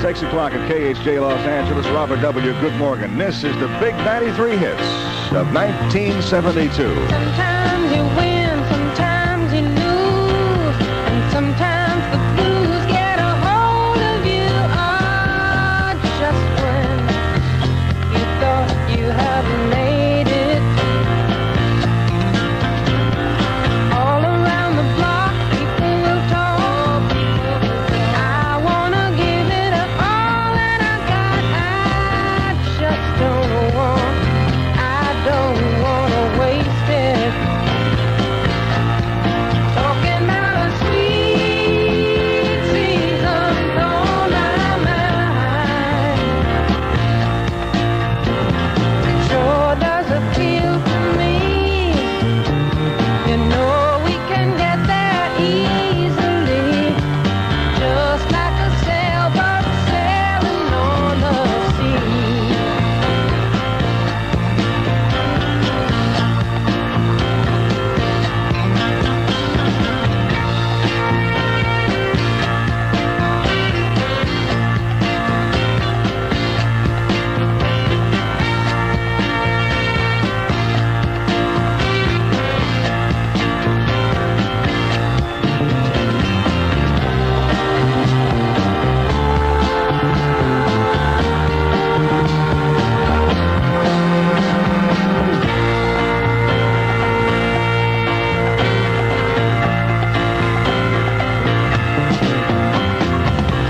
6 o'clock at KHJ Los Angeles. Robert W., good morning. This is the big 93 hits of 1972. Sometimes you win, sometimes you lose, and sometimes the blues get a hold of you. Ah, just when you thought you had made it. All around the block, people will talk. I wanna give it up all that I got. I just don't wanna waste it. Talking about a sweet season on my mind. Sure does appeal to me. You know we can get there easily, just like a sailboat sailing on the sea.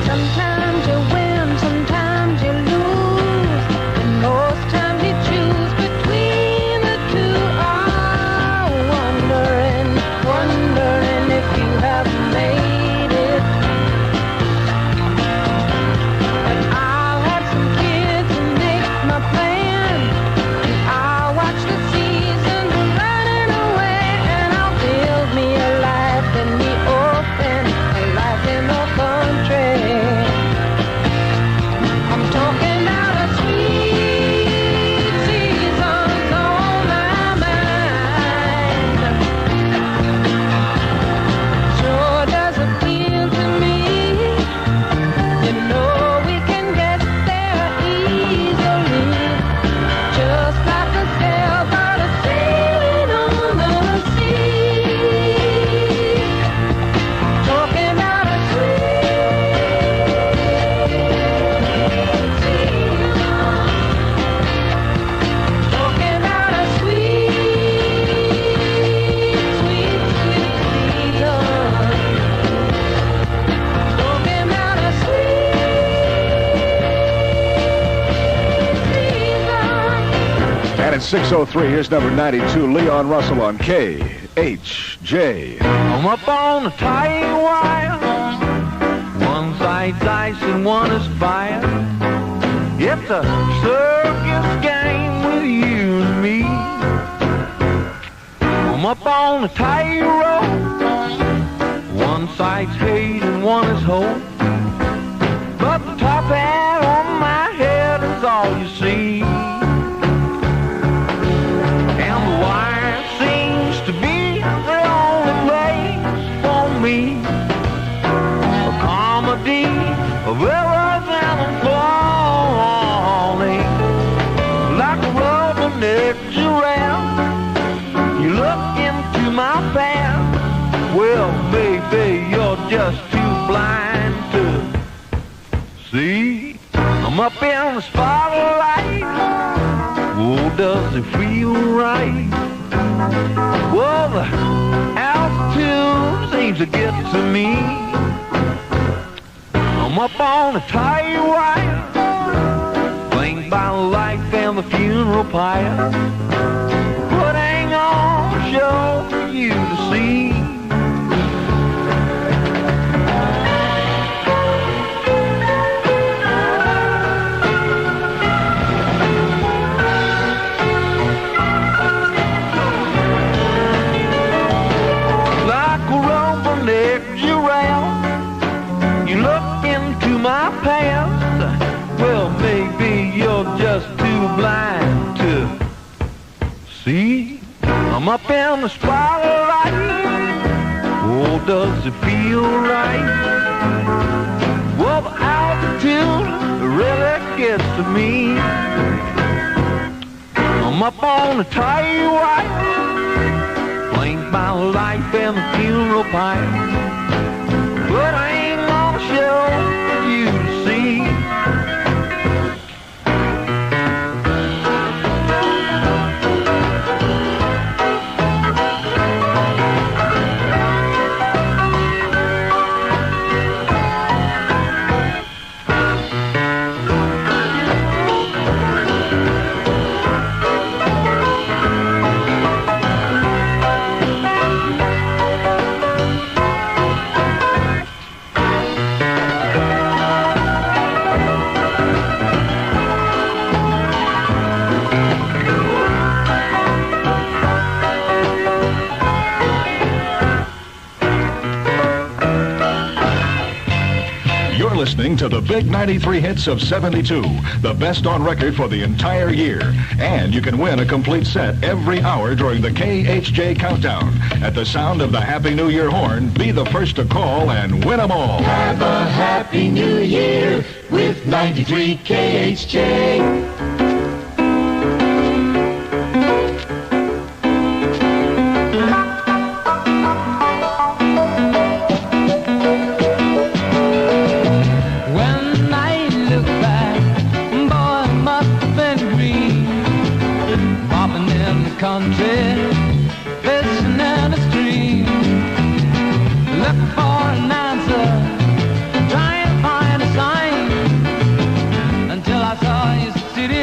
Sometimes you win, sometimes you lose, and most times you choose between the two. Oh, wondering if you have made it. And I'll have some kids and make my plan, and I'll watch the seasons running away, and I'll build me a life in the open, a life in the country. I'm talking about a sweet seasons on my mind. Sure does appeal to me. You know we can get there easily, just like a sailboat sailing on the sea. Talking about a sweet season. Talking about a sweet season. Talking about a And at 6:03, here's number 92, Leon Russell on KHJ. I'm up on the tight wire. One side's ice and one is fire. It's a circus game with you and me. I'm up on the tight rope. One side's hate and one is hope. But the top hat on my head is all you see. And the wire seems to be the only place for me. A comedy of errors and of falling. Like a rubber-neck giraffe, you look into my past. Well, maybe you're just too blind to see. I'm up in the spotlight. Oh, does it feel right? Well, the altitude seems to get to me. I'm up on a tight wire, flanked by life and the funeral pyre, putting on a show for you to see. My past, well, maybe you're just too blind to see. I'm up in the spotlight. Oh, does it feel right? Well, the altitude to me. I'm up on the tight wire, flanked by life and the funeral pyre, but I ain't gonna show you to see. Listening to the big 93 hits of 72, the best on record for the entire year. And you can win a complete set every hour during the KHJ countdown. At the sound of the Happy New Year horn, be the first to call and win them all. Have a Happy New Year with 93 KHJ. Country, fishing in the stream, looking for an answer, trying to find a sign, until I saw you sitting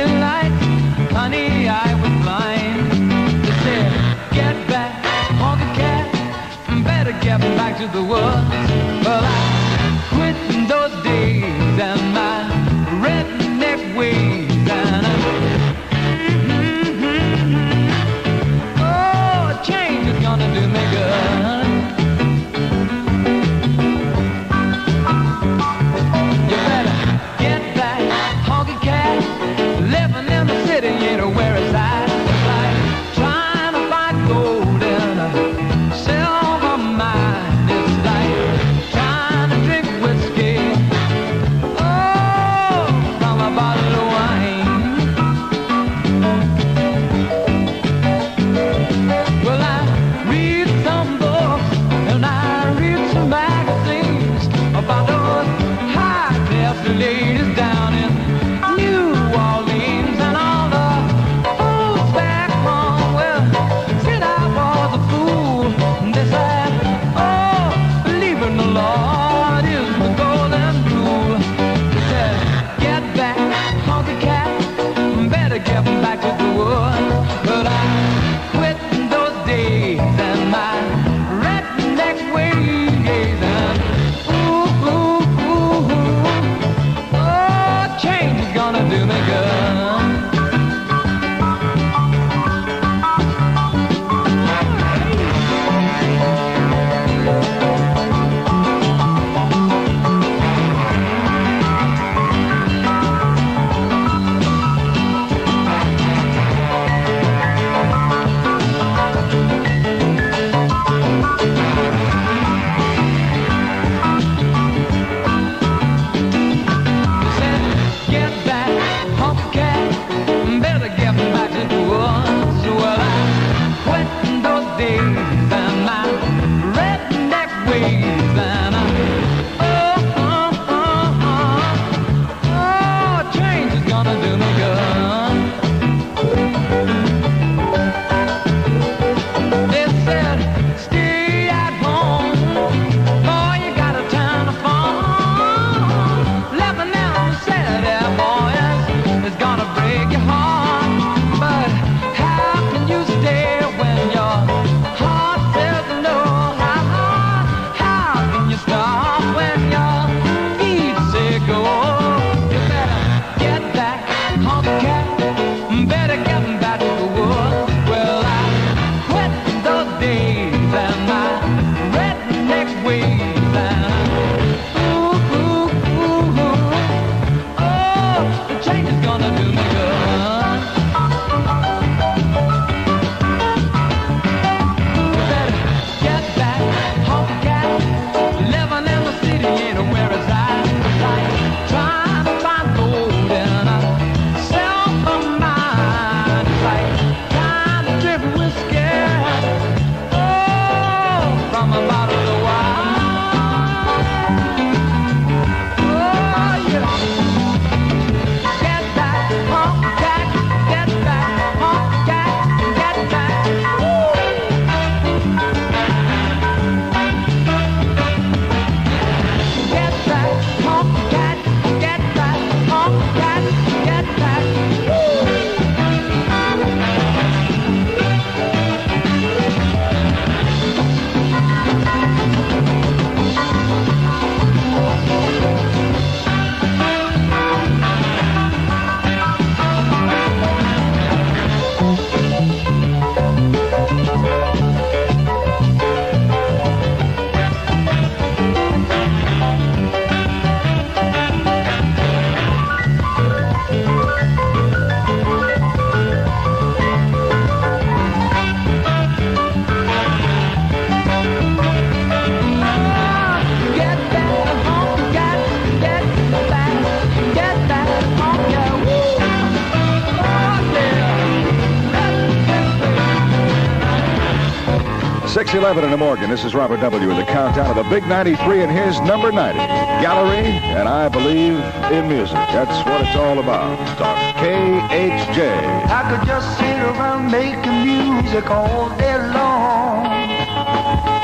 6:11 in the Morgan. This is Robert W. with the countdown of the Big 93, and here's number 90, Gallery, and I Believe in Music. That's what it's all about. Talk KHJ. I could just sit around making music all day long.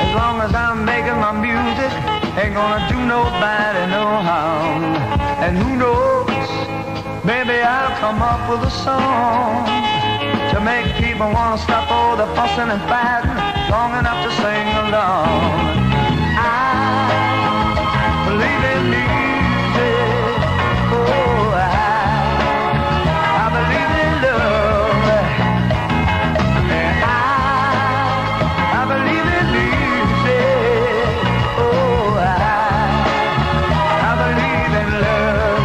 As long as I'm making my music, ain't gonna do nobody no harm. And who knows, maybe I'll come up with a song to make people wanna stop all the fussing and fighting long enough to sing along. I believe in music. Oh, I believe in love. And I believe in music. Oh, I believe in love.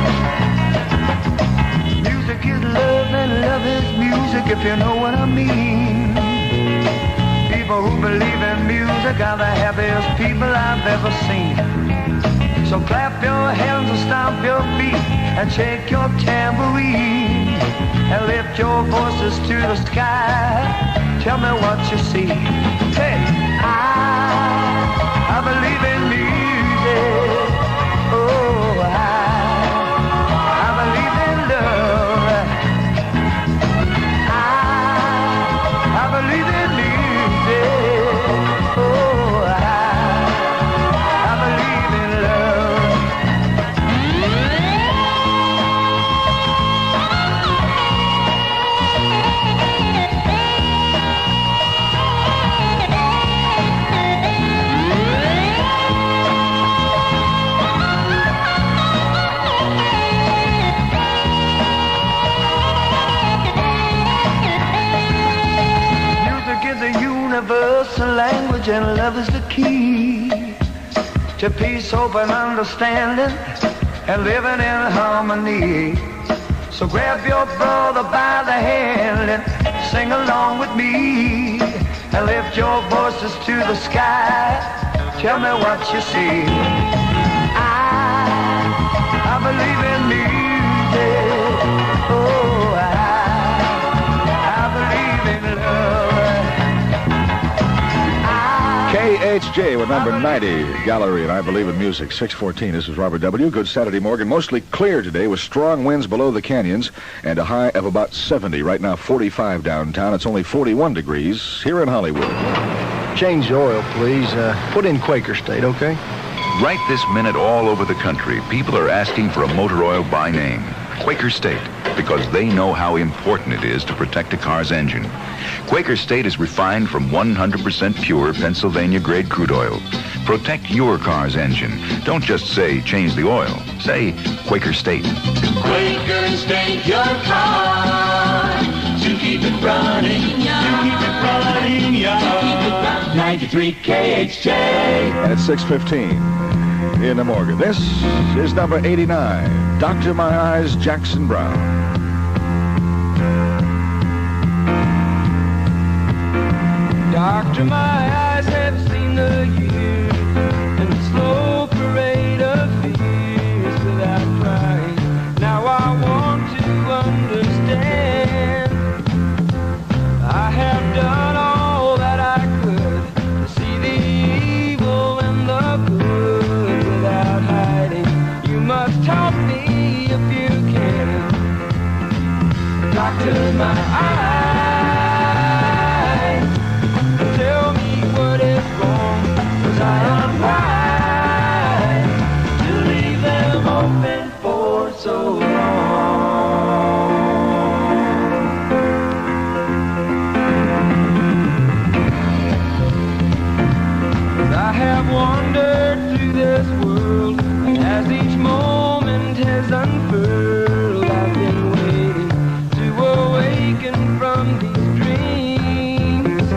Music is love and love is music, if you know what I mean. People who believe in music are the happiest people I've ever seen. So clap your hands and stomp your feet and shake your tambourine and lift your voices to the sky. Tell me what you see. Hey, I believe in music. Oh, I believe in love. I believe in music. Oh, I believe in love. Music is a universal language, and love is the key to peace, hope, and understanding, and living in harmony. So grab your brother by the hand and sing along with me, and lift your voices to the sky. Tell me what you see. I believe in music. Oh, I believe in love. KHJ with number 90, Gallery, and I Believe in Music. 6:14. This is Robert W. Good Saturday Morgan. Mostly clear today with strong winds below the canyons and a high of about 70. Right now, 45 downtown. It's only 41 degrees here in Hollywood. Change the oil, please. Put in Quaker State, okay? Right this minute, all over the country, people are asking for a motor oil by name, Quaker State, because they know how important it is to protect a car's engine. Quaker State is refined from 100% pure Pennsylvania-grade crude oil. Protect your car's engine. Don't just say change the oil. Say Quaker State. Quaker State your car to keep it running, to keep it running, yeah. To keep it running. 93 KHJ. And it's 6:15 in the Morgan. This is number 89, Dr. My Eyes, Jackson Brown. Doctor, my eyes have seen the years and the slow parade of fears without crying. Now I want to understand. I have done all that I could to see the evil and the good without hiding. You must help me if you can. Doctor, my eyes. Tell me what is wrong, 'cause I am right to leave them open for so long. 'Cause I have wandered through this world, and as each moment has unfurled, I've been waiting to awaken from these dreams.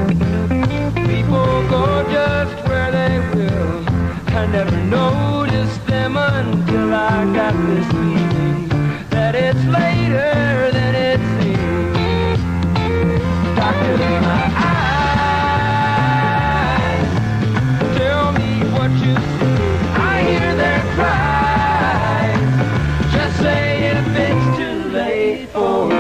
People go just where they will. I never noticed them until I got this feeling that it's later than it seems. Doctor, my eyes, tell me what you see. I hear their cries. Just say if it's too late for me.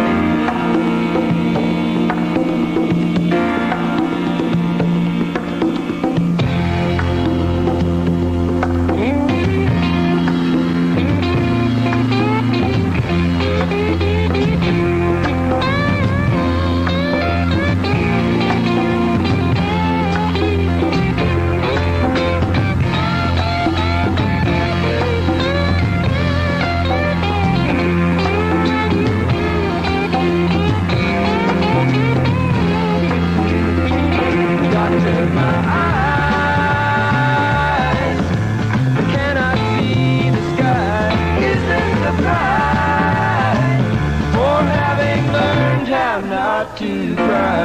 to cry.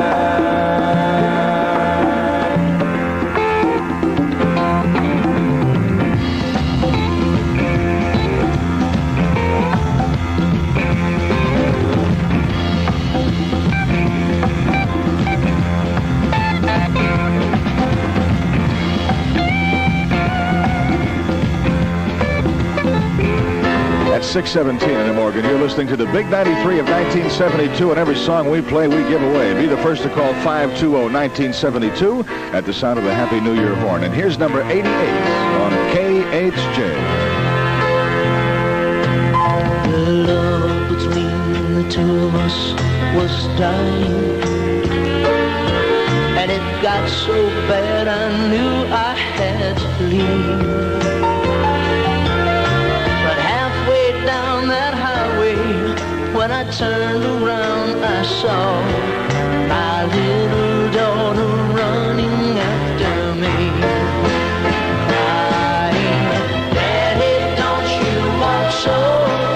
At 6:17 in the Morgan, you're listening to the Big 93 of 1972, and every song we play, we give away. Be the first to call 520-1972 at the sound of the Happy New Year horn. And here's number 88 on KHJ. The love between the two of us was dying, and it got so bad I knew I had to leave. Down that highway, when I turned around, I saw my little daughter running after me, crying, "Daddy, don't you walk so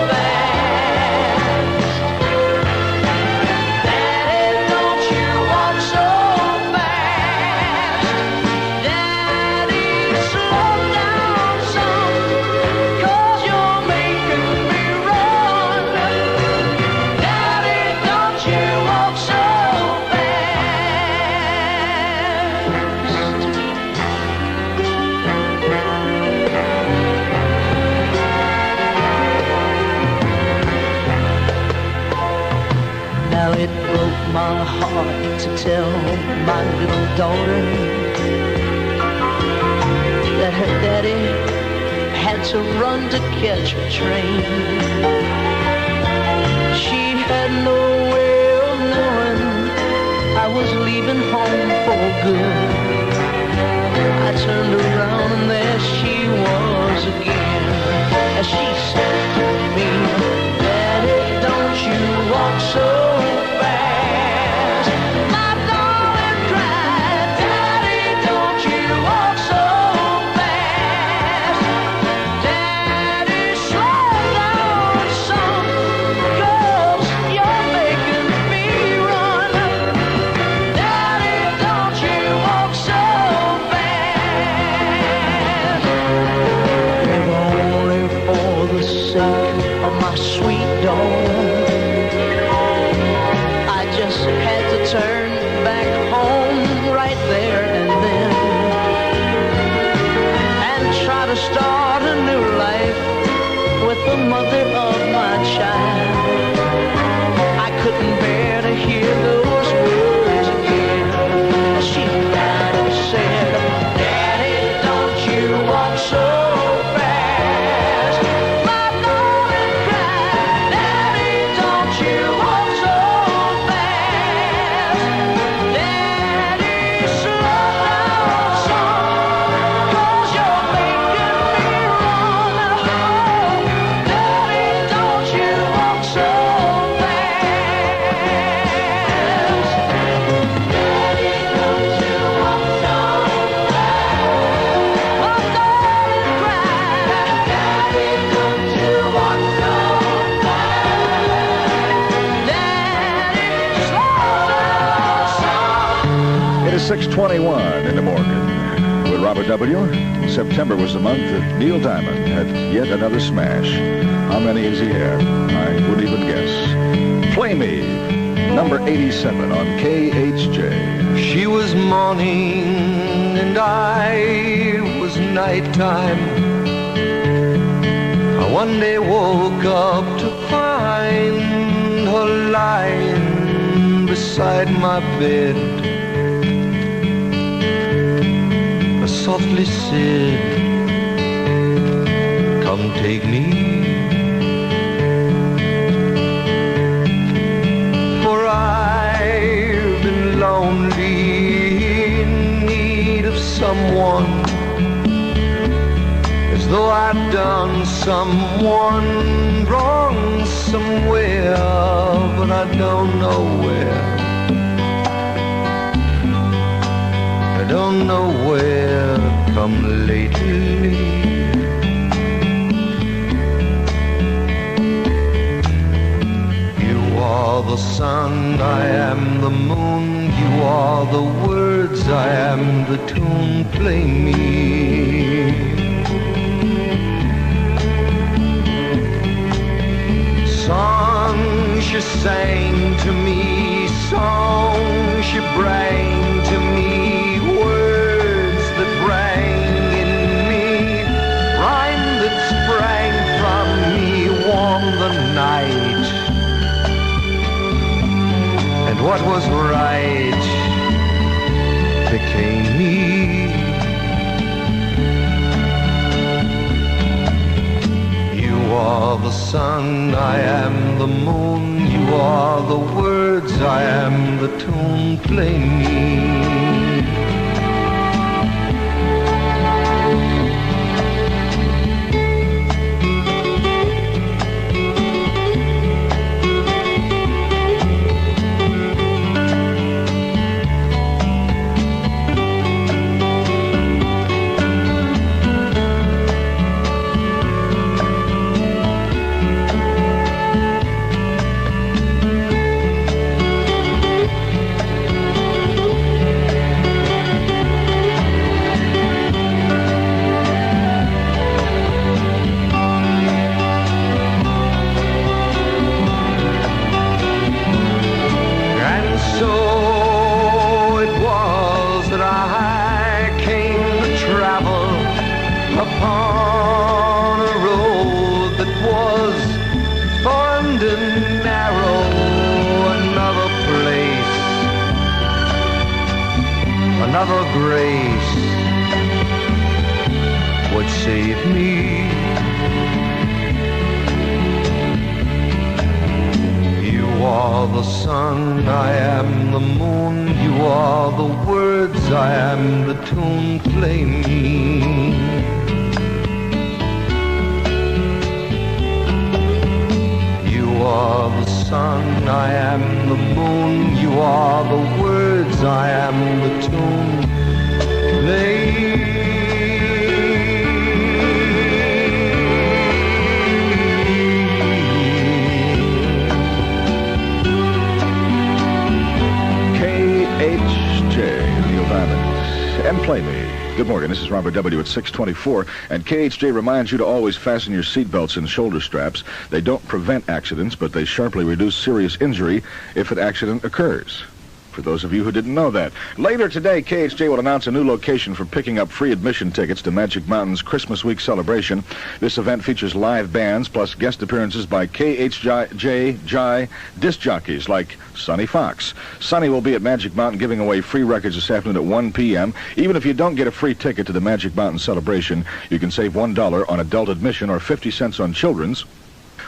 fast. Daddy, don't you walk so fast. Daddy, slow down some, 'cause you're making me run. Daddy, don't you walk so Now it broke my heart to tell my little daughter that her daddy had to run to catch a train. She had no way of knowing I was leaving home for good. I turned around and there she was again, as she said to me, "Daddy, don't you walk so fast." My darling cried, "Daddy, don't you walk so fast. Daddy, slow down some, 'cause you're making me run. Daddy, don't you walk so fast." If only for the sake of my sweet daughter, I just had to turn back home right there and then, and try to start a new life with the mother of my child. I couldn't bear to hear those words again. She cried and said, "Daddy, don't you walk so fast." My darling cried, "Daddy, don't you walk so fast. Daddy, slow down some, 'cause you're making me run. Daddy, don't you walk so fast. Daddy, don't you walk so fast." My darling cried, "Daddy, don't you walk so fast. Daddy, slow down some." It is 6:21 in the Morgan. With Robert W., September was the month that Neil Diamond had yet another smash. How many is he had? I wouldn't even guess. Play Me, number 87 on KHJ. She was morning and I was nighttime. I one day woke up to find her lying beside my bed. I softly said, "Come take me." For I've been lonely, in need of someone, as though I'd done someone wrong somewhere, but I don't know where. I don't know where, come lately. You are the sun, I am the moon. You are the words, I am the tune. Play me. Songs she sang to me, songs she bring to me, words that rang in me, rhyme that sprang from me, warm the night. And what was right became me. You are the sun, I am the moon. You are the words, I am the tune. Play me. Upon a road that was formed and narrow, another place, another grace would save me. You are the sun, I am the moon. You are the words, I am the tune. Play me. You are the sun, I am the moon. You are the words, I am the tune. KHJ in the O'Bannons and Play Me. Good morning, this is Robert W. at 624, and KHJ reminds you to always fasten your seatbelts and shoulder straps. They don't prevent accidents, but they sharply reduce serious injury if an accident occurs. For those of you who didn't know that. Later today, KHJ will announce a new location for picking up free admission tickets to Magic Mountain's Christmas Week celebration. This event features live bands plus guest appearances by KHJ disc jockeys like Sonny Fox. Sonny will be at Magic Mountain giving away free records this afternoon at 1 p.m. Even if you don't get a free ticket to the Magic Mountain celebration, you can save $1 on adult admission or 50 cents on children's,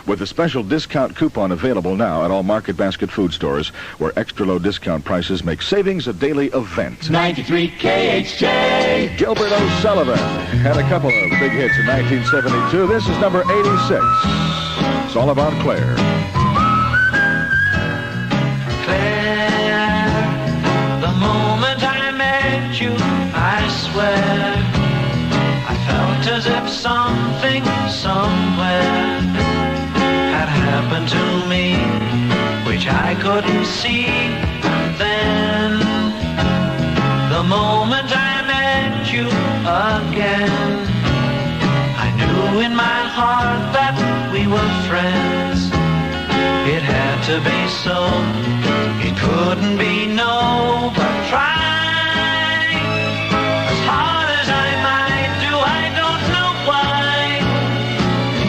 with a special discount coupon available now at all Market Basket food stores, where extra low discount prices make savings a daily event. 93 KHJ. Gilbert O'Sullivan had a couple of big hits in 1972. This is number 86. It's all about Claire. Claire, the moment I met you, I swear, I felt as if something somewhere had happened to me, which I couldn't see. And then, the moment I met you again, I knew in my heart that we were friends. It had to be so, it couldn't be no, but try as hard as I might do, I don't know why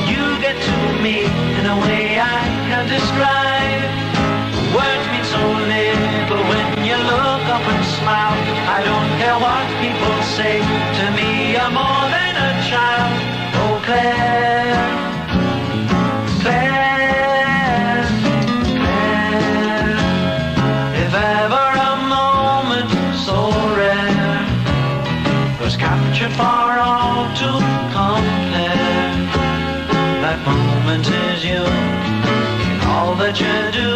you get to me in a way I can't describe. Words mean so little when you look up and smile. I don't care what people say, to me you're more than a child. Oh Claire, Claire, Claire, if ever a moment so rare was captured for all to compare, that moment is you in all that you do.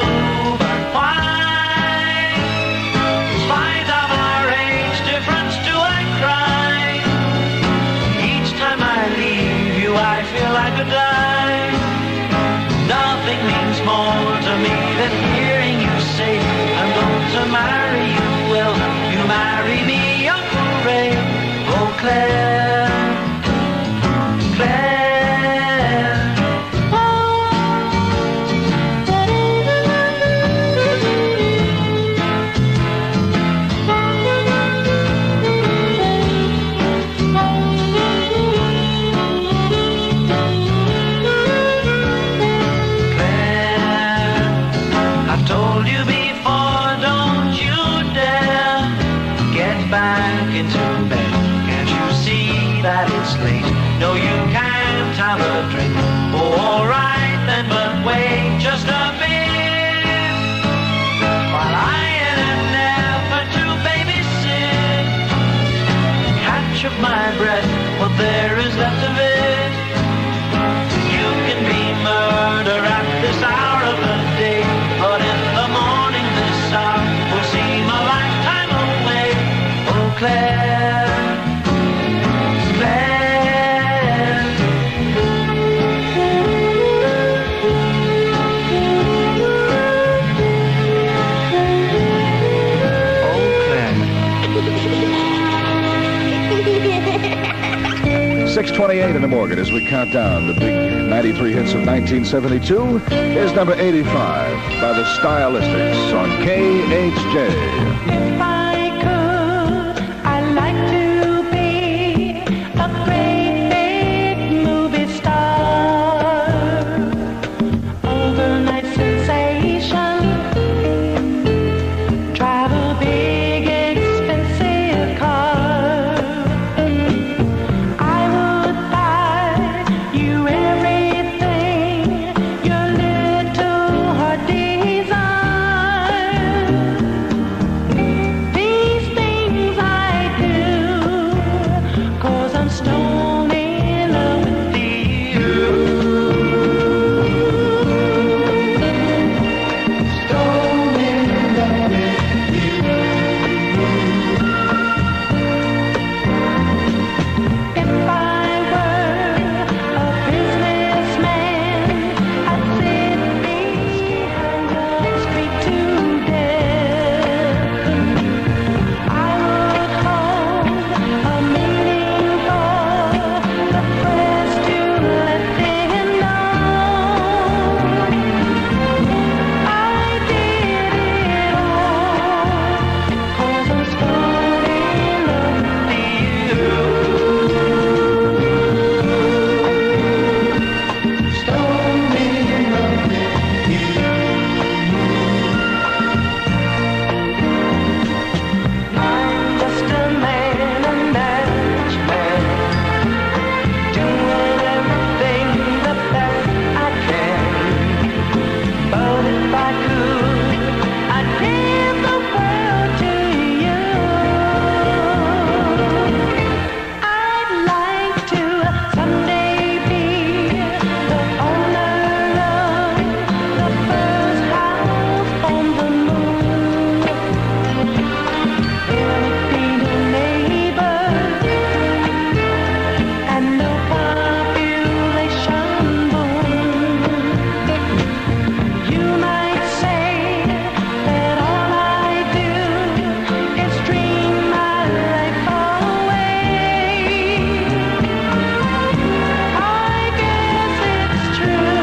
But why, in spite of our age difference, do I cry? Each time I leave you, I feel I could die. Nothing means more to me than hearing 6:28 in the morning as we count down the big 93 hits of 1972. Here's number 85 by the Stylistics on KHJ. If I could, I'd like to be a great big movie star. Overnight sensation. Drive a big expensive car. I would buy you everything your little heart desires. These things I do 'cause I'm stone in love with you. Stone in love with you. If I were a businessman, I'd sit behind Wall Street to death. I would hold a meeting for the press to let them know I did it all 'cause I'm stone in love with you. Stone in love with you. I'm just a man, an average man, doing everything the best I can. But if I could, I'd give the world to you. I'd like to someday be the owner of the first house on the moon. There would be no neighbors and no population boom. You might say that all I do is dream my life away. I guess it's true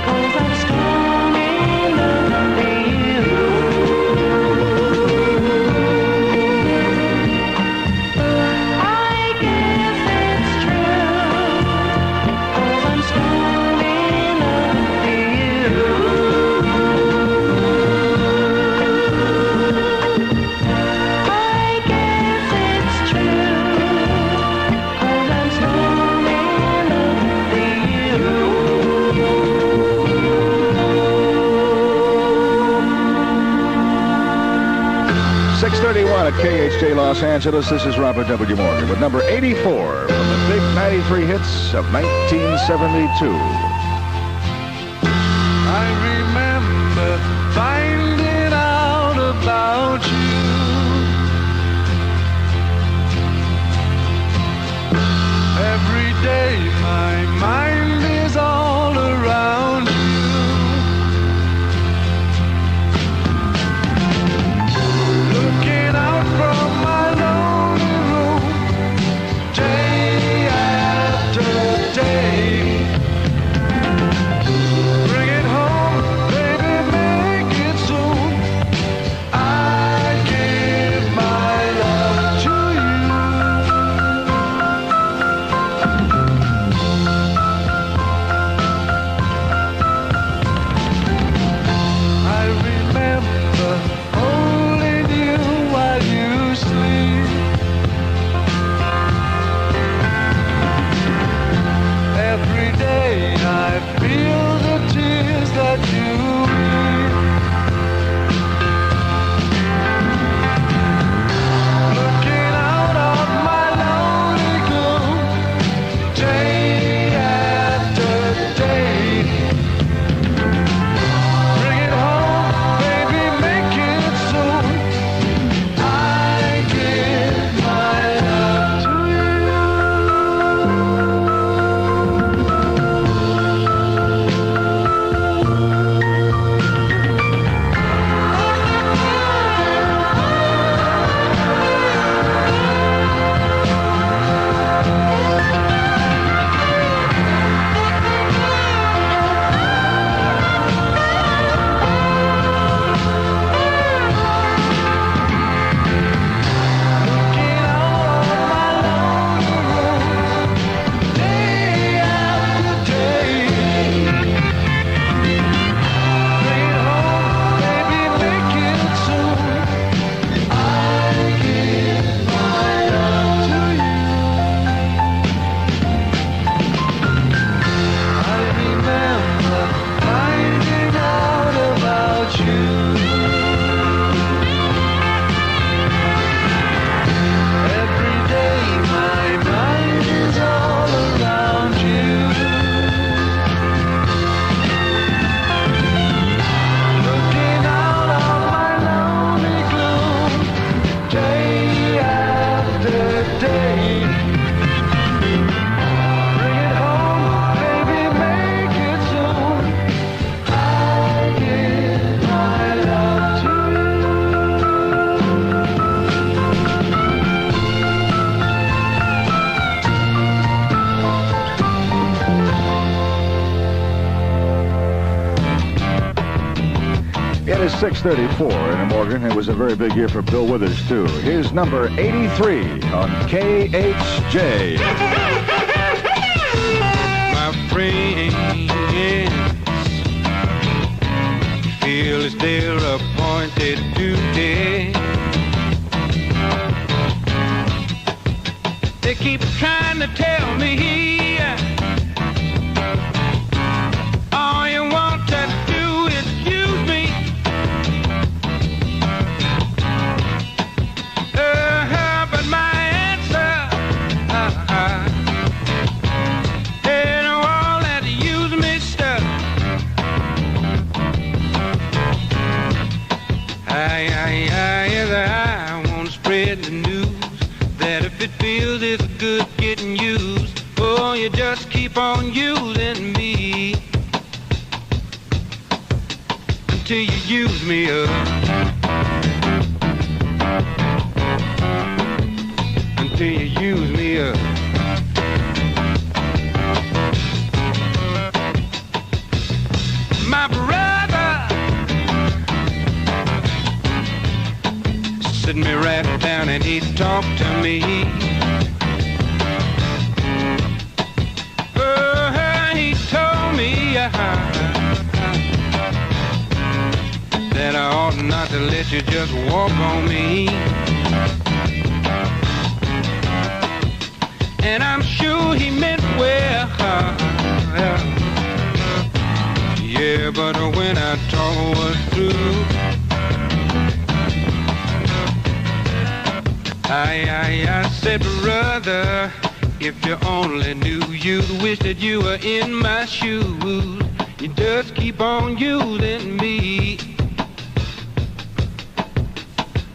'cause I'm stone in love with you. I guess it's true 'cause I'm stone in love with you. I guess it's true 'cause I'm stone in love with you. 6:31 at KHJ Los Angeles. This is Robert W. Morgan with number 84 from the big 93 hits of 1972. I remember finding out about you. Every day my mind is all around you. Looking out from my lonely room, day after day. Bring it home, baby, make it so is 6:34 in Morgan. It was a very big year for Bill Withers, too. Here's number 83 on KHJ. My friends feel it's their appointed duty. They keep trying to tell me all you want to do is use me. But my answer ain't all that use me stuff. I want to spread the news that if it feels it's good getting used, oh, you just keep on using me until you use me up. Until you use me up. My brother sit me right down and he talked to me. He told me that I ought not to let you just walk on me. And I'm sure he meant well. Yeah, but when I talk was through, I said, brother, if you only knew, you'd wish that you were in my shoes. You just keep on using me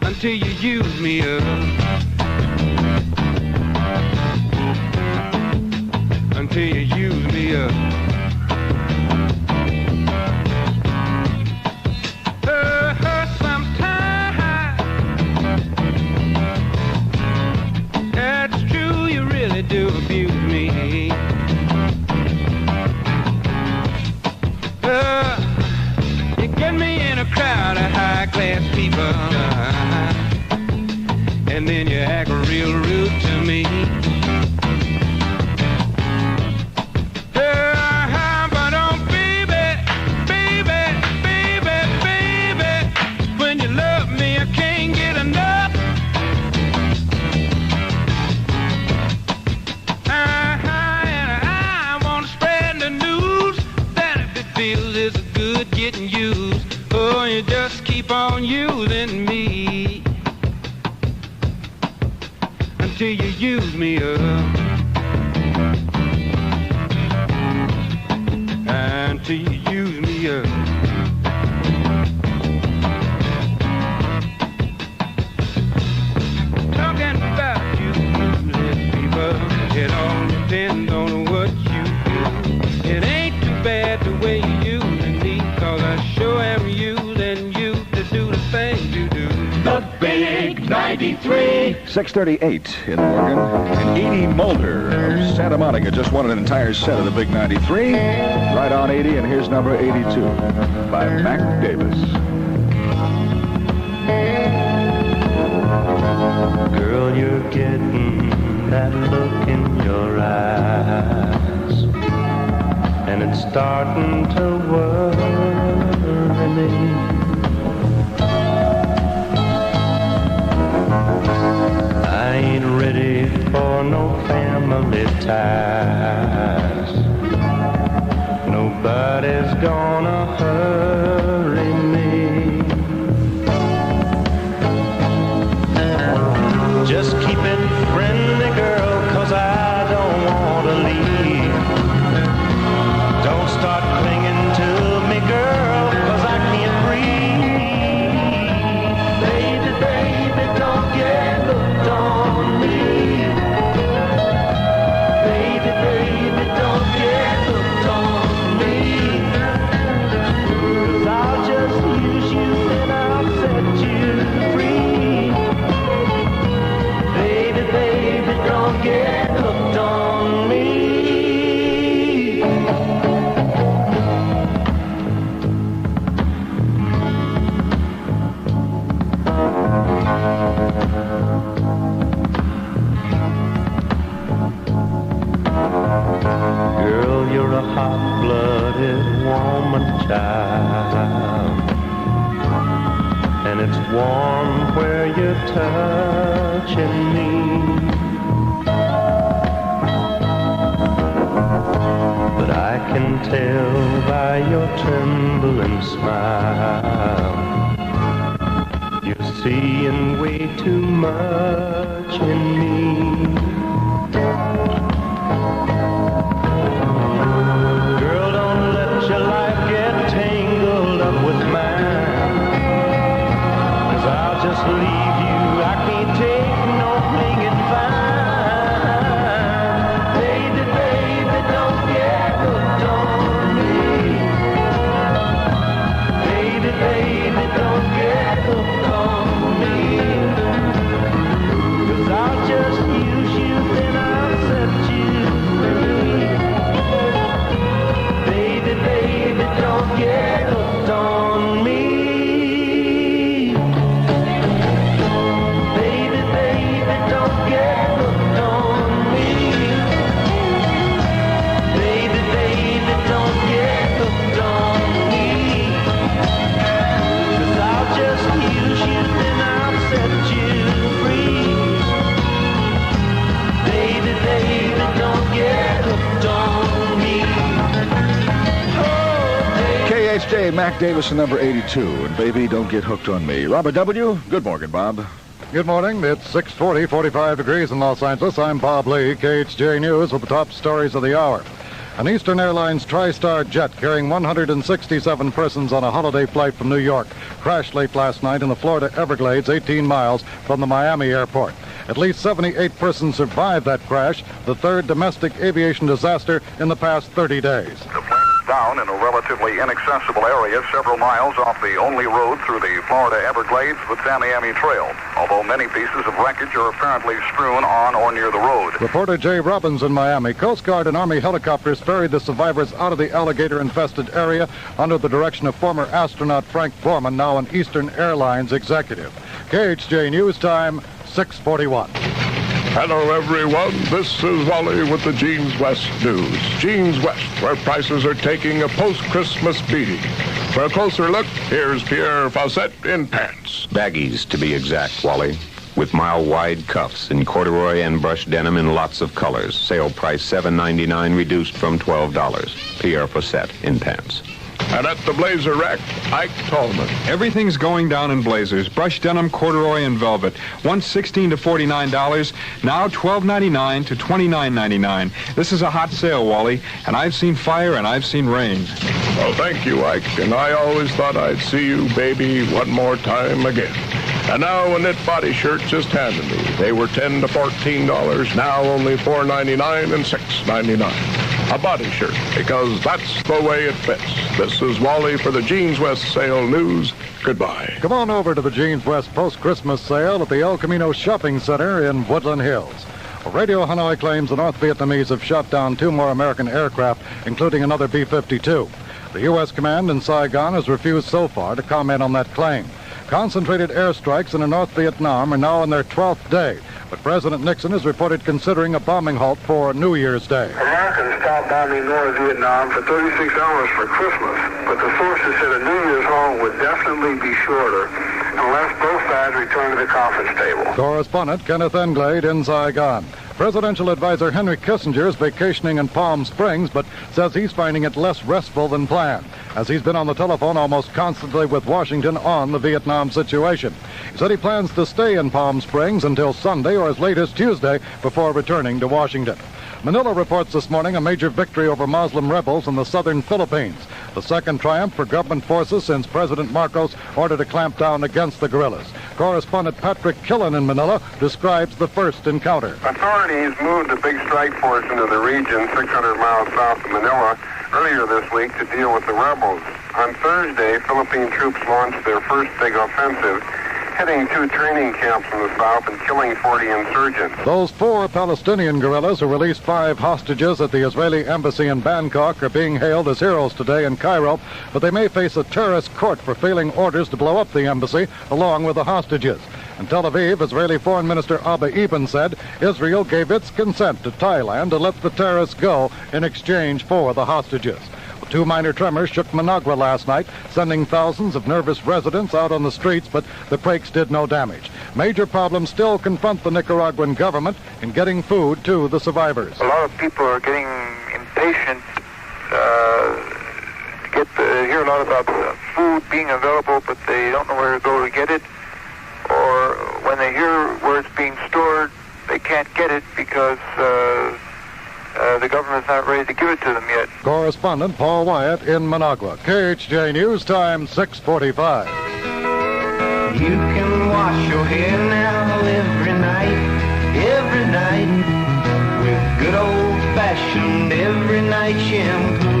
until you use me up. Until you use me up. Do abuse me. You get me in a crowd of high-class people, and then you act real rude to me. But oh, baby, when you love me, I can't get enough. Getting used, oh, you just keep on using me until you use me up. Until you use me up. Talking about you using people, it all depends on what you do. It ain't too bad the way you use me, 'cause I sure am using you to do the things you do. The Big 93. 6:38 in Morgan. And Edie Mulder of Santa Monica just won an entire set of the Big 93. Right on 80, and here's number 82 by Mac Davis. Girl, you're getting that look in your eyes, and it's starting to worry me. I ain't ready for no family ties. Nobody's gonna hurry me. Just keep it friendly, girl, 'cause I don't want to leave. Don't start clinging to me, girl, 'cause I can't breathe. Baby, baby, don't get hooked on me. Baby, baby, don't get hooked on me. 'Cause moment, child. And it's warm where you're touching me. But I can tell by your trembling smile, you're seeing way too much in me. Girl, don't let your life get tangled up with mine, 'cause I'll just leave you. I can't take no clinging fine. Baby, baby, don't get hooked on me. Baby, baby, don't get hooked on me. 'Cause I'll just use you, then I'll set you free. Baby, baby, don't get hooked on me. Baby, baby, don't get hooked on me. Baby, baby, don't get hooked on me. 'Cause I'll just use you, then I'll set you free. Baby, baby, don't get hooked on me. KHJ, Mac Davis, number 82. And baby, don't get hooked on me. Robert W., good morning, Bob. Good morning. It's 6:40, 45 degrees in Los Angeles. I'm Bob Lee, KHJ News, with the top stories of the hour. An Eastern Airlines TriStar jet carrying 167 persons on a holiday flight from New York crashed late last night in the Florida Everglades, 18 miles from the Miami airport. At least 78 persons survived that crash, the third domestic aviation disaster in the past 30 days. The plane is down in a relatively inaccessible area several miles off the only road through the Florida Everglades, the Tamiami Trail, although many pieces of wreckage are apparently strewn on or near the road. Reporter Jay Robbins in Miami. Coast Guard and Army helicopters ferried the survivors out of the alligator-infested area under the direction of former astronaut Frank Borman, now an Eastern Airlines executive. KHJ News Time, 6:41. Hello, everyone. This is Wally with the Jeans West News. Jeans West, where prices are taking a post-Christmas beating. For a closer look, here's Pierre Fawcett in pants. Baggies, to be exact, Wally. With mile-wide cuffs in corduroy and brushed denim in lots of colors. Sale price $7.99, reduced from $12. Pierre Fawcett in pants. And at the blazer rack, Ike Tallman. Everything's going down in blazers. Brushed denim, corduroy, and velvet. Once $16 to $49, now $12.99 to $29.99. This is a hot sale, Wally, and I've seen fire and I've seen rain. Well, thank you, Ike, and I always thought I'd see you, baby, one more time again. And now a knit body shirt just handed me. They were $10 to $14, now only $4.99 and $6.99. A body shirt, because that's the way it fits. This is Wally for the Jeans West Sale News. Goodbye. Come on over to the Jeans West post-Christmas sale at the El Camino Shopping Center in Woodland Hills. Radio Hanoi claims the North Vietnamese have shot down 2 more American aircraft, including another B-52. The U.S. command in Saigon has refused so far to comment on that claim. Concentrated airstrikes in North Vietnam are now on their 12th day, but President Nixon is reported considering a bombing halt for New Year's Day. Americans stopped bombing North Vietnam for 36 hours for Christmas, but the sources said a New Year's halt would definitely be shorter unless both sides return to the conference table. Correspondent Kenneth Englade in Saigon. Presidential advisor Henry Kissinger is vacationing in Palm Springs, but says he's finding it less restful than planned, as he's been on the telephone almost constantly with Washington on the Vietnam situation. He said he plans to stay in Palm Springs until Sunday or as late as Tuesday before returning to Washington. Manila reports this morning a major victory over Muslim rebels in the southern Philippines, the second triumph for government forces since President Marcos ordered a clampdown against the guerrillas. Correspondent Patrick Killen in Manila describes the first encounter. Authorities moved a big strike force into the region 600 miles south of Manila earlier this week to deal with the rebels. On Thursday, Philippine troops launched their first big offensive, hitting 2 training camps in the south and killing 40 insurgents. Those 4 Palestinian guerrillas who released 5 hostages at the Israeli embassy in Bangkok are being hailed as heroes today in Cairo, but they may face a terrorist court for failing orders to blow up the embassy along with the hostages. In Tel Aviv, Israeli Foreign Minister Abba Eban said Israel gave its consent to Thailand to let the terrorists go in exchange for the hostages. With 2 minor tremors shook Managua last night, sending thousands of nervous residents out on the streets, but the quakes did no damage. Major problems still confront the Nicaraguan government in getting food to the survivors. A lot of people are getting impatient hear a lot about food being available, but they don't know where to go to get it. Or when they hear where it's being stored, they can't get it because the government's not ready to give it to them yet. Correspondent Paul Wyatt in Managua. KHJ News Time, 6:45. You can wash your hair now every night, with good old-fashioned every night shampoo.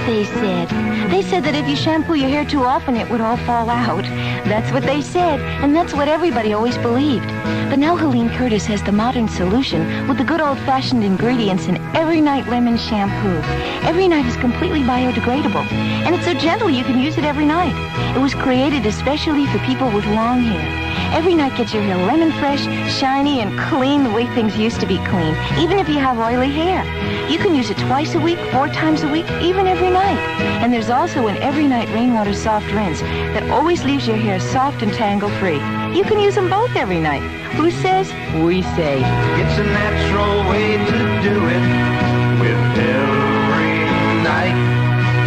They said that if you shampoo your hair too often, it would all fall out. That's what they said, and that's what everybody always believed. But now Helene Curtis has the modern solution with the good old-fashioned ingredients in Every Night Lemon Shampoo. Every Night is completely biodegradable, and it's so gentle you can use it every night. It was created especially for people with long hair. Every Night gets your hair lemon fresh, shiny, and clean the way things used to be clean, even if you have oily hair. You can use it twice a week, 4 times a week, even every night. And there's also an Every Night Rainwater Soft Rinse that always leaves your hair soft and tangle-free. You can use them both every night. Who says? We say. It's a natural way to do it with Every Night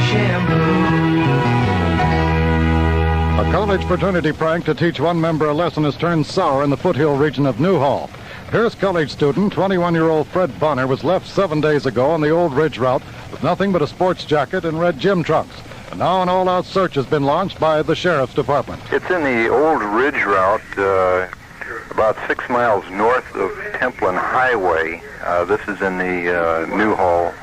Shampoo. A college fraternity prank to teach one member a lesson has turned sour in the foothill region of Newhall. Pierce College student, 21-year-old Fred Bonner, was left 7 days ago on the Old Ridge route with nothing but a sports jacket and red gym trunks. And now an all-out search has been launched by the Sheriff's Department. It's in the Old Ridge route, about 6 miles north of Templin Highway. This is in the Newhall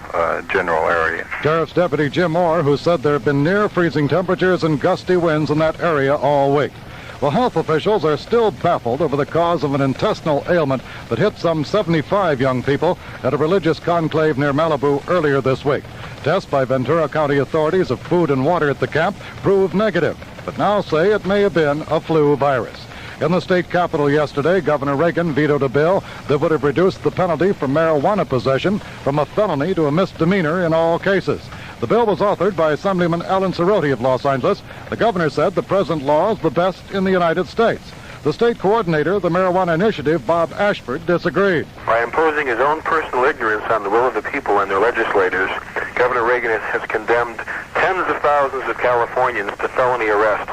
general area. Sheriff's Deputy Jim Orr, who said there have been near-freezing temperatures and gusty winds in that area all week. Well, health officials are still baffled over the cause of an intestinal ailment that hit some 75 young people at a religious conclave near Malibu earlier this week. Tests by Ventura County authorities of food and water at the camp proved negative, but now say it may have been a flu virus. In the state capitol yesterday, Governor Reagan vetoed a bill that would have reduced the penalty for marijuana possession from a felony to a misdemeanor in all cases. The bill was authored by Assemblyman Alan Cerroti of Los Angeles. The governor said the present law is the best in the United States. The state coordinator of the Marijuana Initiative, Bob Ashford, disagreed. By imposing his own personal ignorance on the will of the people and their legislators, Governor Reagan has condemned tens of thousands of Californians to felony arrests,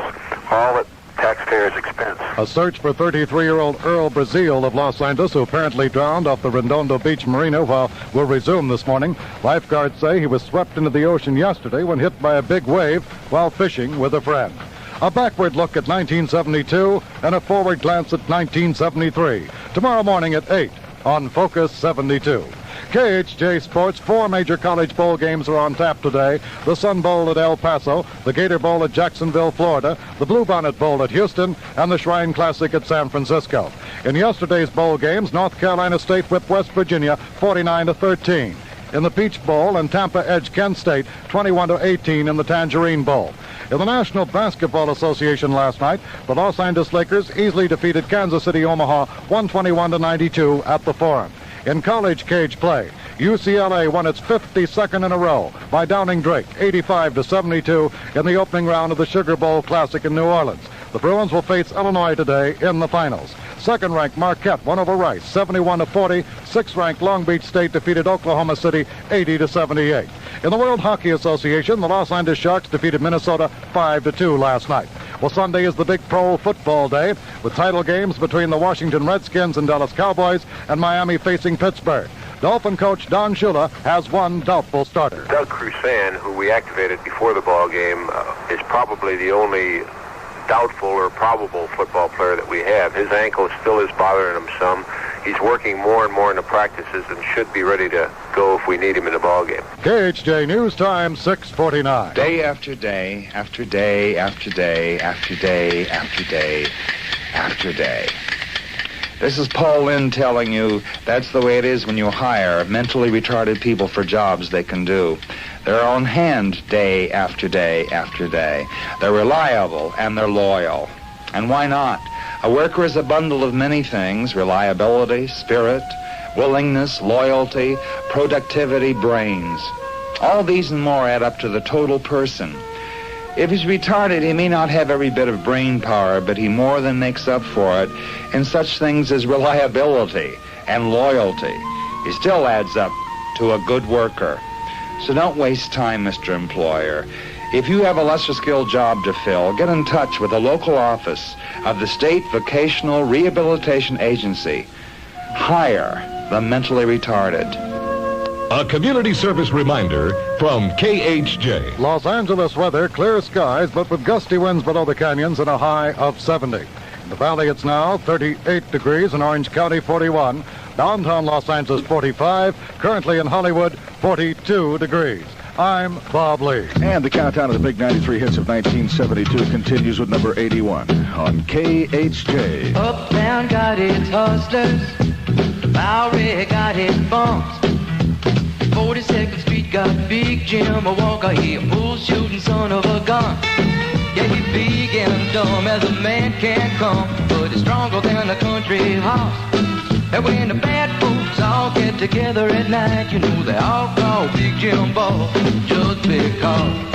all at taxpayers' expense. A search for 33-year-old Earl Brazil of Los Angeles, who apparently drowned off the Redondo Beach Marina, will resume this morning. Lifeguards say he was swept into the ocean yesterday when hit by a big wave while fishing with a friend. A backward look at 1972 and a forward glance at 1973. Tomorrow morning at 8 on Focus 72. KHJ Sports, 4 major college bowl games are on tap today. The Sun Bowl at El Paso, the Gator Bowl at Jacksonville, Florida, the Bluebonnet Bowl at Houston, and the Shrine Classic at San Francisco. In yesterday's bowl games, North Carolina State whipped West Virginia 49-13. In the Peach Bowl, and Tampa edged Kent State 21-18 in the Tangerine Bowl. In the National Basketball Association last night, the Los Angeles Lakers easily defeated Kansas City Omaha 121-92 at the Forum. In college cage play, UCLA won its 52nd in a row by downing Drake 85-72 in the opening round of the Sugar Bowl Classic in New Orleans. The Bruins will face Illinois today in the finals. Second-ranked Marquette won over Rice 71-40. Sixth-ranked Long Beach State defeated Oklahoma City 80-78. In the World Hockey Association, the Los Angeles Sharks defeated Minnesota 5-2 last night. Well, Sunday is the big pro football day with title games between the Washington Redskins and Dallas Cowboys and Miami facing Pittsburgh. Dolphin coach Don Shula has one doubtful starter. Doug Crusan, who we activated before the ball game, is probably the only doubtful or probable football player that we have. His ankle still is bothering him some. He's working more and more in the practices and should be ready to go if we need him in the ball game. KHJ News Time, 6:49. Day after day, after day, after day, after day, after day, after day. This is Paul Lynn telling you that's the way it is when you hire mentally retarded people for jobs they can do. They're on hand day after day after day. They're reliable and they're loyal. And why not? A worker is a bundle of many things: reliability, spirit, willingness, loyalty, productivity, brains. All these and more add up to the total person. If he's retarded, he may not have every bit of brain power, but he more than makes up for it in such things as reliability and loyalty. He still adds up to a good worker. So don't waste time, Mr. Employer. If you have a lesser skilled job to fill, get in touch with the local office of the State Vocational Rehabilitation Agency. Hire the mentally retarded. A community service reminder from KHJ. Los Angeles weather, clear skies, but with gusty winds below the canyons and a high of 70. In the valley, it's now 38 degrees. In Orange County, 41. Downtown Los Angeles, 45. Currently in Hollywood, 42 degrees. I'm Bob Lee. And the countdown of the big 93 hits of 1972 continues with number 81 on KHJ. Uptown got its hustlers, Bowery got its bumps. 42nd Street got Big Jim, a Walker, he a bull shooting son of a gun. Yeah, he's big and dumb as a man can come, but he's stronger than a country horse. And when the bad folks all get together at night, you know they all call Big Jim Ball just because.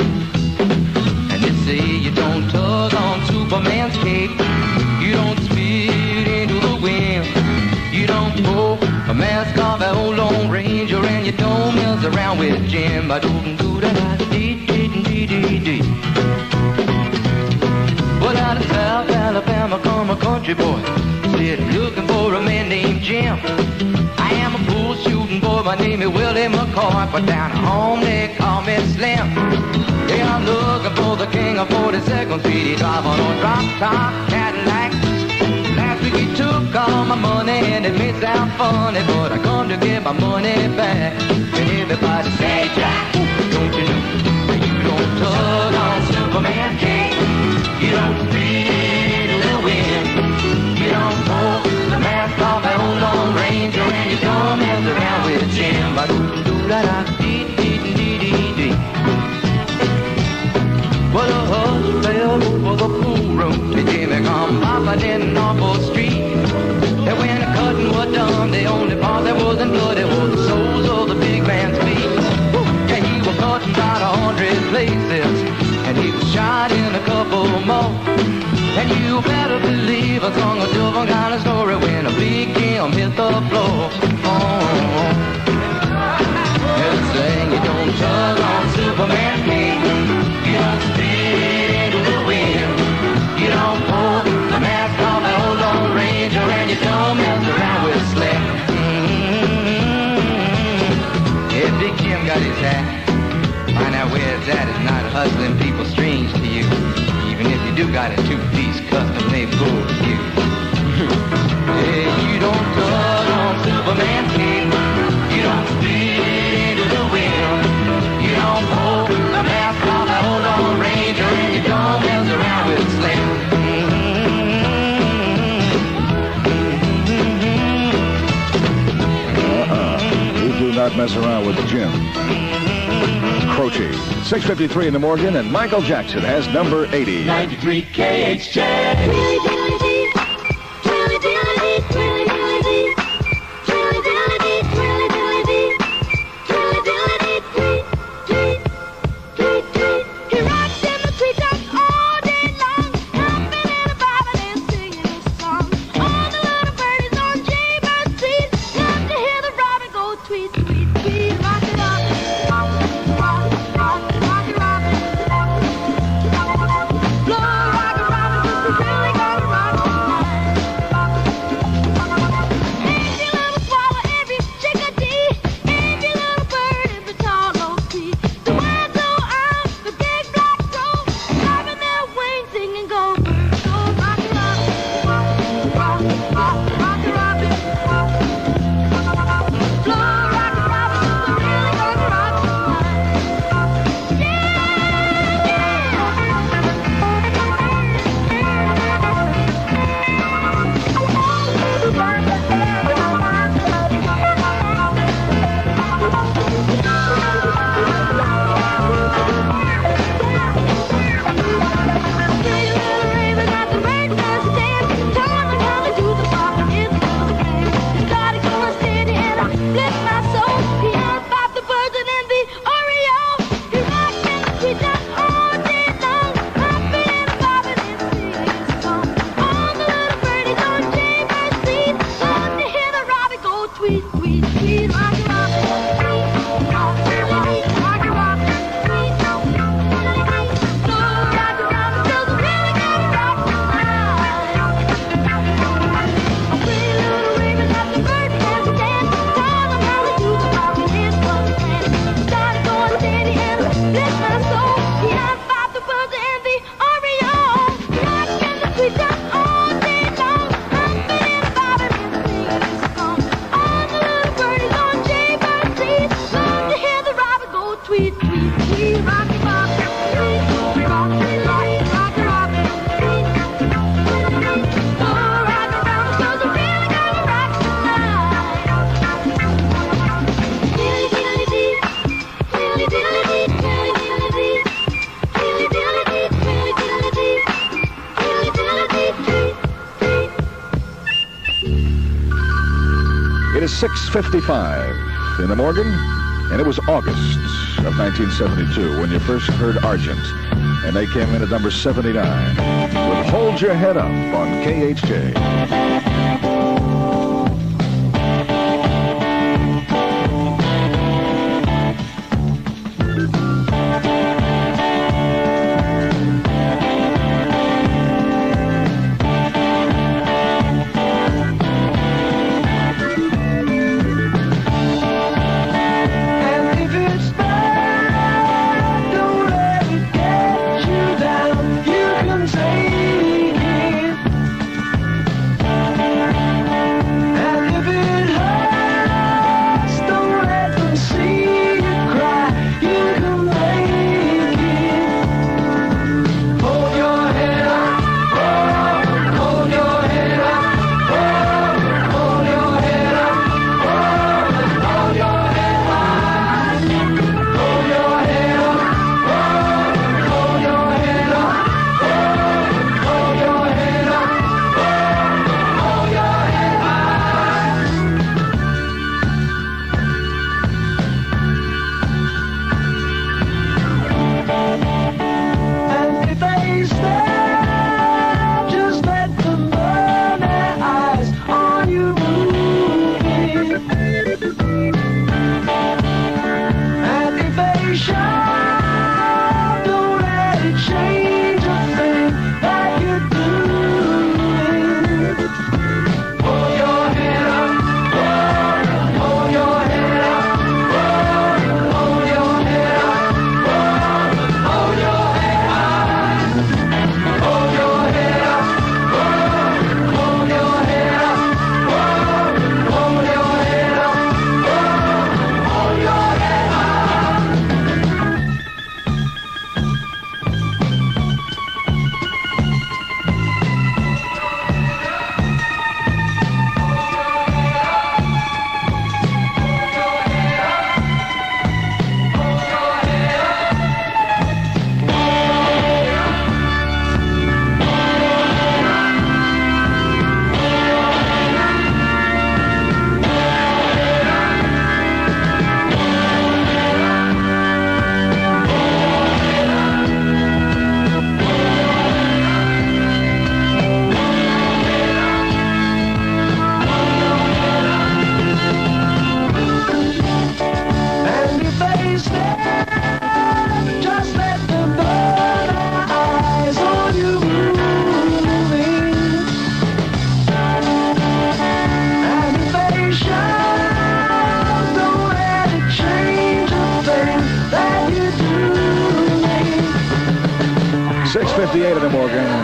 And they say you don't tug on Superman's cape, you don't spit into the wind, you don't pull a mask off that old Lone Ranger, and you don't mess around with Jim. I don't do that. Dee. Well, out of South Alabama come a country boy, said looking for a man named Jim. I am a bull shooting boy, my name is Willie McCoy, but down home they call me Slim. Yeah, I'm looking for the king of 42nd Street. He drive on a drop top Cadillac. Last week he took all my money and it may sound funny, but I come to get my money back. And everybody say, Jack, don't you know that you don't tug on Superman cape, you don't spit in the wind, you don't pull the mask off that old Lone Ranger, and you don't mess around with Jim. I do that, dee. Well, the hush fell over the pool room. They came and come popping in off the street. And when the cutting was done, the only part that wasn't bloody was the soles of the big man's feet. Yeah, he was cut in about 100 places, and he was shot in a couple more. And you better believe I sung a different kind of story when a big Jim hit the floor. Just saying you don't tug on Superman's cape, you don't spit into the wind, you don't pull the mask off that old Lone Ranger, and you don't mess around with Slim. Yeah, Big Jim got his hat. Find out where it's at is not hustling people strange to you, even if you do got a two-piece custom-made bull for you. Yeah, you don't tug on Superman's cape, you don't spit into the wind, you don't pull the mask off that old Lone Ranger, and you don't mess around with Slim. You do not mess around with the Jim. Croce. 6:53 in the morning, and Michael Jackson has number 80. 93 KHJ. Really gonna is 6:55 in the Morgan, and it was August of 1972 when you first heard Argent, and they came in at number 79 with Hold Your Head Up on KHJ.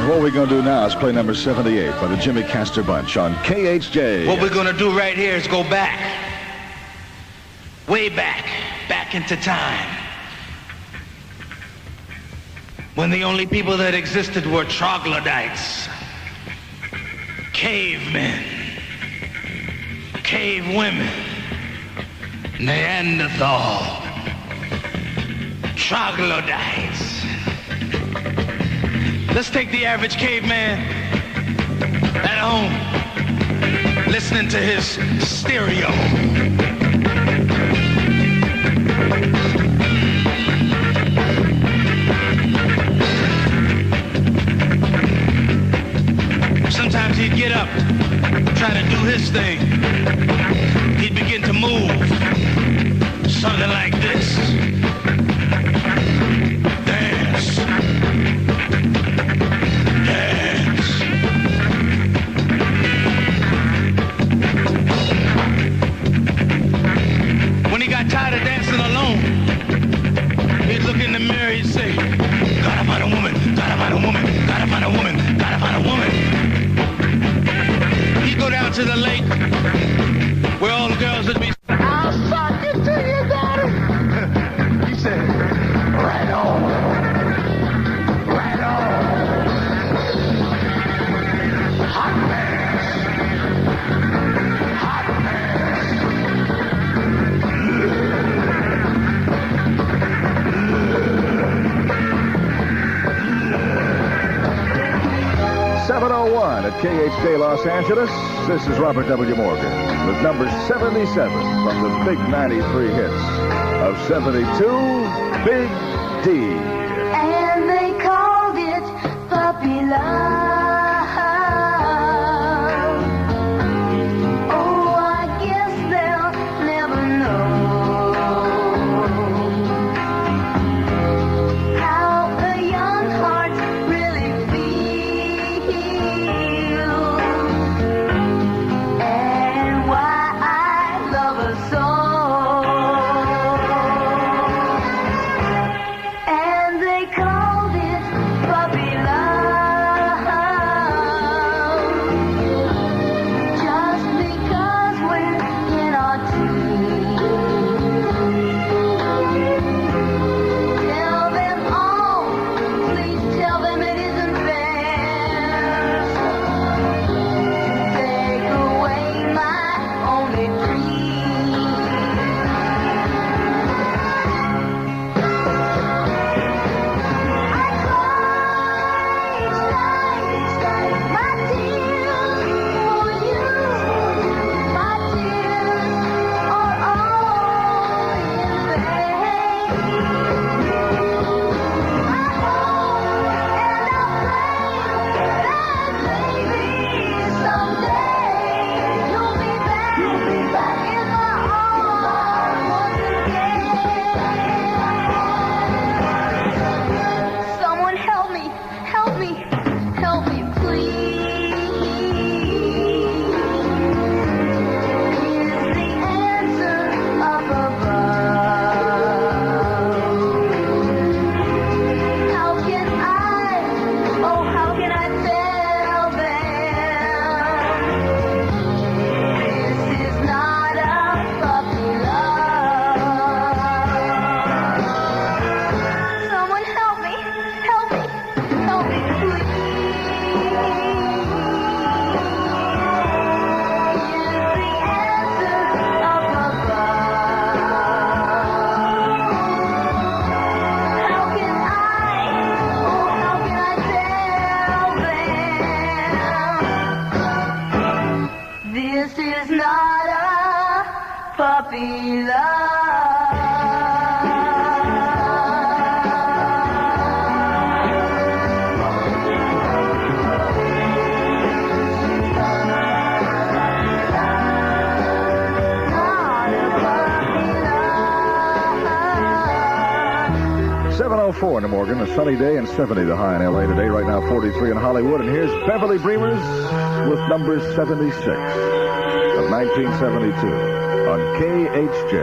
What we're going to do now is play number 78 by the Jimmy Castor Bunch on KHJ. What we're going to do right here is go back. Way back. Back into time. When the only people that existed were troglodytes. Cavemen. Cave women. Neanderthal. Troglodytes. Let's take the average caveman at home, listening to his stereo. Sometimes he'd get up, try to do his thing. He'd begin to move, something like this. Dance. When he got tired of dancing alone, he'd look in the mirror, he'd say, gotta find a woman, gotta find a woman, gotta find a woman, gotta find a woman. He'd go down to the lake where all the girls would be. I'll suck it to you, daddy. He said, right on, right on. Hot man. 7:01 at KHJ Los Angeles. This is Robert W. Morgan. with number 77 from the big 93 hits of 72, Big D. And they called it puppy love. Oh, I guess they'll never know how a young heart really feels and why I love her so. And they called it puppy love, just because we're in our teens. Tell them all, please tell them it isn't fair to take away my only dream. My tears for you, my tears are all in vain. I hope and I pray that maybe someday you'll be back in my arms once again. Someone help me, please. Is the answer up above? How can I tell them this is not a puppy love? Someone help me, please. This is not a puppy love. 7:04 in the Morgan, a sunny day and 70 the high in L.A. today. Right now 43 in Hollywood. And here's Beverly Breamers with number 76 of 1972 on KHJ.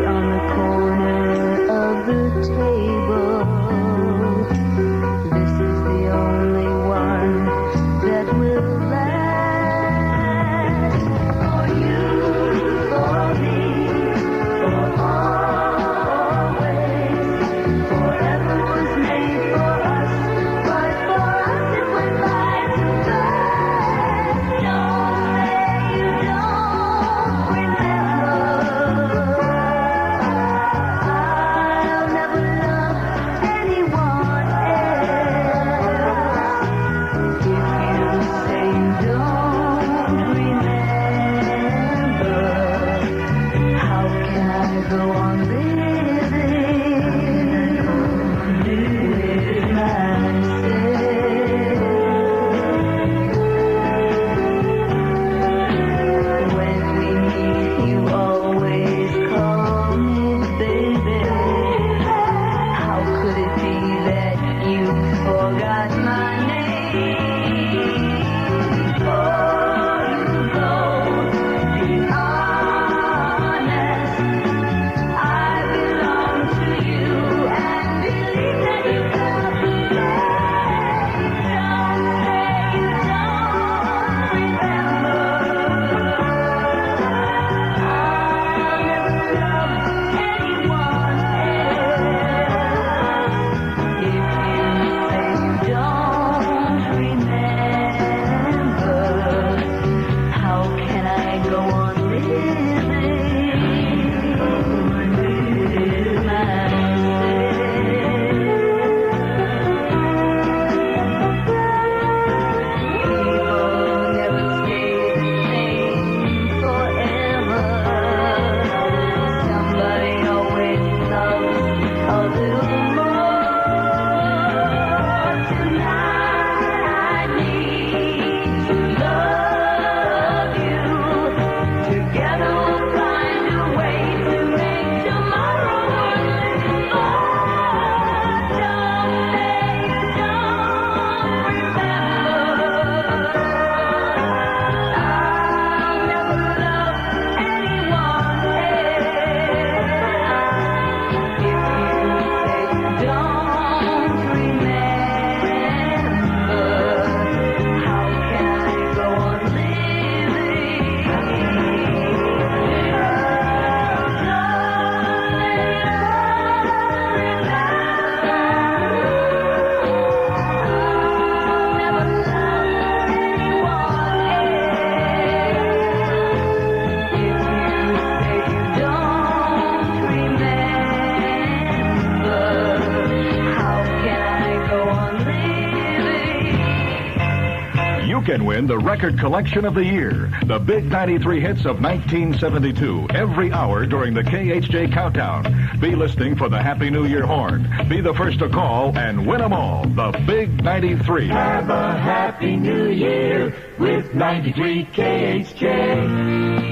On the corner of the table, this is the only one that will last. For you, for me, for always. Forever was made for us, but for us it went by too fast. Don't say you don't remember. can win the record collection of the year, the big 93 hits of 1972, every hour during the KHJ Countdown. Be listening for the Happy New Year horn. Be the first to call and win them all, the big 93. Have a Happy New Year with 93 KHJ.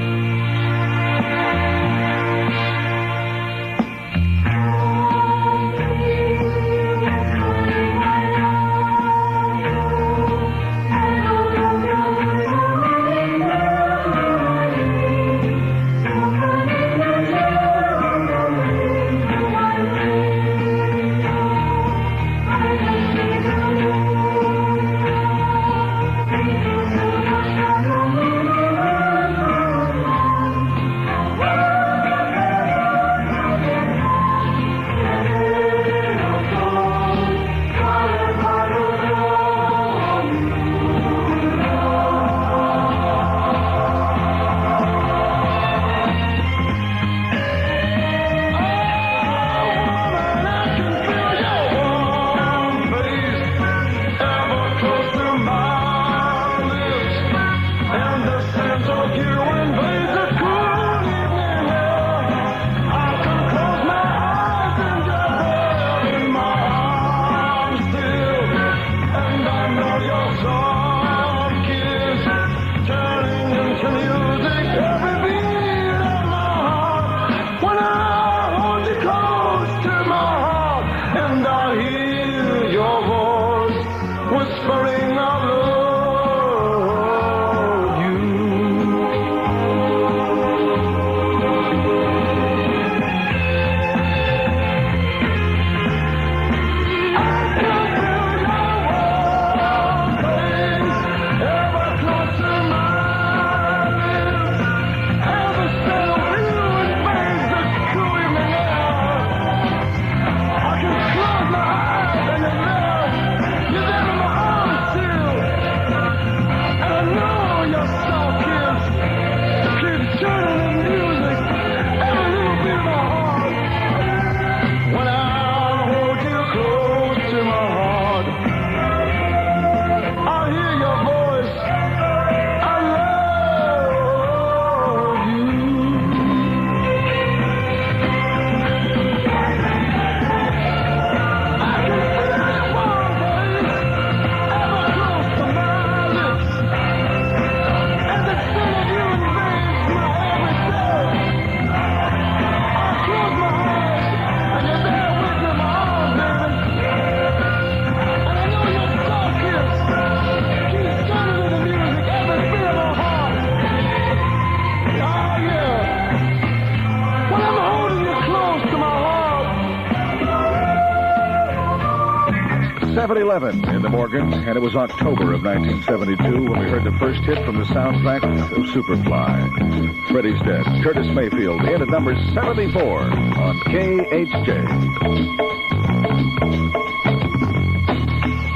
In the Morgan, and it was October of 1972 when we heard the first hit from the soundtrack of Superfly. Freddie's Dead. Curtis Mayfield in at number 74 on KHJ.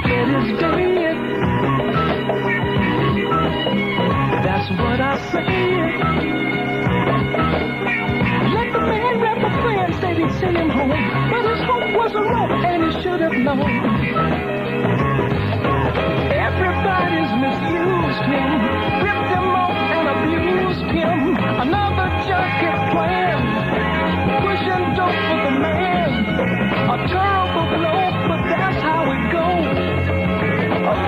Freddie's dead. That's what I said. Let the man rap a friend said he'd send him home, but his hope was a rope and he should have known. Everybody's misused him, ripped him off and abused him. Another junkie plan, pushing dope for the man. A terrible blow, but that's how it goes.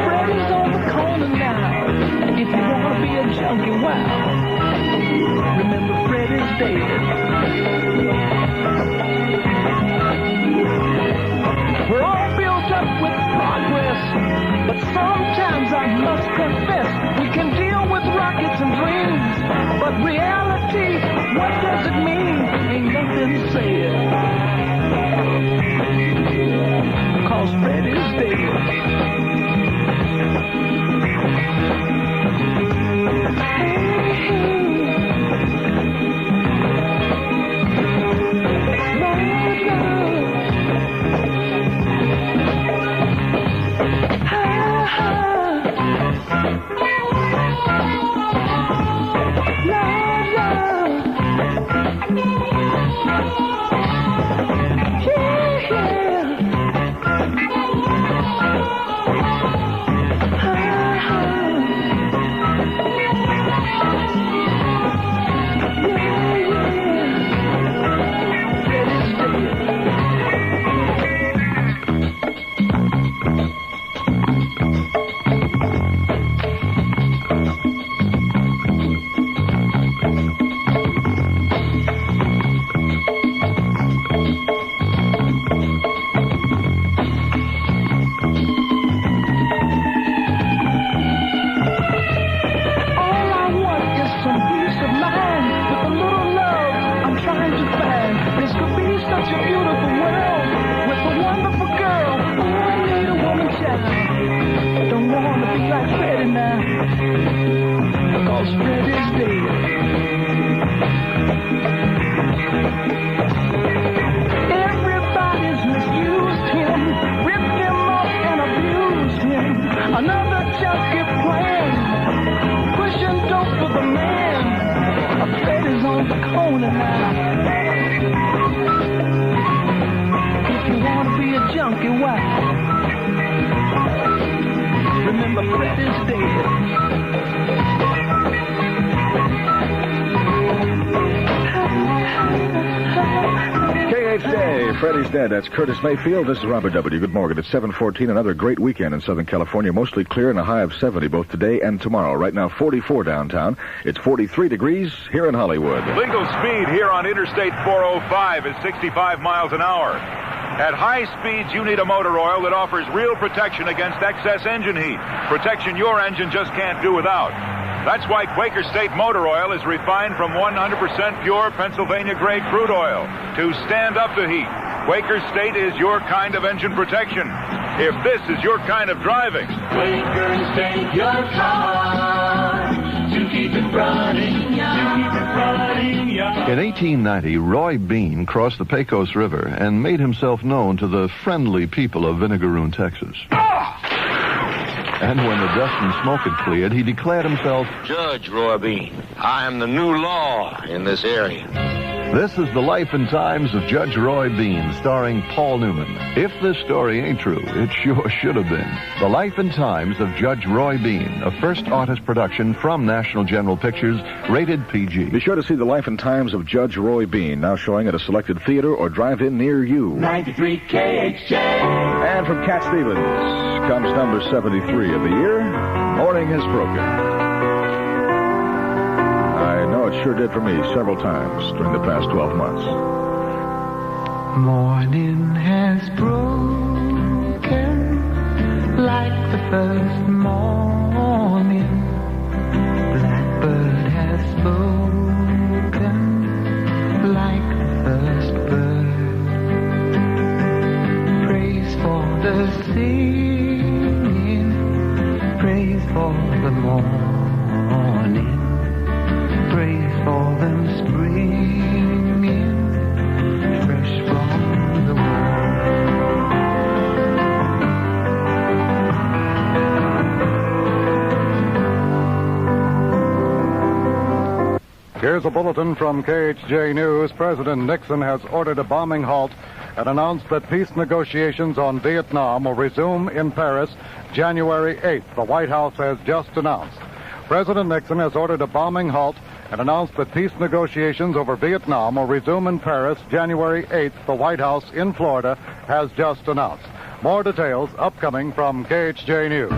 Freddie's on the corner now. If you want to be a junkie, wow, remember Freddie's dead. We're all built up with progress, but sometimes I must confess we can deal with rockets and dreams, but reality, what does it mean? Ain't nothing said, 'cause Freddie's dead. because Fred is dead. Everybody's misused him, ripped him up and abused him. Another junkie plan, pushing dope for the man. Fred is on the corner now. If you want to be a junkie, why? Remember, Fred is dead. KHJ, Freddy's dead. That's Curtis Mayfield. This is Robert W. Good morning. It's 7:14. Another great weekend in Southern California. Mostly clear and a high of 70 both today and tomorrow. Right now, 44 downtown. It's 43 degrees here in Hollywood. Legal speed here on Interstate 405 is 65 miles an hour. At high speeds, you need a motor oil that offers real protection against excess engine heat. Protection your engine just can't do without. That's why Quaker State Motor Oil is refined from 100% pure Pennsylvania-grade crude oil to stand up to heat. Quaker State is your kind of engine protection. If this is your kind of driving. Quaker State, your car, to keep it running, In 1890, Roy Bean crossed the Pecos River and made himself known to the friendly people of Vinegaroon, Texas. And when the dust and smoke had cleared, he declared himself Judge Roy Bean. I am the new law in this area. This is The Life and Times of Judge Roy Bean, starring Paul Newman. If this story ain't true, it sure should have been. The Life and Times of Judge Roy Bean, a first artist production from National General Pictures, rated PG. Be sure to see The Life and Times of Judge Roy Bean, now showing at a selected theater or drive-in near you. 93 KHJ. And from Cat Stevens comes number 73 of the year, Morning Has Broken. I know it sure did for me several times during the past 12 months. Morning has broken like the first morning. Blackbird has spoken like the first bird. Praise for the singing, praise for the morning. Praise for them springing fresh from the world. Here's a bulletin from KHJ News. President Nixon has ordered a bombing halt and announced that peace negotiations on Vietnam will resume in Paris January 8th. The White House has just announced. President Nixon has ordered a bombing halt and announced that peace negotiations over Vietnam will resume in Paris January 8th. The White House in Florida has just announced. More details upcoming from KHJ News.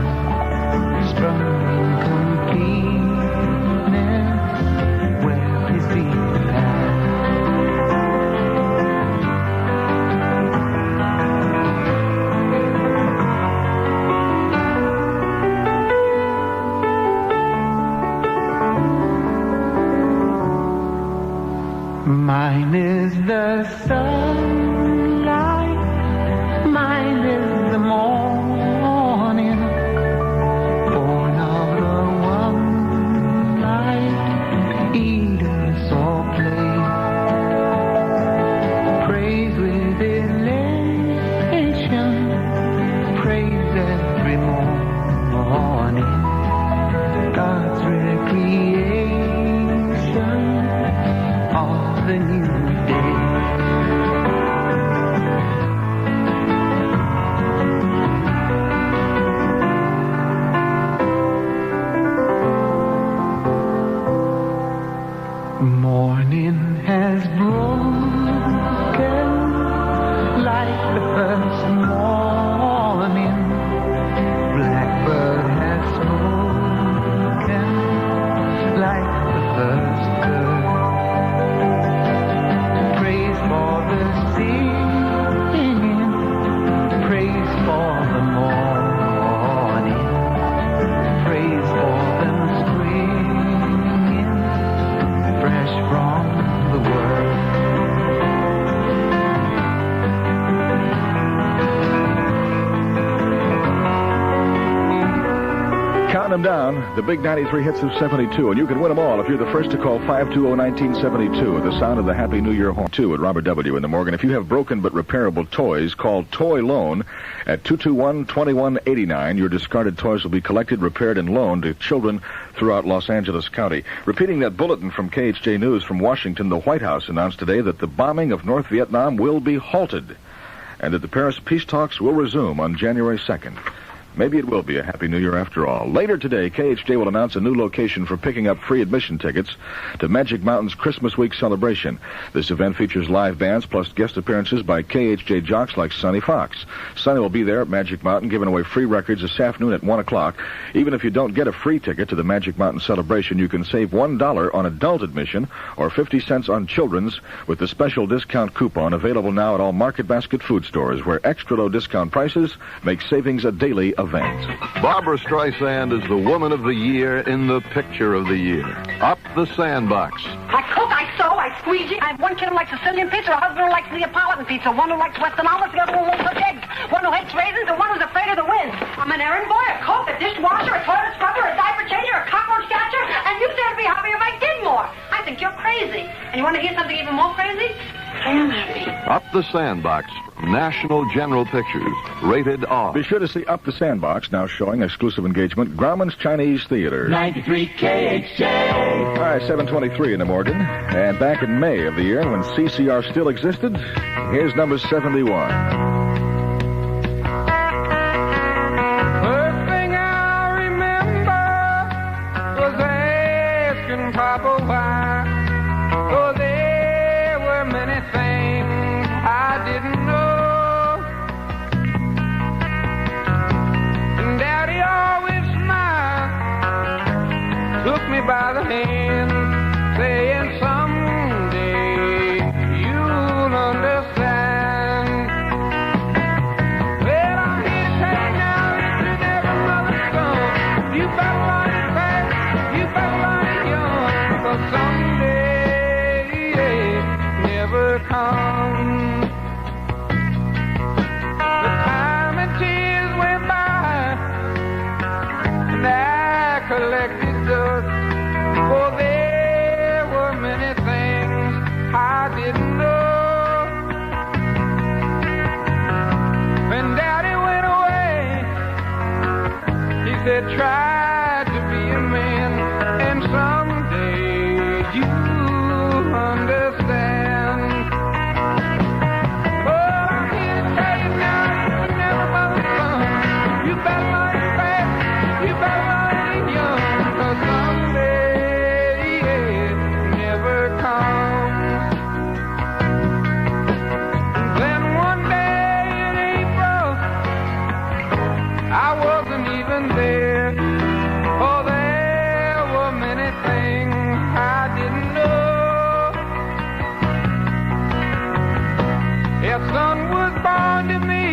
Mine is the sunlight, mine is the morning, born out of one light, eat us or play. Praise with elation, praise every morning, God's recreation of the new day. Morning has broken like the first morning. Blackbird has spoken like the first bird. them down, the big 93 hits of 72, and you can win them all if you're the first to call 520-1972 at the sound of the Happy New Year horn. 2 at Robert W. in the Morgan. If you have broken but repairable toys, call Toy Loan at 221-2189. Your discarded toys will be collected, repaired, and loaned to children throughout Los Angeles County. Repeating that bulletin from KHJ News from Washington, the White House announced today that the bombing of North Vietnam will be halted and that the Paris peace talks will resume on January 2nd. Maybe it will be a Happy New Year after all. Later today, KHJ will announce a new location for picking up free admission tickets to Magic Mountain's Christmas Week celebration. This event features live bands plus guest appearances by KHJ jocks like Sonny Fox. Sonny will be there at Magic Mountain giving away free records this afternoon at 1 o'clock. Even if you don't get a free ticket to the Magic Mountain celebration, you can save $1 on adult admission or 50 cents on children's with the special discount coupon available now at all Market Basket food stores, where extra low discount prices make savings a daily event. Barbara Streisand is the woman of the year in the picture of the year. Up the Sandbox. I cook, I sew, I squeegee. I have one kid who likes Sicilian pizza, a husband who likes Neapolitan pizza, one who likes Western omelets, the other one who loves eggs, one who hates raisins, and one who's afraid of the wind. I'm an errand boy, a cook, a dishwasher, a toilet scrubber, a diaper changer, a cockroach catcher, and you said it'd be happy if I did more. I think you're crazy. And you want to hear something even more crazy? I am happy. Up the Sandbox from National General Pictures. Rated R. Be sure to see Up the Sandbox, now showing exclusive engagement, Grauman's Chinese Theater. 93 KHJ. All right, 7:23 in the Morgan. And back in May of the year, when CCR still existed, here's number 71. First thing I remember was asking Papa why. Oh, there were many things I didn't know. And Daddy always smiled, took me by the hand, saying someday you'll understand. Well, I'm here to tell you now that you never mother's son. You better learn it fast, you better learn it young, 'cause someday never comes. The time and tears went by, and I collected dust. For there were many things I didn't know. When Daddy went away, he said, try to be a man, and someday you'll understand. But I'm here to tell you now, you're never mother's son. You better learn it fast, you better learn it young, 'cause someday it never comes. Then one day in April, I wasn't even there. Oh, there were many things I didn't know. If son was born to me,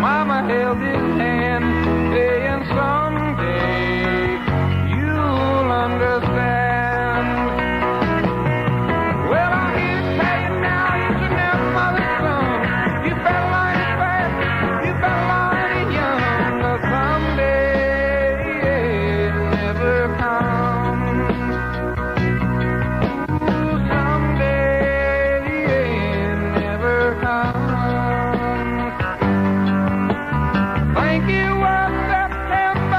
Mama held his hand, saying someday you'll understand. Well, I'm here to tell you now, you should never mother's son. You better learn it fast, you better learn it young, 'cause someday it never comes. Ooh, someday it never comes. Thank you was September.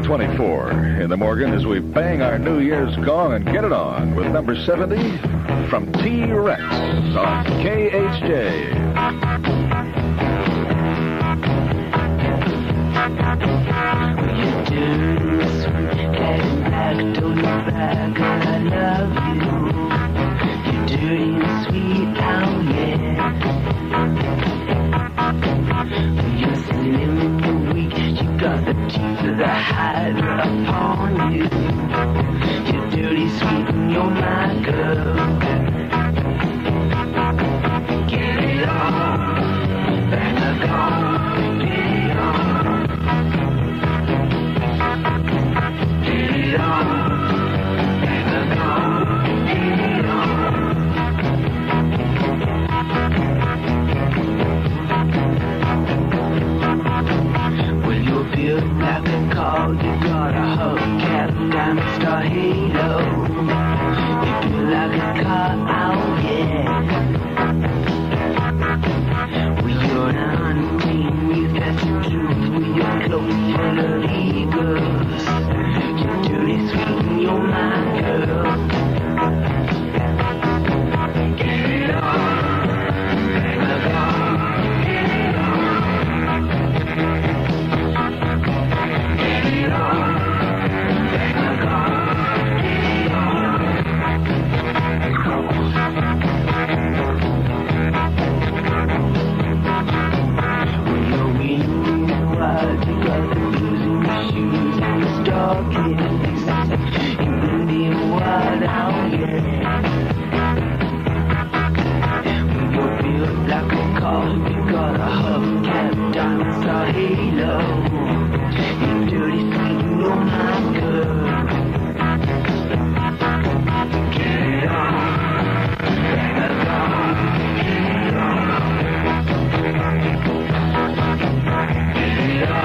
7:24 in the Morgan as we bang our New Year's gong and get it on with number 70 from T-Rex on KHJ. The hide upon you. You're dirty, sweet, and you're my girl. Get it on, bang a gong, get it on. Get it on, bang a gong, get it on. Well, you're built like a car, you got a hubcap, diamond star halo. You feel like a car, oh yeah. Well, you're an untamed, you got some truth with your clothes full of eagles. You're dirty, sweet, and you're my girl. Get it on, bang a gong, get it on. Get it on, bang a gong, get it on. When you're winning wild, you got the blues in your shoes and the stockings. You're winning wild, oh yeah. When you're built like a car, you got a hubcap, diamond star halo. You're dirty, sweet, and you're my girl. Get it on, bang a gong, get it on. Get it on, bang a gong,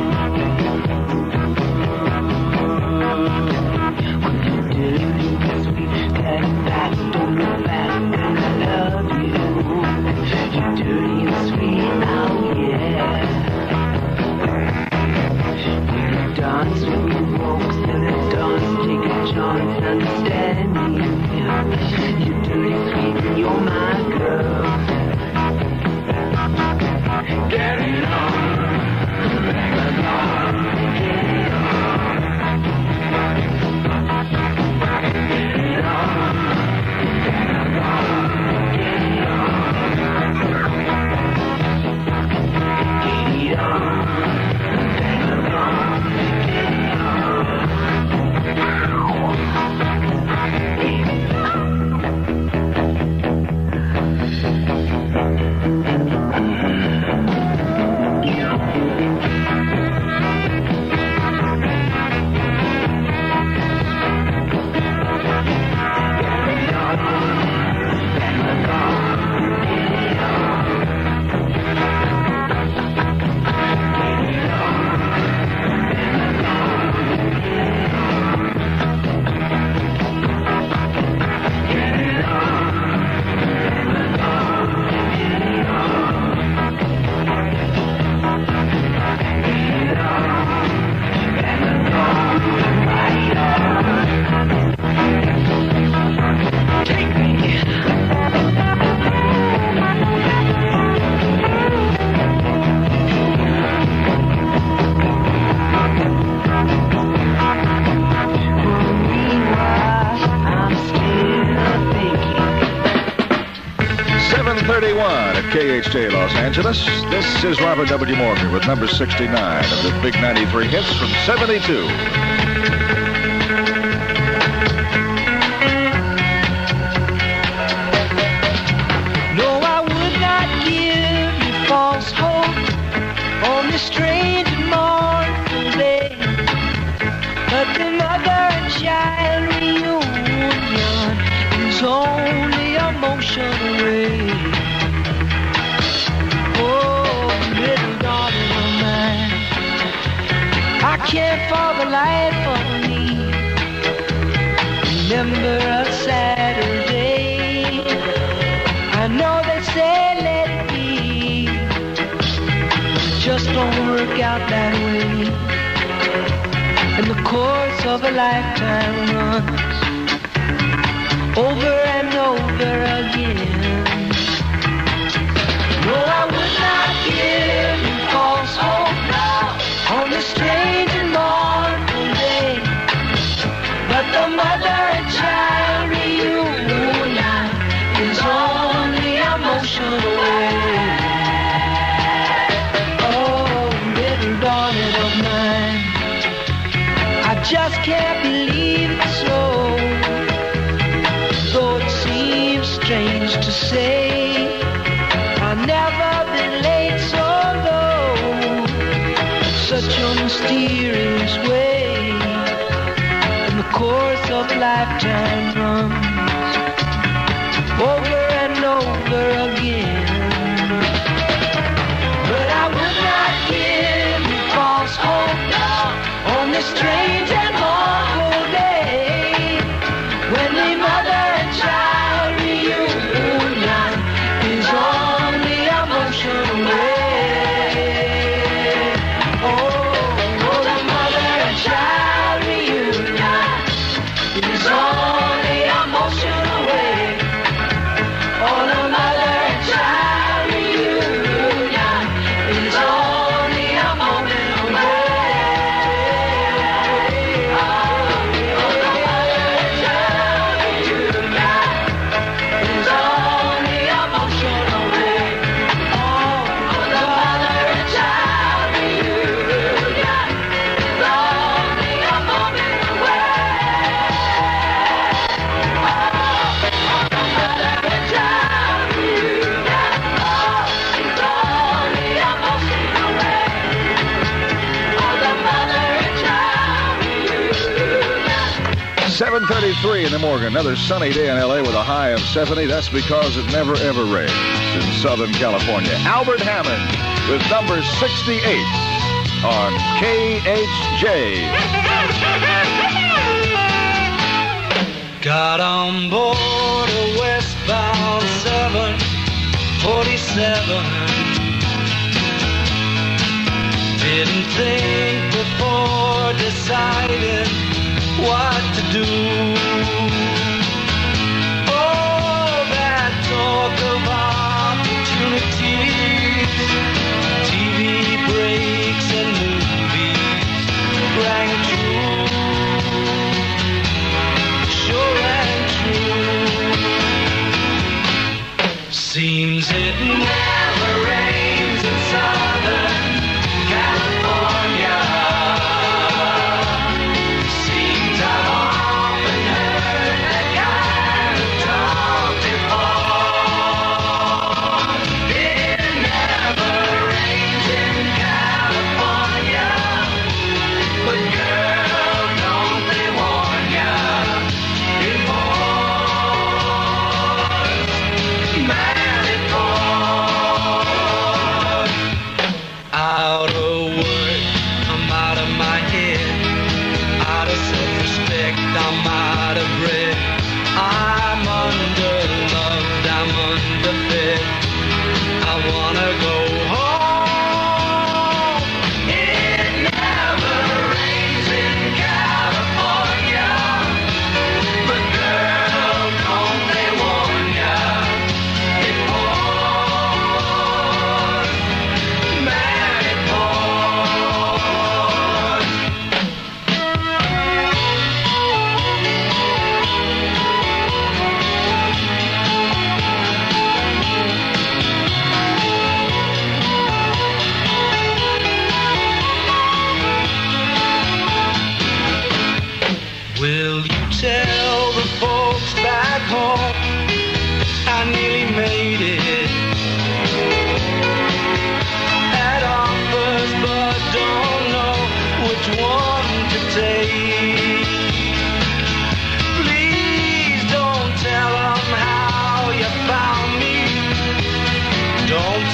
get it on. At KHJ Los Angeles, this is Robert W. Morgan with number 69 of the Big 93 hits from 72. No, I would not give you false hope on this strange and mournful day. But the mother and child reunion is only a motion away. Oh, little darling of mine. can't for the life of me remember a Saturday. I know they say let it be, but it just don't work out that way. And the course of a lifetime runs over and over again. No, I would not give you false hope on this strange and mournful day, but the mother and child reunion is only emotional way. Oh, little darling of mine, I just can't believe it's so, though it seems strange to say. I've never been late so low, such a mysterious way. And the course of a lifetime runs over and over again. But I would not give you false hope on this strange and awful day, when the mother and child reunion is on the emotional way. Oh, the mother and child reunion is on the emotional way. Oh, the mother and child reunion is on the emotional way. .33 in the morning. Another sunny day in L.A. with a high of 70. That's because it never, ever rains in Southern California. Albert Hammond with number 68 on KHJ. Got on board a westbound 747. Didn't think before deciding what to do. Oh, that talk of opportunities, TV breaks and movies rang true, sure rang true. Seems it never rains in Southern California.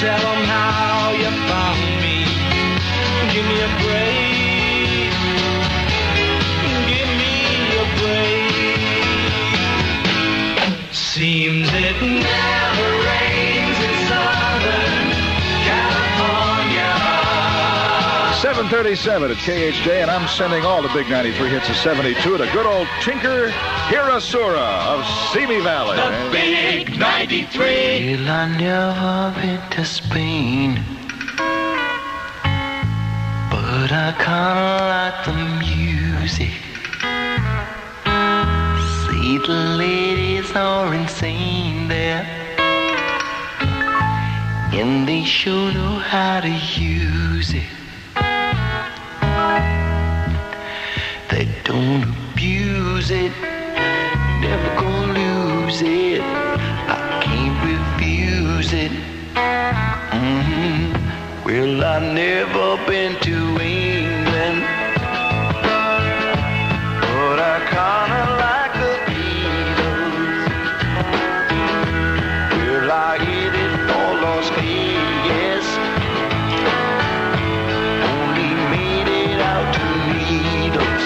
Tell them how you found me. Give me a break. 7:37 at KHJ, and I'm sending all the big 93 hits of 72 to good old Tinker Hirasura of Simi Valley. The big 93. Well, I never been to Spain, but I kinda like the music. See, the ladies are insane there, and they sure know how to use it. They don't abuse it, never gonna lose it. I can't refuse it. Well, I've never been to England, but I kinda like the Beatles. Well, I hit it for Las Vegas, only made it out to Needles.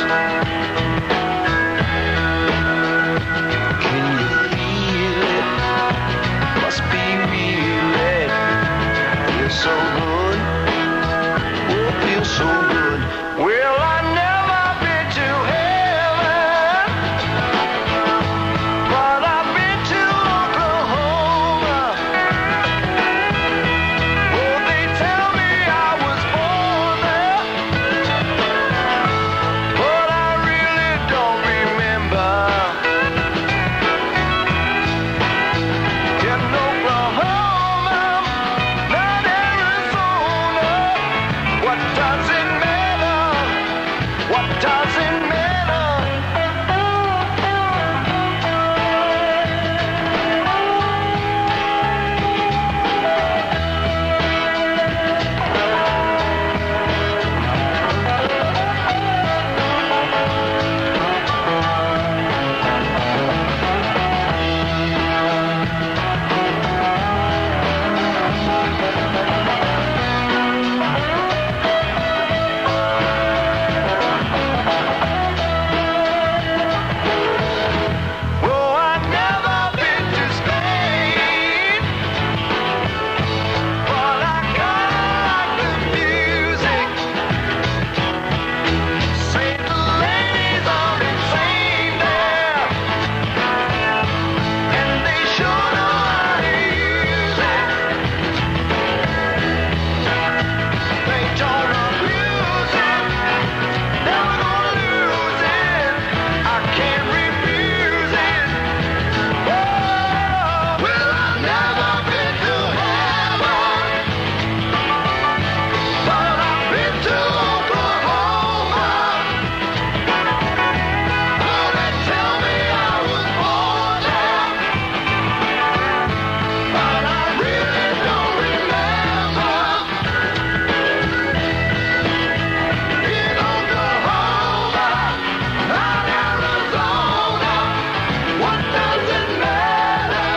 Can you feel it? Must be real, it feels so good. Oh, it feels so good. Well, I never been to heaven, but I've been to Oklahoma. Oh, they tell me I was born there, but I really don't remember. In Oklahoma, not Arizona. What does it matter? What does it matter? Oh, I've never been to Spain, but I kinda like the music. Say the ladies are insane there, and they sure know how to use it. They don't abuse it, never gonna lose it. I can't refuse it. Oh, well, I've never been to heaven, but I've been to Oklahoma. Oh, they tell me I was born there, but I really don't remember. In Oklahoma, not Arizona. What does it matter?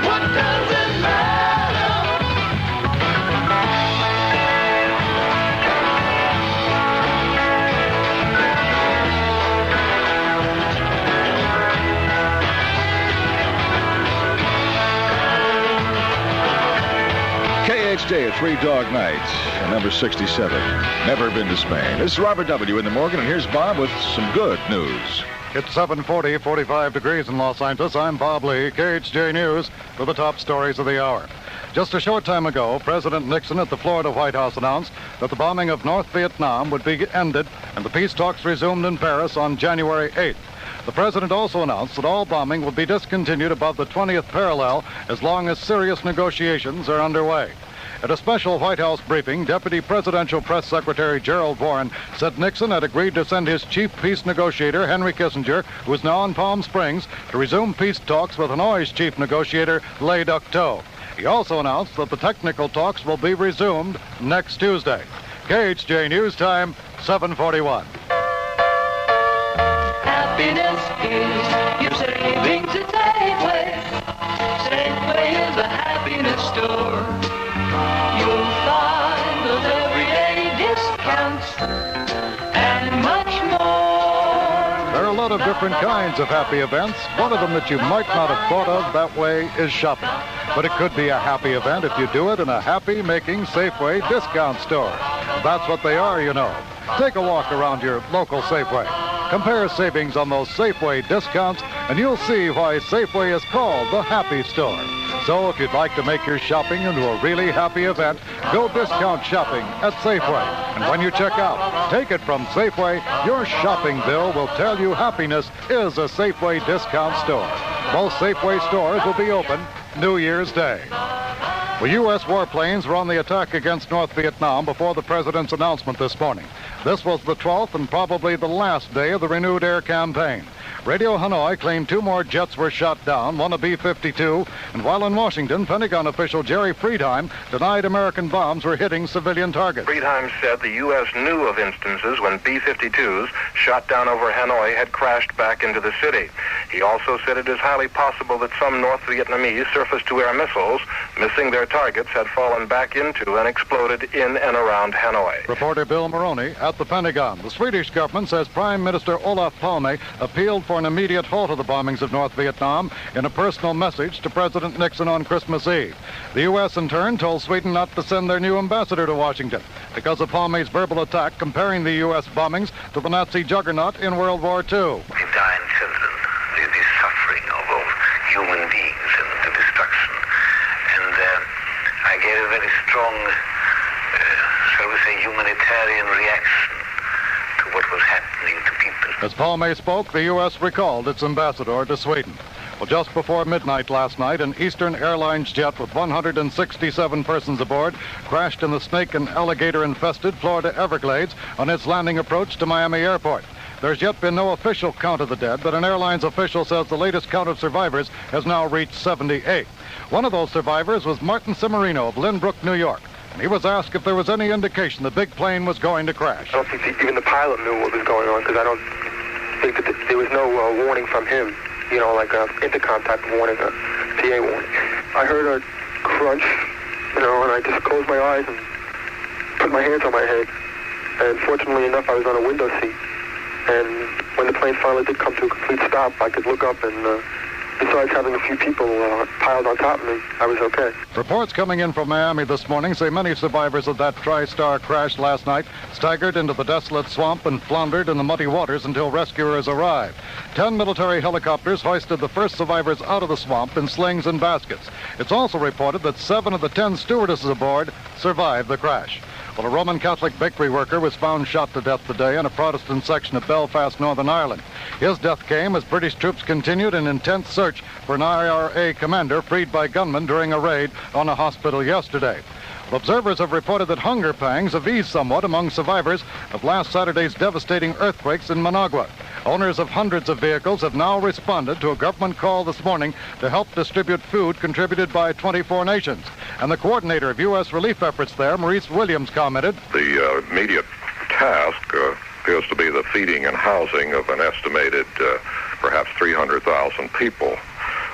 What does it matter? KHJ, Three Dog Nights, and number 67. Never been to Spain. This is Robert W. in the Morgan, and here's Bob with some good news. It's 7:40, 45 degrees in Los Angeles. I'm Bob Lee, KHJ News, for the top stories of the hour. Just a short time ago, President Nixon at the Florida White House announced that the bombing of North Vietnam would be ended and the peace talks resumed in Paris on January 8th. The president also announced that all bombing will be discontinued above the 20th parallel as long as serious negotiations are underway. At a special White House briefing, Deputy Presidential Press Secretary Gerald Warren said Nixon had agreed to send his chief peace negotiator, Henry Kissinger, who is now in Palm Springs, to resume peace talks with Hanoi's chief negotiator, Le Duc Tho. He also announced that the technical talks will be resumed next Tuesday. KHJ News Time, 7:41. Happiness is your savings at Safeway. Safeway is a happiness store. You'll find those everyday discounts and much more. There are a lot of different kinds of happy events. One of them that you might not have thought of that way is shopping. But it could be a happy event if you do it in a happy-making Safeway discount store. Well, that's what they are, you know. Take a walk around your local Safeway. Compare savings on those Safeway discounts, and you'll see why Safeway is called the Happy Store. So if you'd like to make your shopping into a really happy event, go discount shopping at Safeway. And when you check out, take it from Safeway. Your shopping bill will tell you happiness is a Safeway discount store. Most Safeway stores will be open New Year's Day. Well, U.S. warplanes were on the attack against North Vietnam before the president's announcement this morning. This was the 12th and probably the last day of the renewed air campaign. Radio Hanoi claimed 2 more jets were shot down, one a B-52, and while in Washington, Pentagon official Jerry Friedheim denied American bombs were hitting civilian targets. Friedheim said the U.S. knew of instances when B-52s shot down over Hanoi had crashed back into the city. He also said it is highly possible that some North Vietnamese surface-to-air missiles, missing their targets, had fallen back into and exploded in and around Hanoi. Reporter Bill Maroney at the Pentagon. The Swedish government says Prime Minister Olof Palme appealed for an immediate halt of the bombings of North Vietnam in a personal message to President Nixon on Christmas Eve. The U.S. in turn told Sweden not to send their new ambassador to Washington because of Palme's verbal attack comparing the U.S. bombings to the Nazi juggernaut in World War II. The dying children, the suffering of human beings and the destruction. And I gave a very strong, shall we say, humanitarian reaction to what was happening to people. As Palme spoke, the U.S. recalled its ambassador to Sweden. Well, just before midnight last night, an Eastern Airlines jet with 167 persons aboard crashed in the snake and alligator-infested Florida Everglades on its landing approach to Miami Airport. There's yet been no official count of the dead, but an airlines official says the latest count of survivors has now reached 78. One of those survivors was Martin Cimarino of Lynbrook, New York. And he was asked if there was any indication the big plane was going to crash. I don't think even the pilot knew what was going on, because I don't think that there was no warning from him, you know, like an intercom type of warning, a PA warning. I heard a crunch, you know, and I just closed my eyes and put my hands on my head. And fortunately enough, I was on a window seat. And when the plane finally did come to a complete stop, I could look up and besides having a few people piled on top of me, I was okay. Reports coming in from Miami this morning say many survivors of that TriStar crash last night staggered into the desolate swamp and floundered in the muddy waters until rescuers arrived. 10 military helicopters hoisted the first survivors out of the swamp in slings and baskets. It's also reported that 7 of the 10 stewardesses aboard survived the crash. Well, a Roman Catholic bakery worker was found shot to death today in a Protestant section of Belfast, Northern Ireland. His death came as British troops continued an intense search for an IRA commander freed by gunmen during a raid on a hospital yesterday. Observers have reported that hunger pangs have eased somewhat among survivors of last Saturday's devastating earthquakes in Managua. Owners of hundreds of vehicles have now responded to a government call this morning to help distribute food contributed by 24 nations. And the coordinator of U.S. relief efforts there, Maurice Williams, commented, "The immediate task appears to be the feeding and housing of an estimated perhaps 300,000 people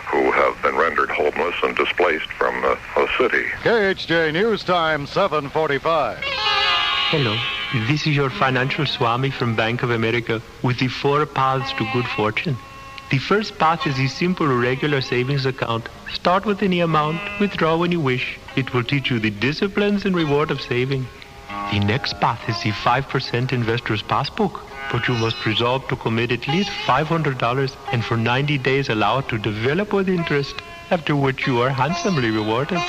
who have been rendered homeless and displaced from the city." KHJ News Time, 7:45. Hello, this is your financial Swami from Bank of America with the 4 paths to good fortune. The first path is the simple regular savings account. Start with any amount, withdraw when you wish. It will teach you the disciplines and reward of saving. The next path is the 5% investor's passbook. But you must resolve to commit at least $500 and for 90 days allow it to develop with interest, after which you are handsomely rewarded.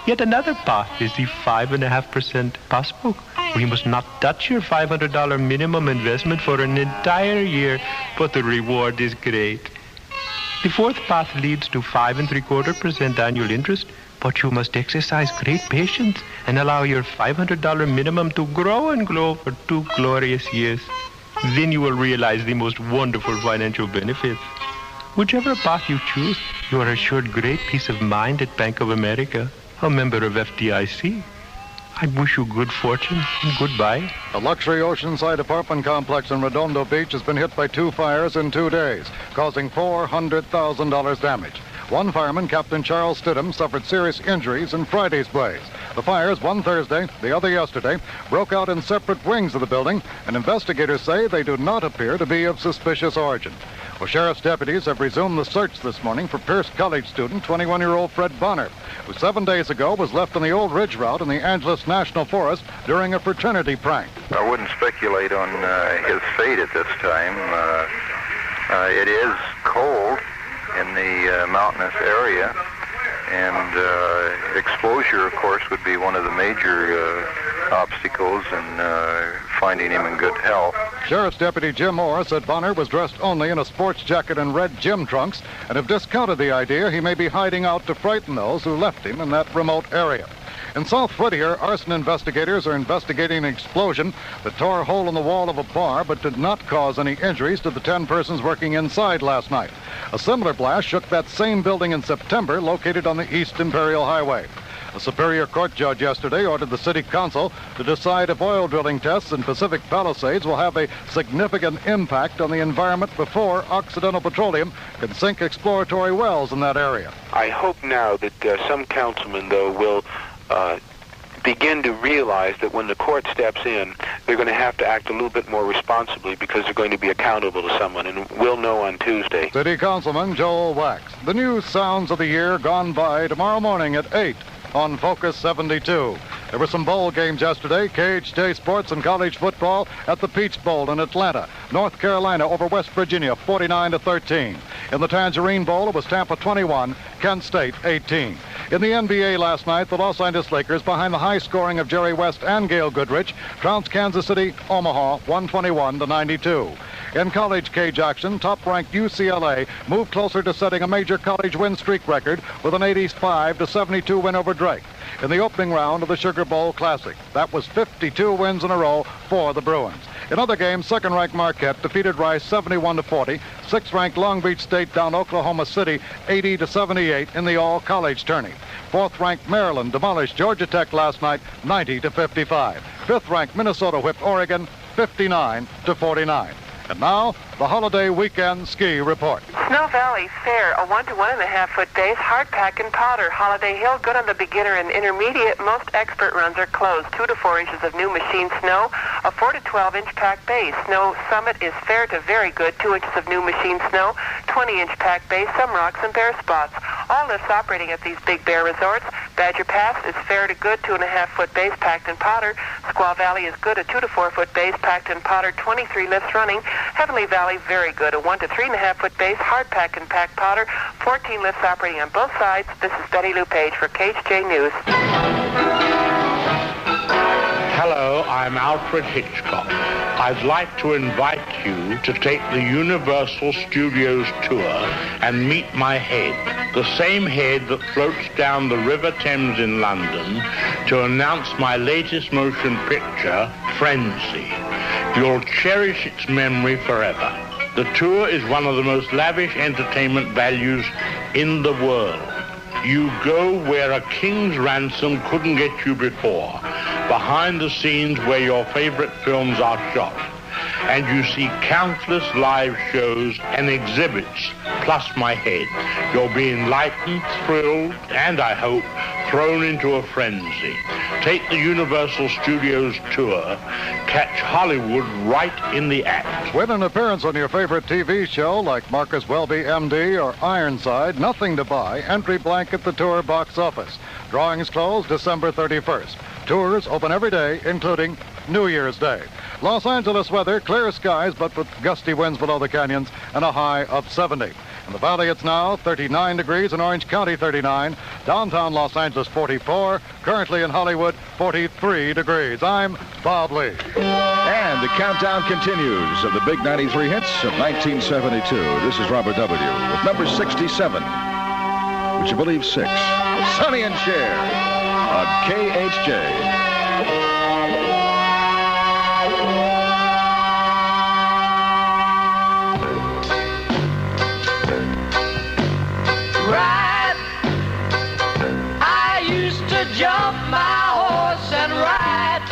Yet another path is the 5.5% passbook, where you must not touch your $500 minimum investment for an entire year, but the reward is great. The fourth path leads to 5.75% annual interest, but you must exercise great patience and allow your $500 minimum to grow and grow for 2 glorious years. Then you will realize the most wonderful financial benefits. Whichever path you choose, you are assured great peace of mind at Bank of America, a member of FDIC. I wish you good fortune and goodbye. A luxury oceanside apartment complex in Redondo Beach has been hit by 2 fires in 2 days, causing $400,000 damage. One fireman, Captain Charles Stidham, suffered serious injuries in Friday's blaze. The fires, one Thursday, the other yesterday, broke out in separate wings of the building, and investigators say they do not appear to be of suspicious origin. Well, sheriff's deputies have resumed the search this morning for Pierce College student 21-year-old Fred Bonner, who 7 days ago was left on the old ridge route in the Angeles National Forest during a fraternity prank. I wouldn't speculate on his fate at this time. It is cold in the mountainous area, and exposure, of course, would be one of the major obstacles in finding him in good health. Sheriff's Deputy Jim Moore said Bonner was dressed only in a sports jacket and red gym trunks, and have discounted the idea he may be hiding out to frighten those who left him in that remote area. In South Whittier, arson investigators are investigating an explosion that tore a hole in the wall of a bar but did not cause any injuries to the 10 persons working inside last night. A similar blast shook that same building in September, located on the East Imperial Highway. A Superior Court judge yesterday ordered the City Council to decide if oil drilling tests in Pacific Palisades will have a significant impact on the environment before Occidental Petroleum can sink exploratory wells in that area. I hope now that some councilmen, though, will begin to realize that when the court steps in, they're going to have to act a little bit more responsibly because they're going to be accountable to someone, and we'll know on Tuesday. City Councilman Joel Wax. The news sounds of the year gone by tomorrow morning at 8 on Focus 72. There were some bowl games yesterday. KHJ sports and college football at the Peach Bowl in Atlanta. North Carolina over West Virginia, 49-13. In the Tangerine Bowl, it was Tampa 21, Kent State 18. In the NBA last night, the Los Angeles Lakers, behind the high scoring of Jerry West and Gail Goodrich, trounced Kansas City, Omaha, 121-92. In college cage action, top-ranked UCLA moved closer to setting a major college win streak record with an 85-72 win over Drake in the opening round of the Sugar Bowl Classic. That was 52 wins in a row for the Bruins. In other games, second-ranked Marquette defeated Rice 71-40. Sixth-ranked Long Beach State down Oklahoma City 80-78 in the all-college tourney. Fourth-ranked Maryland demolished Georgia Tech last night 90-55. Fifth-ranked Minnesota whipped Oregon 59-49. And now, the holiday weekend ski report. Snow Valley Fair, a 1 to 1.5 foot base, hard pack and powder. Holiday Hill, good on the beginner and intermediate. Most expert runs are closed. 2 to 4 inches of new machine snow, a 4 to 12 inch pack base. Snow Summit is fair to very good. 2 inches of new machine snow, 20 inch pack base, some rocks and bare spots. All lifts operating at these Big Bear resorts. Badger Pass is fair to good, 2.5 foot base, packed and powder. Squaw Valley is good, a 2 to 4 foot base, packed and powder, 23 lifts running. Heavenly Valley, very good, a 1 to 3.5 foot base, hard pack and packed powder, 14 lifts operating on both sides. This is Betty Lou Page for KHJ News. Hello, I'm Alfred Hitchcock. I'd like to invite you to take the Universal Studios tour and meet my head, the same head that floats down the River Thames in London to announce my latest motion picture, Frenzy. You'll cherish its memory forever. The tour is one of the most lavish entertainment values in the world. You go where a king's ransom couldn't get you before, behind the scenes where your favorite films are shot. And you see countless live shows and exhibits, plus my head. You'll be enlightened, thrilled, and I hope, thrown into a frenzy. Take the Universal Studios tour. Catch Hollywood right in the act. Win an appearance on your favorite TV show like Marcus Welby, MD, or Ironside. Nothing to buy. Entry blank at the tour box office. Drawings closed December 31st. Tours open every day, including New Year's Day. Los Angeles weather, clear skies, but with gusty winds below the canyons and a high of 70. In the valley, it's now 39 degrees, in Orange County, 39. Downtown Los Angeles, 44. Currently in Hollywood, 43 degrees. I'm Bob Lee. And the countdown continues of the big 93 hits of 1972. This is Robert W. with number 67. Would you believe 6? Sonny and Cher on KHJ. Jump my horse and ride.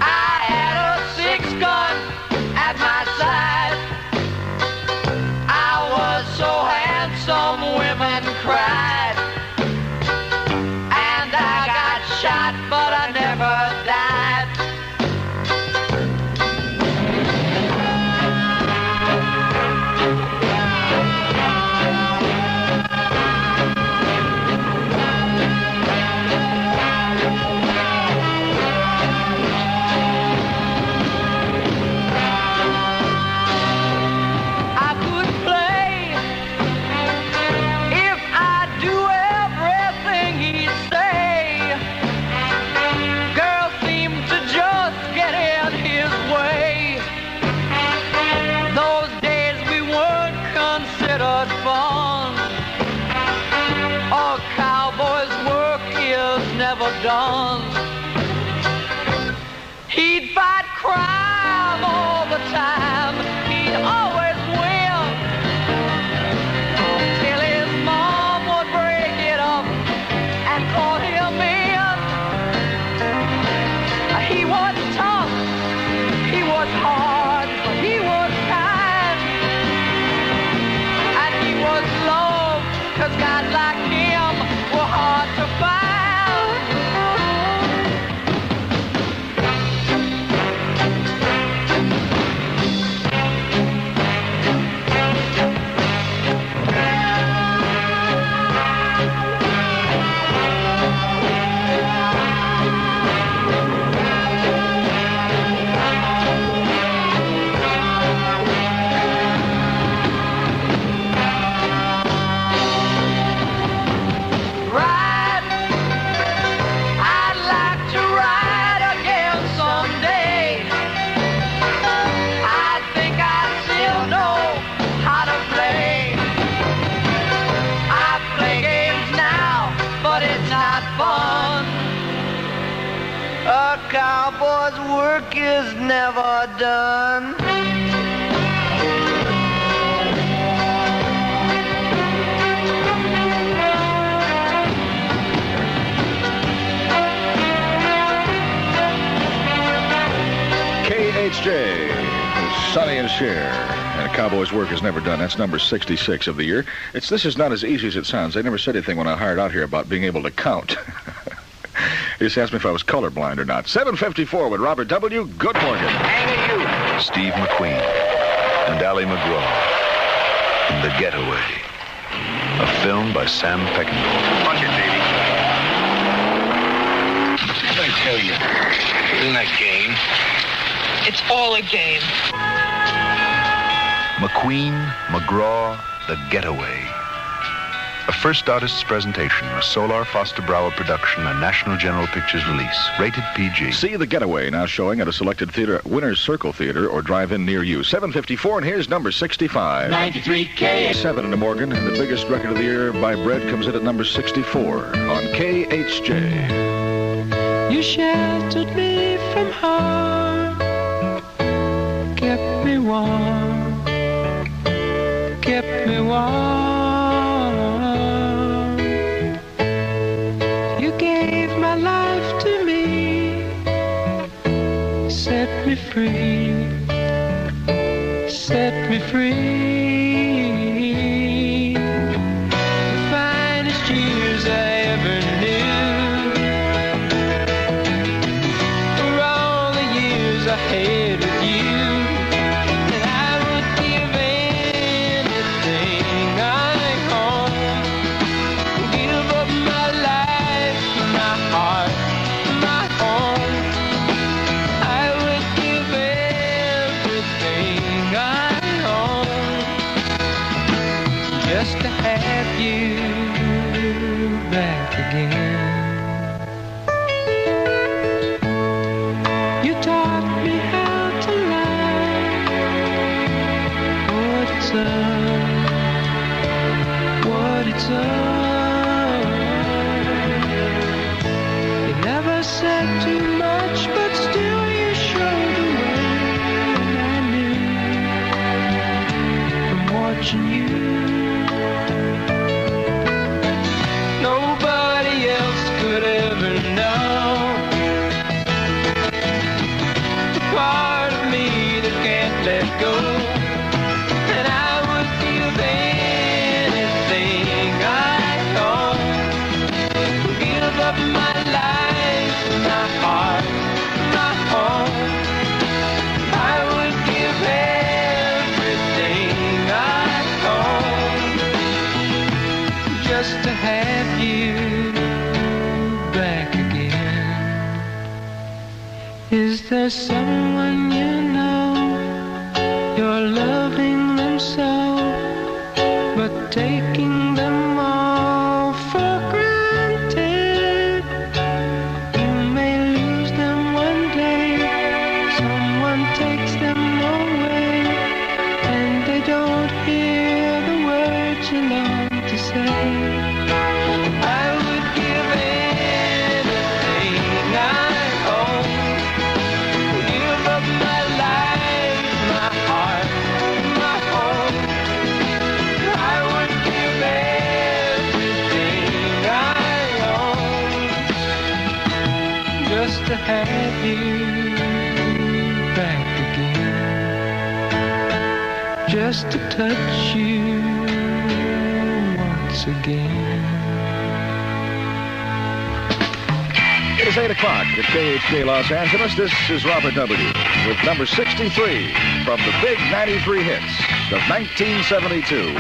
I had a 6-gun at my side. I was so handsome, women cried. And I got shot boy's work is never done. KHJ, Sonny and Cher, and a cowboy's work is never done. That's number 66 of the year. This is not as easy as it sounds. They never said anything when I hired out here about being able to count. He just asked me if I was colorblind or not. 7:54 with Robert W. Good morning. Steve McQueen and Ally McGraw in The Getaway, a film by Sam Peckinpah. Punch it, baby. What did I tell you? Isn't that game? It's all a game. McQueen, McGraw, The Getaway. A First Artists presentation, a Solar Foster Brower production, and National General Pictures release. Rated PG. See The Getaway, now showing at a selected theater at Winner's Circle Theater or drive-in near you. 7:54, and here's number 65. 93K. 7 in the Morgan, and the biggest record of the year by Bread comes in at number 64 on KHJ. You sheltered me from harm, kept me warm, kept me warm. You gave my life to me, set me free, set me free. The finest years I ever knew were all the years I had with you. And I would give anything I own, give up my life, my heart, my home. I would give everything I own just to have you back again. You taught me how to lie, what it's what it's You never said too much, but still you showed the way. And I knew from watching you. Nobody else could ever know the part of me that can't let go. And I would give anything I own, give up my life, my heart, my home. I would give everything I own just to have you back again. Is there someone you know, you're loving them so, but taking them all for granted? You may lose them one day, someone takes them away, and they don't hear the words you long to say. I would give anything I own, give up my life, my heart, my home. I would give everything I own just to have you back again, just to touch you once again. It is 8 o'clock at KHJ Los Angeles. This is Robert W. with number 63 from the big 93 hits of 1972.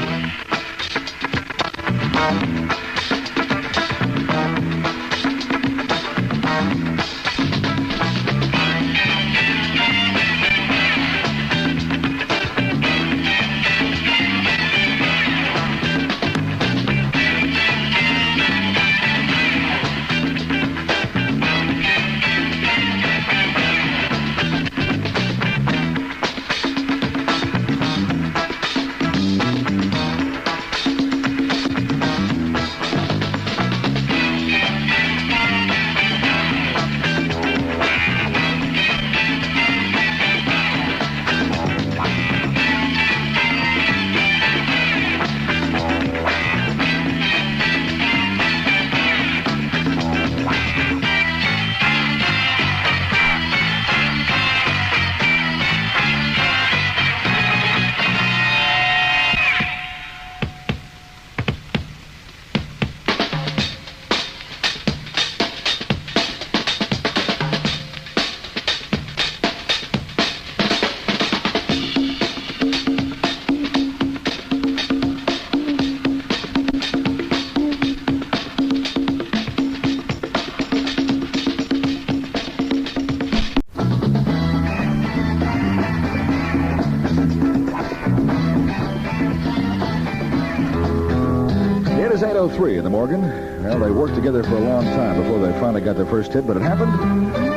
9:03 in the Morgan. Well, they worked together for a long time before they finally got their first hit, but it happened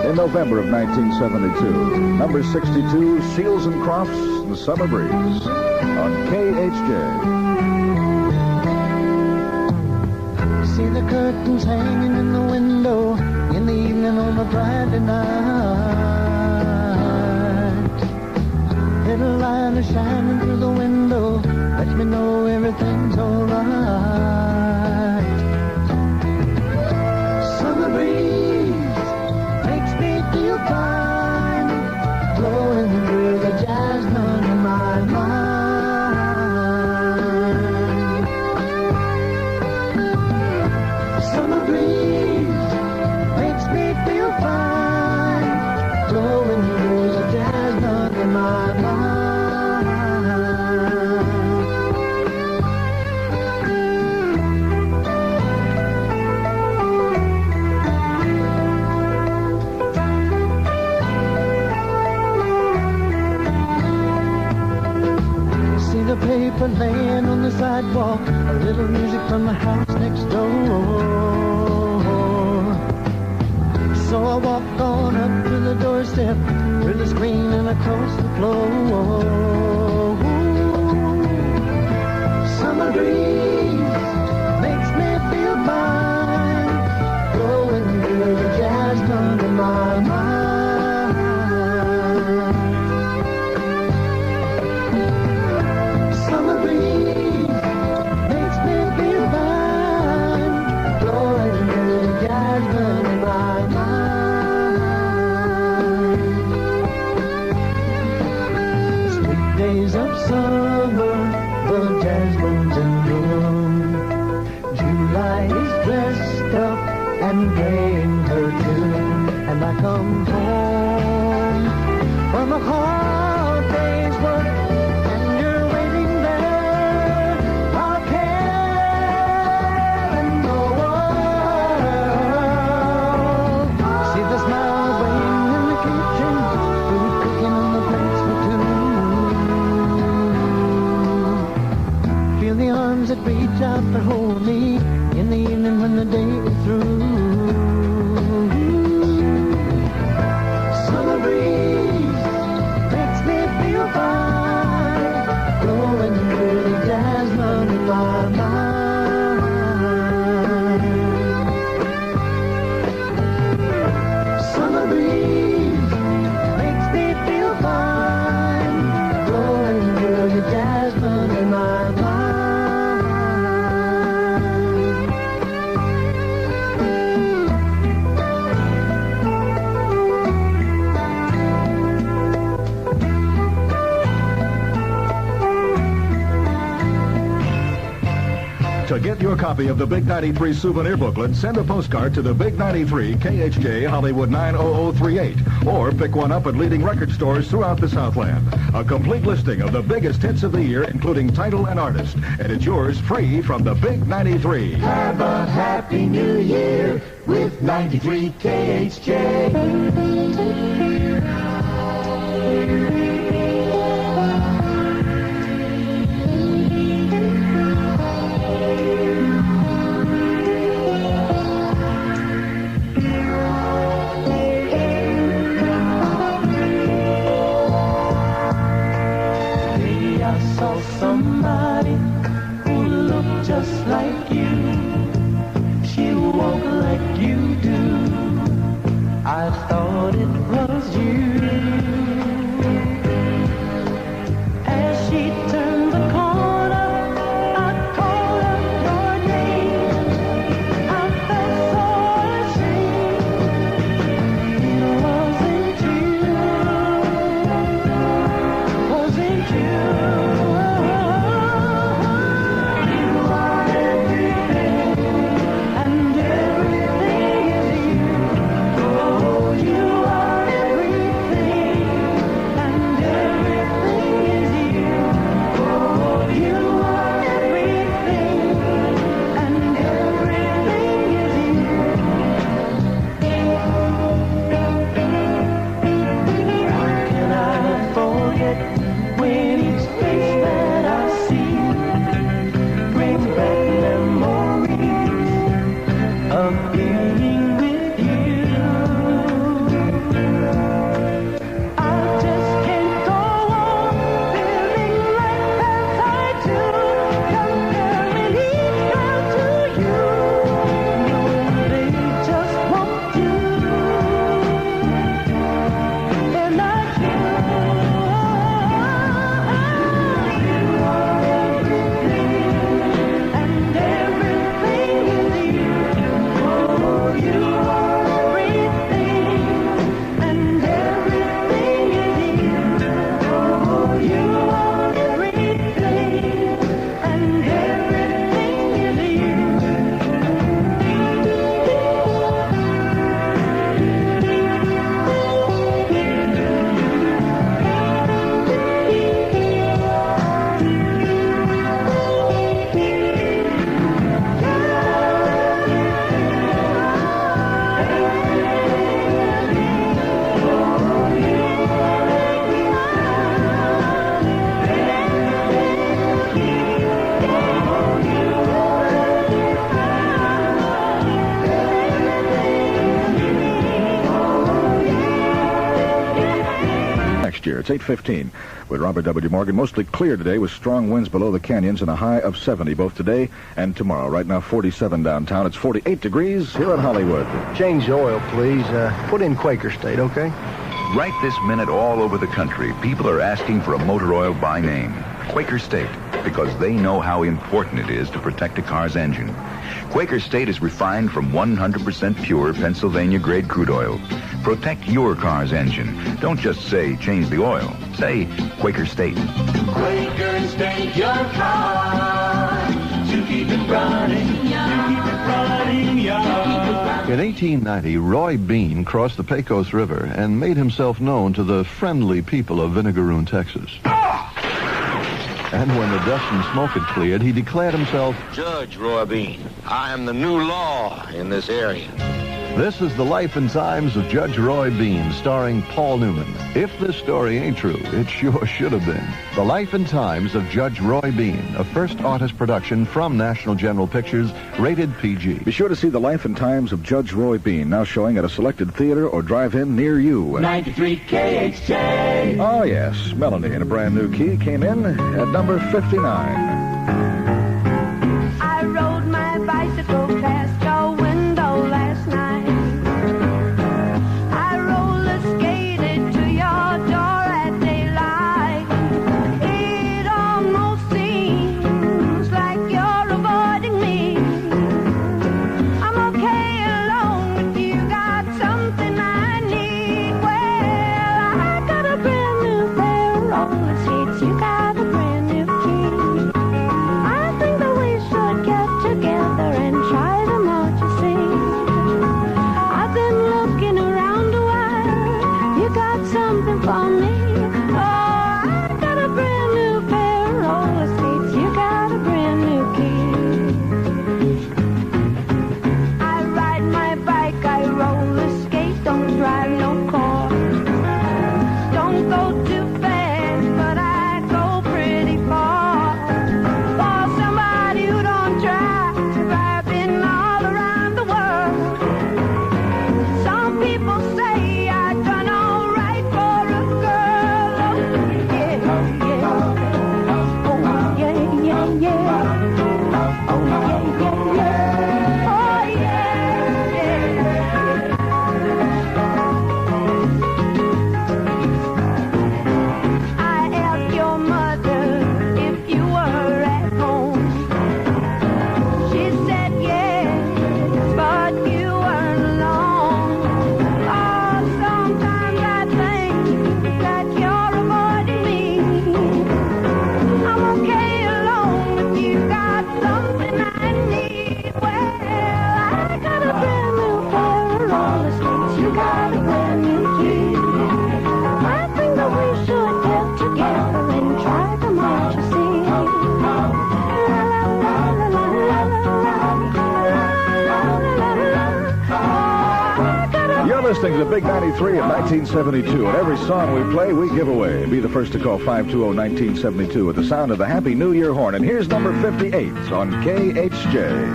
in November of 1972. Number 62, Seals and Crofts, The Summer Breeze on KHJ. See the curtains hanging in the window in the evening on a Friday night. Little light is shining through the window, lets me know everything's alright. Summer breeze makes me feel fine, blowing through the jasmine in my mind. Summer breeze makes me feel fine, blowing through the jasmine in my mind. See the paper laying on the sidewalk, a little music from the house next door. So I walk on up to the doorstep, through the screen and across the floor. Summer breeze makes me feel fine, blowing through the jasmine in my mind. Summer breeze makes me feel fine, blowing through the jasmine in my mind. Sweet days of summer, the jasmine's in bloom. July is dressed up and playing her tune, and I come home from a hard day's work, and you're waiting there, not caring the world. See the smile waiting in the kitchen, food cooking on the plates for two. Feel the arms that reach out to hold me in the evening when the day is through. Summer breeze makes me feel fine, blowing through the jasmine in my mind. Summer breeze makes me feel fine, blowing through the jasmine in my mind. To get your copy of the Big 93 souvenir booklet, send a postcard to the Big 93 KHJ Hollywood 90038 or pick one up at leading record stores throughout the Southland. A complete listing of the biggest hits of the year, including title and artist, and it's yours free from the Big 93. Have a happy new year with 93 KHJ. Today I saw somebody who looked just like you. She walked like you do. I thought it was you. As she turned the corner, I called out your name. I felt so ashamed. It wasn't you. Wasn't you. It's 8:15 with Robert W. Morgan. Mostly clear today with strong winds below the canyons and a high of 70 both today and tomorrow. Right now, 47 downtown. It's 48 degrees here in Hollywood. Change the oil, please. Put in Quaker State, okay? Right this minute, all over the country, people are asking for a motor oil by name, Quaker State, because they know how important it is to protect a car's engine. Quaker State is refined from 100% pure Pennsylvania-grade crude oil. Protect your car's engine. Don't just say change the oil. Say Quaker State. Quaker State, your car, to keep it running, to keep it running, yeah. In 1890, Roy Bean crossed the Pecos River and made himself known to the friendly people of Vinegaroon, Texas. And when the dust and smoke had cleared, he declared himself Judge Roy Bean. I am the new law in this area. This is The Life and Times of Judge Roy Bean, starring Paul Newman. If this story ain't true, it sure should have been. The Life and Times of Judge Roy Bean, a first artist production from National General Pictures, rated PG. Be sure to see The Life and Times of Judge Roy Bean, now showing at a selected theater or drive-in near you. 93 KHJ. Oh, yes. Melanie, in a brand new key, came in at number 59. I rode my bicycle past your window last night. I roller skated to your door at daylight. It almost seems like you're avoiding me. I'm okay alone, but you got something I need. Well, I got a brand new pair of roller skates. You got a brand new key. I think that we should get together and try them out, you see. I've been looking around a while. You got something for me. Oh, I got a brand new pair of roller skates. You got a brand new key. I ride my bike, I roller skate, don't drive no car. Don't go too fast, but I go pretty far. For somebody who don't drive, I've been all around the world. Some people say I've done all right for a girl. Oh, yeah, yeah. Oh, yeah, yeah, yeah. Oh, yeah, yeah, yeah. Oh, yeah, yeah. I asked your mother if you were at home. She said yes, but you weren't alone. Oh, sometimes I think that you're avoiding me. I'm okay alone, but you got something I need. Well, I got a brand new pair of roller skates. You got a brand new key. I think that we should get together and try them out, you see. You're listening to the Big 93 of 1972, and every song we play, we give away. Be the first to call 520-1972 with the sound of the Happy New Year horn. And here's number 58 on KHJ.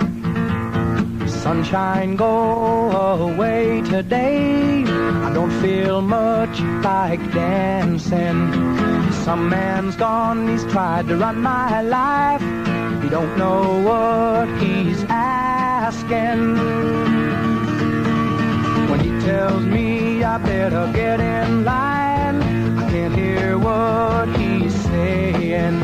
Sunshine, go away today. I don't feel much like dancing. Some man's gone, he's tried to run my life. He don't know what he's asking. When he tells me I better get in line, I can't hear what he's saying.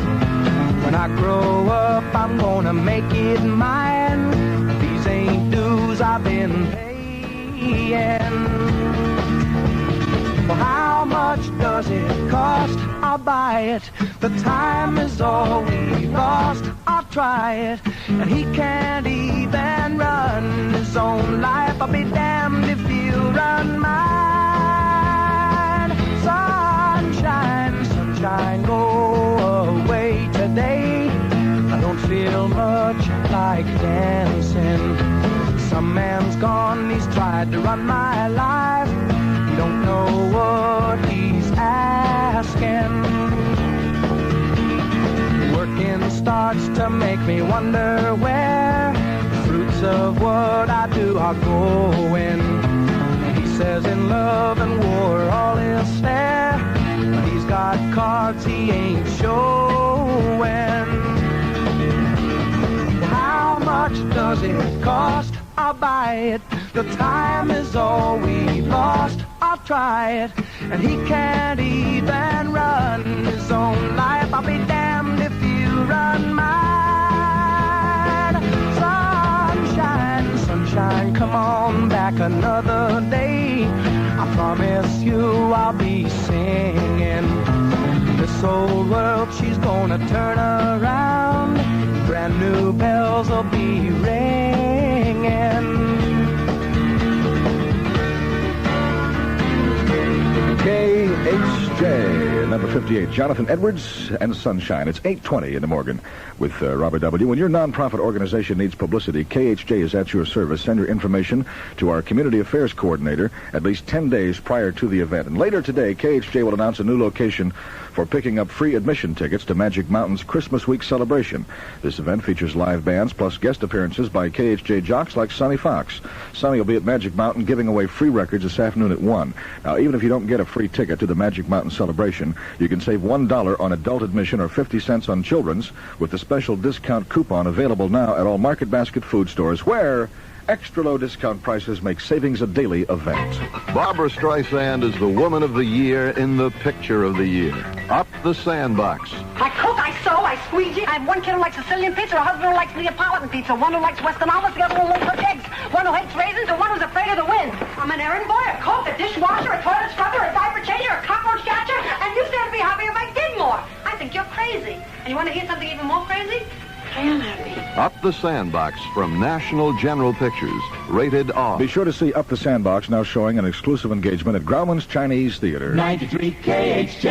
When I grow up, I'm gonna make it mine. These ain't dues I've been paying. Well, how much does it cost? I'll buy it. The time is all we lost. I'll try it. And he can't even run his own life. I'll be damned if he'll run mine. Sunshine, sunshine, go away today. I don't feel much like dancing. Some man's gone, he's tried to run my life. He don't know what he's asking. Working starts to make me wonder where the fruits of what I do are going. He says in love and war all is fair. He's he's got cards he ain't showing. How much does it cost? I'll buy it. The time is all we lost. I'll try it. And he can't even run his own life. I'll be damned if you run mine. Sunshine, sunshine, come on back another day. I promise you I'll be singing. This old world, she's gonna turn around. Brand new bells will be ringing. KHJ, number 58, Jonathan Edwards and Sunshine. It's 8:20 in the Morgan with Robert W. When your nonprofit organization needs publicity, KHJ is at your service. Send your information to our Community Affairs Coordinator at least 10 days prior to the event. And later today, KHJ will announce a new location for picking up free admission tickets to Magic Mountain's Christmas Week celebration. This event features live bands plus guest appearances by KHJ jocks like Sonny Fox. Sonny will be at Magic Mountain giving away free records this afternoon at 1. Now, even if you don't get a free ticket to the Magic Mountain celebration, you can save $1 on adult admission or 50 cents on children's with the special discount coupon available now at all Market Basket food stores, where extra low discount prices make savings a daily event. Barbara Streisand is the Woman of the Year in the Picture of the Year. Up the Sandbox. I cook, I sew, I squeegee. I have one kid who likes Sicilian pizza, a husband who likes Neapolitan pizza, one who likes Western omelets, the other one who likes cooked eggs, one who hates raisins, and one who's afraid of the wind. I'm an errand boy, a cook, a dishwasher, a toilet scrubber, a diaper changer, a cockroach catcher, and you stand to be happy if I did more. I think you're crazy. And you want to hear something even more crazy? I am happy. Up the Sandbox from National General Pictures. Rated R. Be sure to see Up the Sandbox, now showing an exclusive engagement at Grauman's Chinese Theater. 93 KHJ.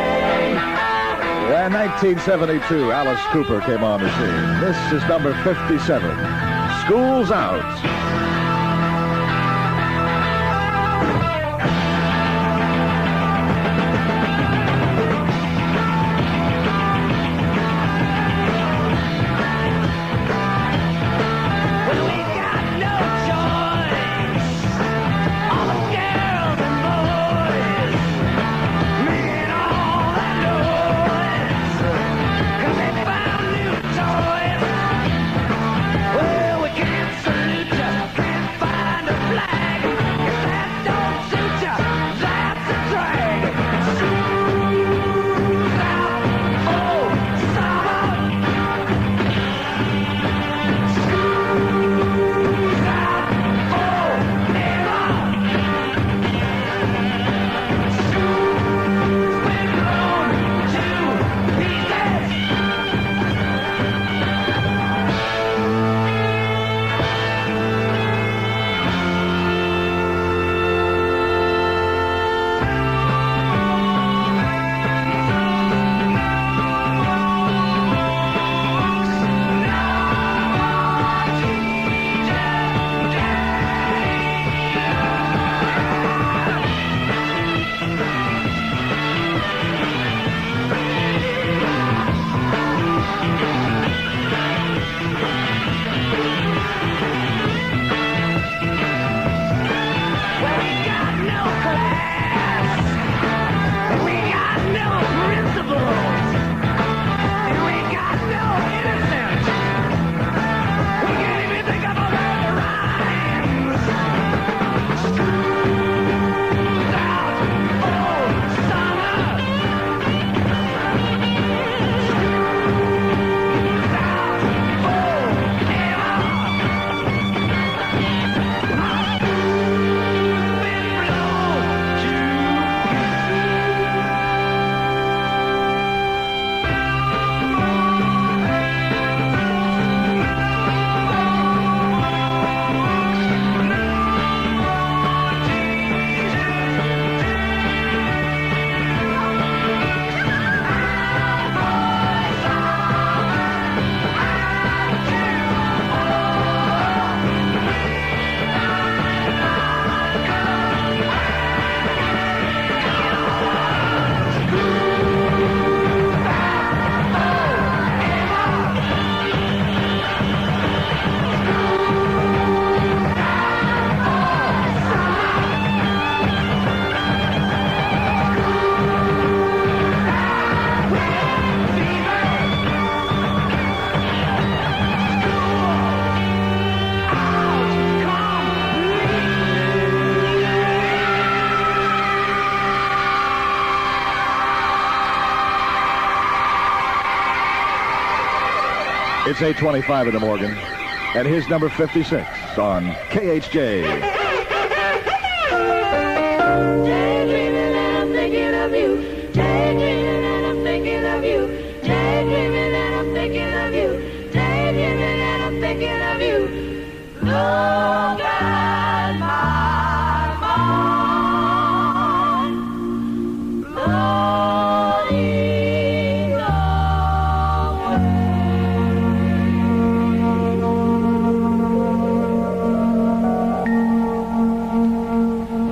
In 1972, Alice Cooper came on the scene. This is number 57, School's Out. Well, we can't search It's 8:25 in the Morgan, and here's number 56 on KHJ. Daydreaming and I'm thinking of you. Daydreaming and I'm thinking of you. Daydreaming and I'm thinking of you. Daydreaming and I'm thinking of you. Look at my mind. Floating away.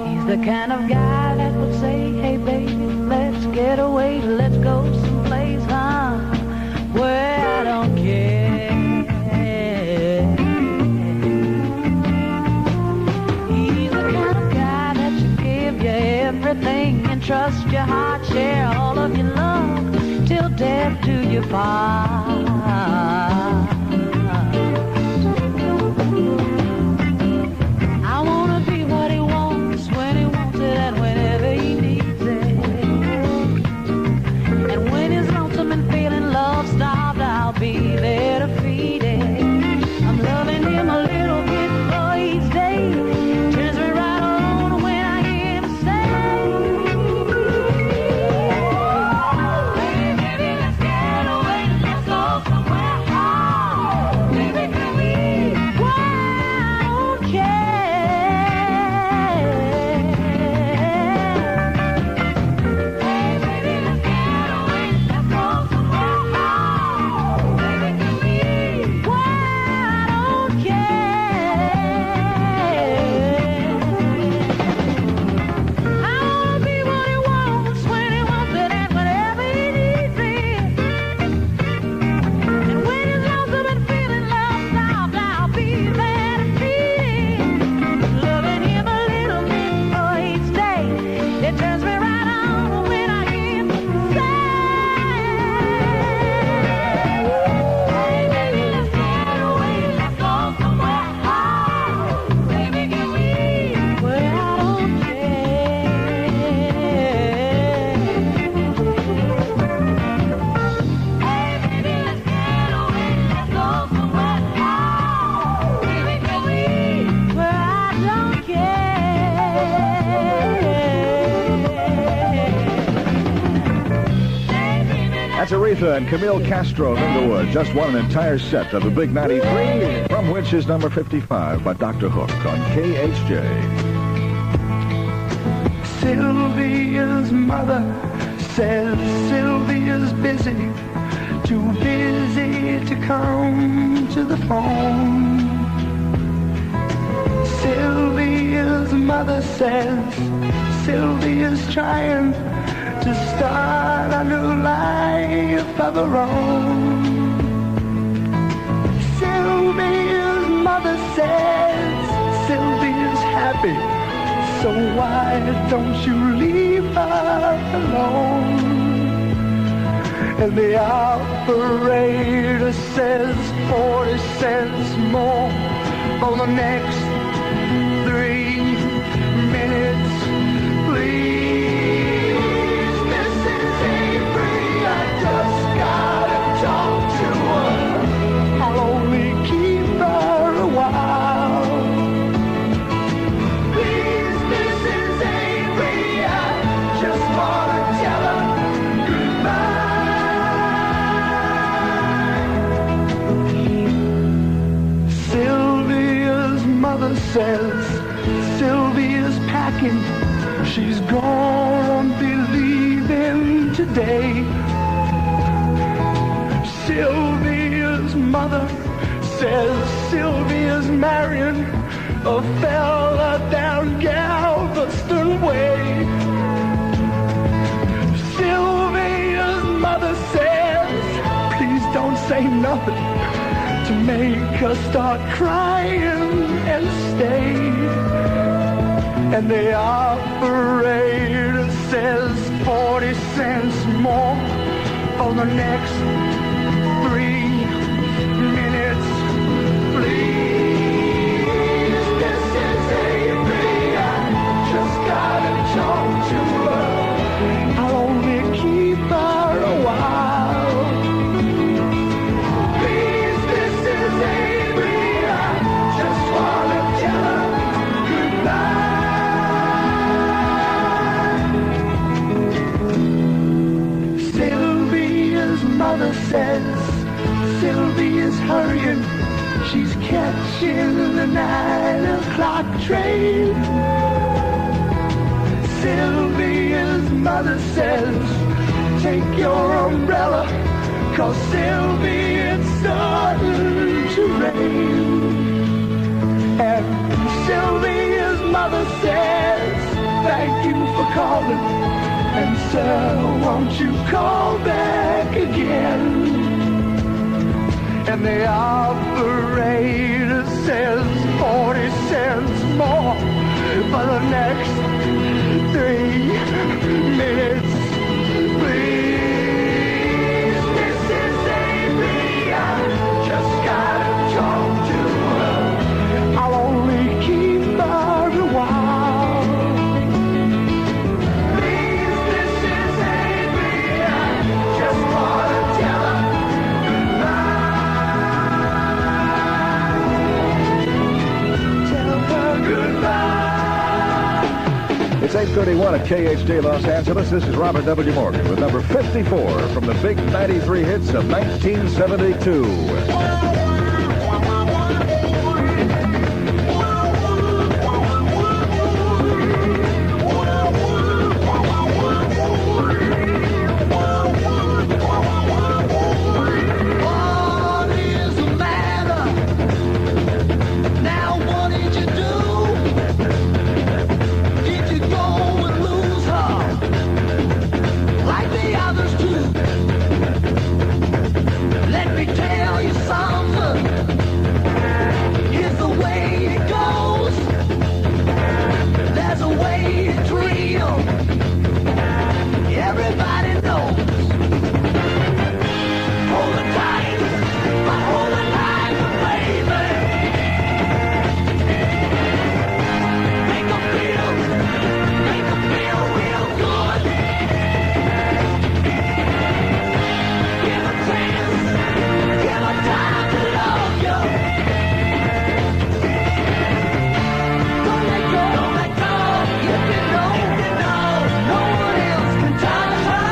He's the kind of guy that would say, hey baby, let's get away, let's go someplace, where I don't care. He's the kind of guy that you give you everything and trust your heart, share all of your love till death do you part. I wanna be what he wants when he wants it and whenever he needs it. And when he's lonesome and feeling love-starved, I'll be there to feed it. I'm loving him a little bit for each day. Turns me right on when I hear him say, baby, let's get away, let's go somewhere. Oh, baby, can we? Why, I don't care. Hey, baby, let's get away, let's go somewhere. Oh, baby, can we? Why, I don't care. I wanna be what he wants when he wants it and whenever he needs it. And when he's lonesome and feeling love-starved, I'll be there to feed him. Loving him a little bit for each day. It turns me right on when I hear him say, hey baby, let's get away, let's go somewhere. Oh, baby, can we? Well, I don't care. Hey baby, let's get away, let's go somewhere. Oh, baby, can we? Well, I don't care. That's Aretha and Camille Castro of Inglewood. Just won an entire set of the Big 93, from which is number 55 by Dr. Hook on KHJ. Sylvia's mother says Sylvia's busy, too busy to come to the phone. Sylvia's mother says Sylvia's trying to start a new life of her own. Sylvia's mother says Sylvia's happy, so why don't you leave her alone? And the operator says 40 cents more for the next 3 minutes, please. Mrs. Avery, I just gotta talk to her. I'll only keep her a while. Please, Mrs. Avery, I just wanna tell her goodbye. Sylvia's mother says Sylvia's packing. She's gonna be leaving today. Sylvia's mother says Sylvia's marrying a fella down Galveston Way. Sylvia's mother says, please don't say nothing to make her start crying and stay. And the operator says 40 cents more for the next 3 minutes, please. Mrs. Avery, I just gotta talk to her. I'll only keep her a while. Please, watching the 9 o'clock train. Sylvia's mother says, take your umbrella, 'cause Sylvia, it's starting to rain. And Sylvia's mother says, thank you for calling, and sir, won't you call back again? And the operator says 40 cents more for the next 3 minutes, please. Mrs. Avery, I just gotta talk to her. I'll only keep her a while. Please, Mrs. Avery, I just wanna tell her goodbye. It's 8:31 at KHJ Los Angeles. This is Robert W. Morgan with number 54 from the big 93 hits of 1972. What is the matter? Now what did you do? Did you go and lose her like the others do? Let me tell you something. Here's the way it goes. There's a way it's real. Everybody knows. Hold it tight, but hold it tight, baby. Make 'em feel real good. Give 'em chance, give 'em time to love you. Don't let go, if you know, no one else can touch her.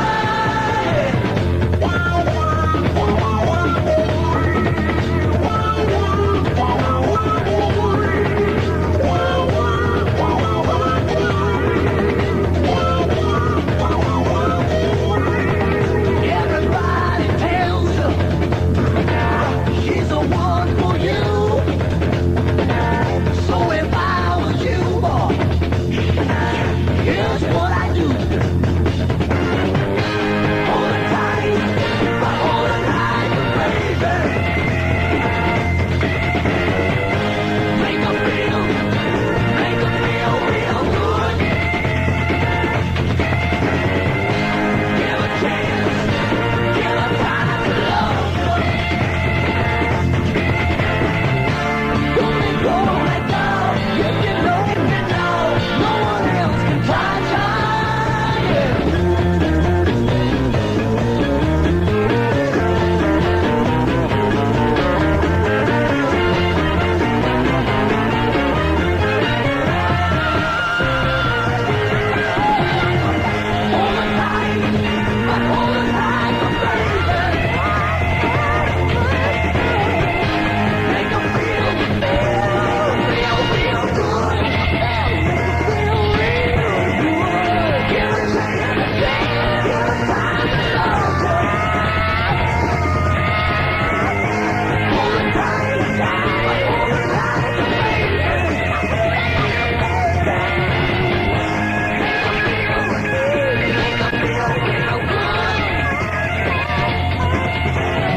Everybody tells you she's the one for you. So if I was you, boy, here's what I do. Hold it tight, but hold it tight, baby. Make 'em feel real good. Give a chance, give a time to love you. Don't let go, if you know, no one else can touch her.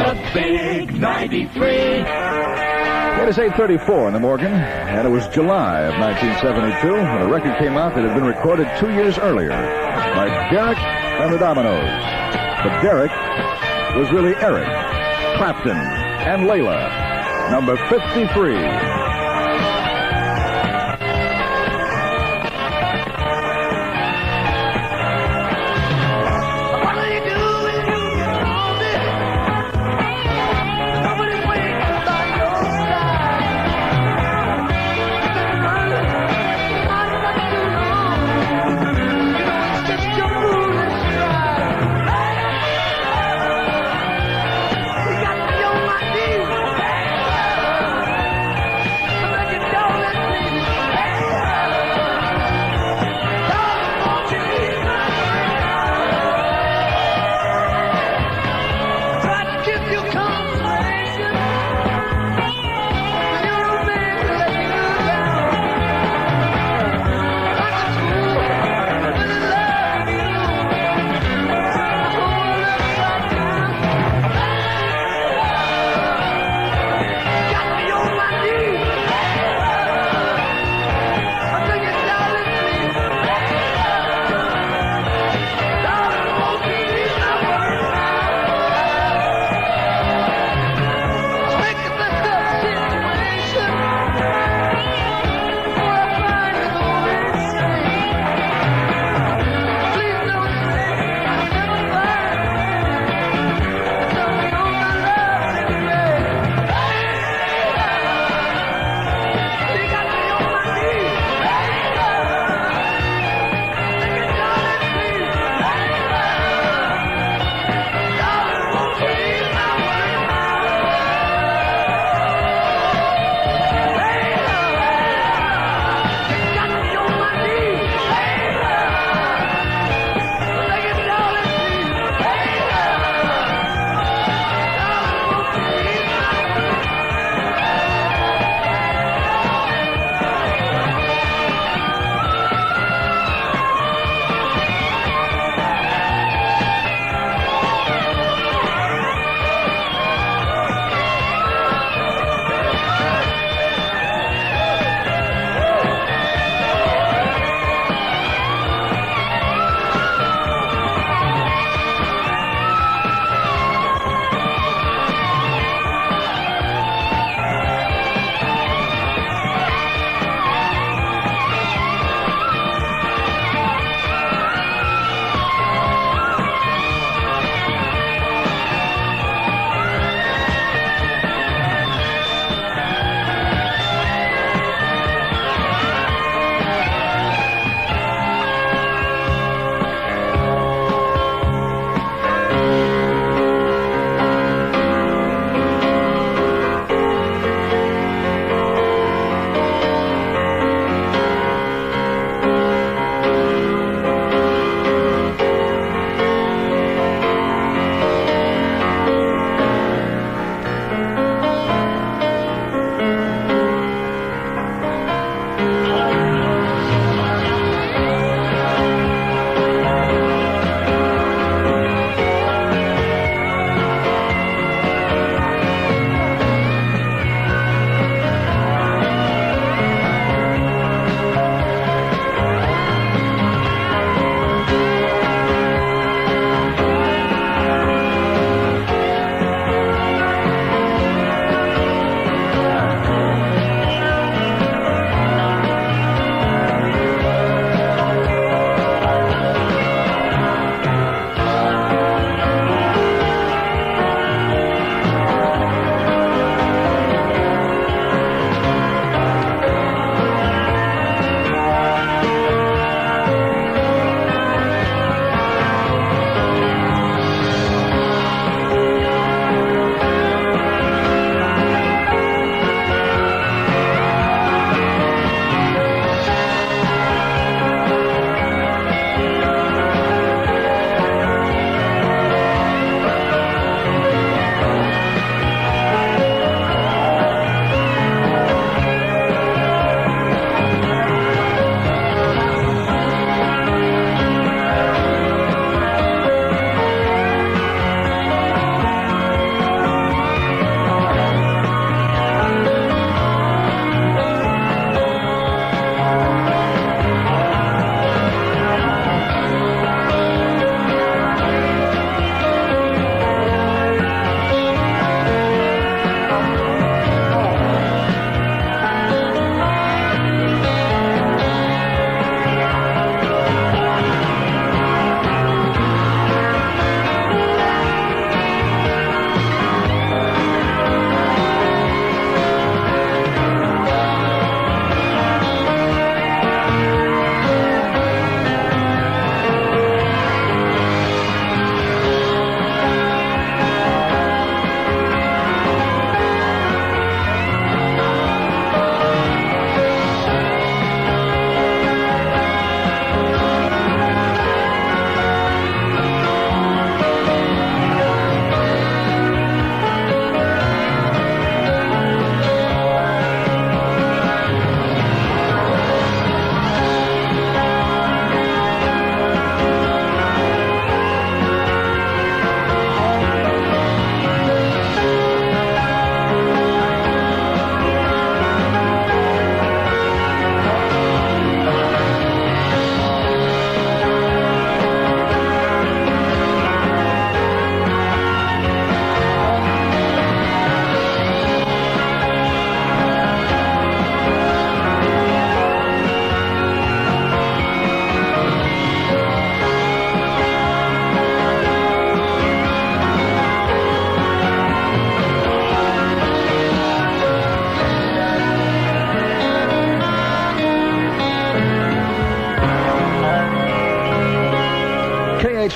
The big 93. It is 8:34 in the Morgan, and it was July of 1972 when a record came out that had been recorded 2 years earlier by Derek and the Dominoes. But Derek was really Eric Clapton and Layla, number 53.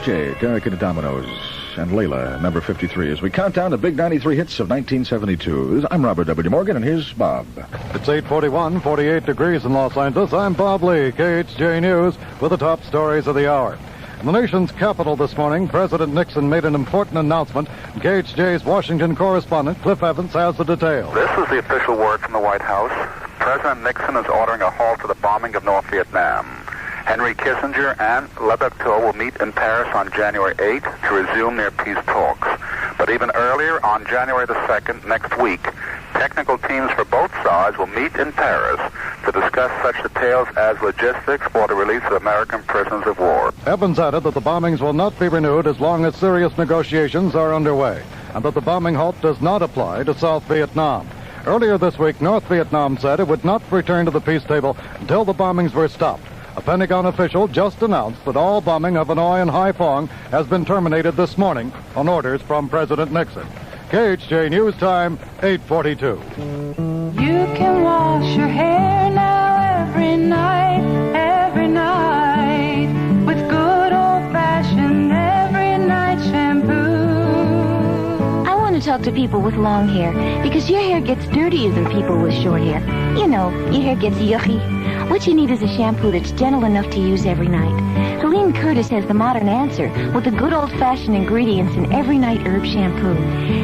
KHJ, Derek and the Dominoes, and Layla, number 53, as we count down the big 93 hits of 1972. I'm Robert W. Morgan, and here's Bob. It's 8:41, 48 degrees in Los Angeles. I'm Bob Lee, KHJ News, with the top stories of the hour. In the nation's capital this morning, President Nixon made an important announcement. KHJ's Washington correspondent, Cliff Evans, has the details. This is the official word from the White House. President Nixon is ordering a halt to the bombing of North Vietnam. Henry Kissinger and Le Berteau will meet in Paris on January 8th to resume their peace talks. But even earlier, on January the 2nd, next week, technical teams for both sides will meet in Paris to discuss such details as logistics for the release of American prisoners of war. Evans added that the bombings will not be renewed as long as serious negotiations are underway, and that the bombing halt does not apply to South Vietnam. Earlier this week, North Vietnam said it would not return to the peace table until the bombings were stopped. A Pentagon official just announced that all bombing of Hanoi and Haiphong has been terminated this morning on orders from President Nixon. KHJ News Time, 8:42. You can wash your hair now every night with good old-fashioned every night shampoo. I want to talk to people with long hair because your hair gets dirtier than people with short hair. You know, your hair gets yucky. What you need is a shampoo that's gentle enough to use every night. Helene Curtis has the modern answer with the good old-fashioned ingredients in Every Night Herb Shampoo.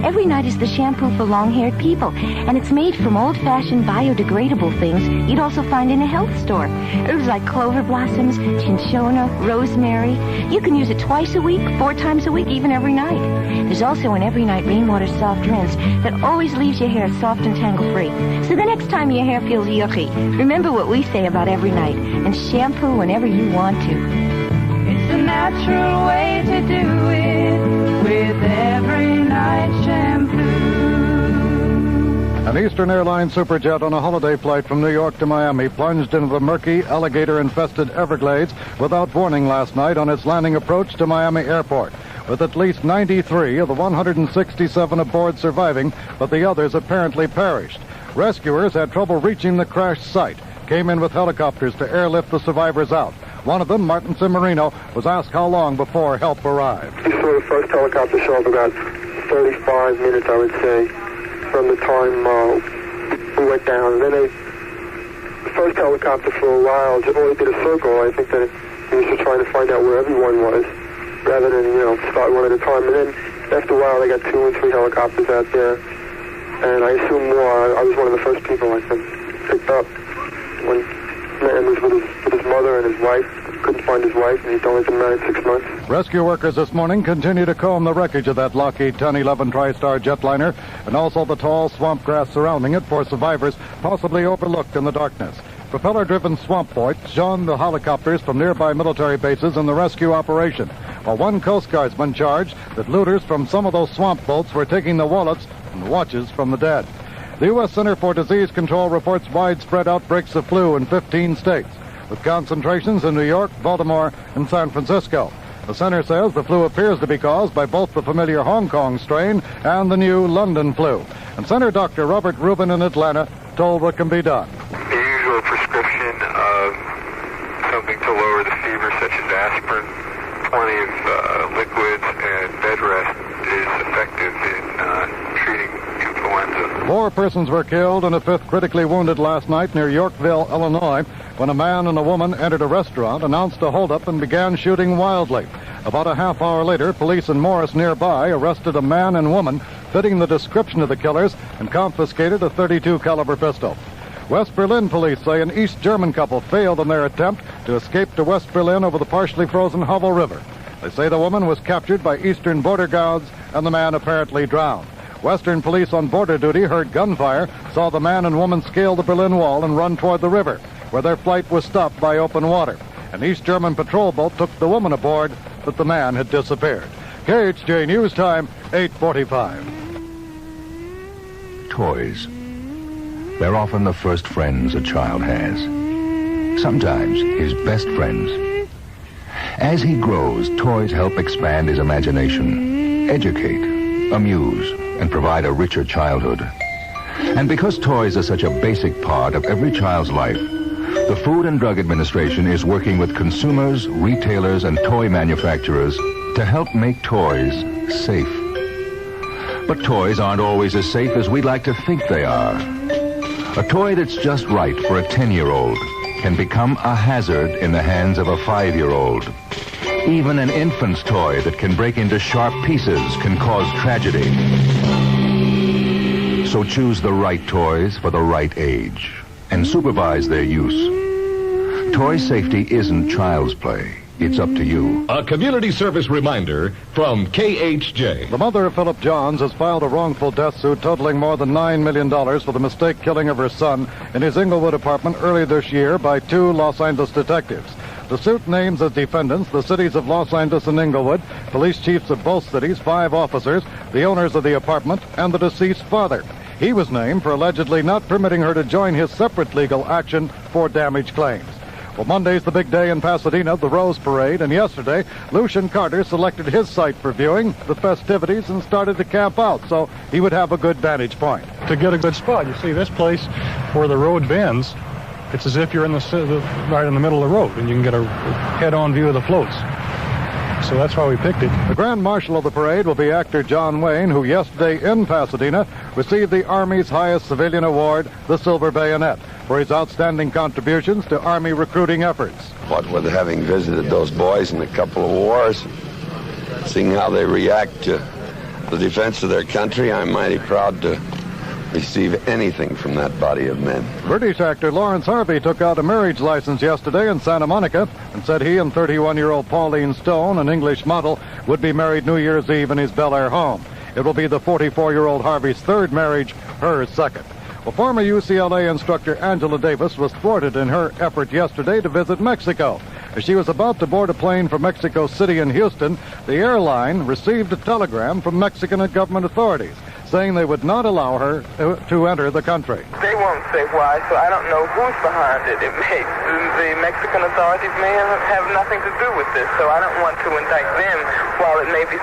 Every Night is the shampoo for long-haired people, and it's made from old-fashioned biodegradable things you'd also find in a health store. Herbs like clover blossoms, cinchona, rosemary. You can use it twice a week, 4 times a week, even every night. There's also an Every Night Rainwater Soft Rinse that always leaves your hair soft and tangle-free. So the next time your hair feels yucky, remember what we say about Every Night and shampoo whenever you want to. It's a natural way to do it with Every Night shampoo. An Eastern Airlines superjet on a holiday flight from New York to Miami plunged into the murky, alligator-infested Everglades without warning last night on its landing approach to Miami Airport, with at least 93 of the 167 aboard surviving, but the others apparently perished. Rescuers had trouble reaching the crash site, came in with helicopters to airlift the survivors out. One of them, Martin Cimarino, was asked how long before help arrived. We saw the first helicopter show up about 35 minutes, I would say, from the time we went down. And then the first helicopter for a while only did a circle. I think that he was just trying to find out where everyone was, rather than, start one at a time. And then after a while, they got 2 and 3 helicopters out there. And I assume more. I was one of the first people I picked up when man was with his mother and his wife. Couldn't find his wife, and he's only been married 6 months. Rescue workers this morning continue to comb the wreckage of that Lockheed 1011 TriStar jetliner and also the tall swamp grass surrounding it for survivors possibly overlooked in the darkness. Propeller-driven swamp boats joined the helicopters from nearby military bases in the rescue operation, while one Coast Guardsman charged that looters from some of those swamp boats were taking the wallets and watches from the dead. The U.S. Center for Disease Control reports widespread outbreaks of flu in 15 states, with concentrations in New York, Baltimore, and San Francisco. The center says the flu appears to be caused by both the familiar Hong Kong strain and the new London flu. And Center Dr. Robert Rubin in Atlanta told what can be done. The usual prescription of something to lower the fever, such as aspirin, plenty of liquids, and bed rest is effective in treating influenza. 4 persons were killed and a 5th critically wounded last night near Yorkville, Illinois, when a man and a woman entered a restaurant, announced a holdup, and began shooting wildly. About a half hour later, police in Morris nearby arrested a man and woman fitting the description of the killers and confiscated a .32 caliber pistol. West Berlin police say an East German couple failed in their attempt to escape to West Berlin over the partially frozen Havel River. They say the woman was captured by Eastern border guards and the man apparently drowned. Western police on border duty heard gunfire, saw the man and woman scale the Berlin Wall and run toward the river, where their flight was stopped by open water. An East German patrol boat took the woman aboard, but the man had disappeared. KHJ News Time, 8:45. Toys. They're often the first friends a child has. Sometimes his best friends. As he grows, toys help expand his imagination, educate, amuse, and provide a richer childhood. And because toys are such a basic part of every child's life, the Food and Drug Administration is working with consumers, retailers, and toy manufacturers to help make toys safe. But toys aren't always as safe as we'd like to think they are. A toy that's just right for a 10-year-old can become a hazard in the hands of a 5-year-old. Even an infant's toy that can break into sharp pieces can cause tragedy. So choose the right toys for the right age and supervise their use. Toy safety isn't child's play. It's up to you. A community service reminder from KHJ. The mother of Philip Johns has filed a wrongful death suit totaling more than $9 million for the mistake killing of her son in his Inglewood apartment early this year by 2 Los Angeles detectives. The suit names as defendants the cities of Los Angeles and Inglewood, police chiefs of both cities, 5 officers, the owners of the apartment, and the deceased's father. He was named for allegedly not permitting her to join his separate legal action for damage claims. Well, Monday's the big day in Pasadena, the Rose Parade, and yesterday, Lucian Carter selected his site for viewing the festivities and started to camp out, so he would have a good vantage point. To get a good spot, you see this place where the road bends, it's as if you're in right in the middle of the road, and you can get a head-on view of the floats. So that's why we picked it. The Grand Marshal of the parade will be actor John Wayne, who yesterday in Pasadena received the Army's highest civilian award, the Silver Bayonet, for his outstanding contributions to Army recruiting efforts. What with having visited those boys in a couple of wars, seeing how they react to the defense of their country, I'm mighty proud to receive anything from that body of men. British actor Lawrence Harvey took out a marriage license yesterday in Santa Monica and said he and 31-year-old Pauline Stone, an English model, would be married New Year's Eve in his Bel Air home. It will be the 44-year-old Harvey's 3rd marriage, her 2nd. Well, former UCLA instructor Angela Davis was thwarted in her effort yesterday to visit Mexico. As she was about to board a plane from Mexico City in Houston, the airline received a telegram from Mexican government authorities saying they would not allow her to enter the country. They won't say why, so I don't know who's behind it. The Mexican authorities may have nothing to do with this, so I don't want to indict them while it may be,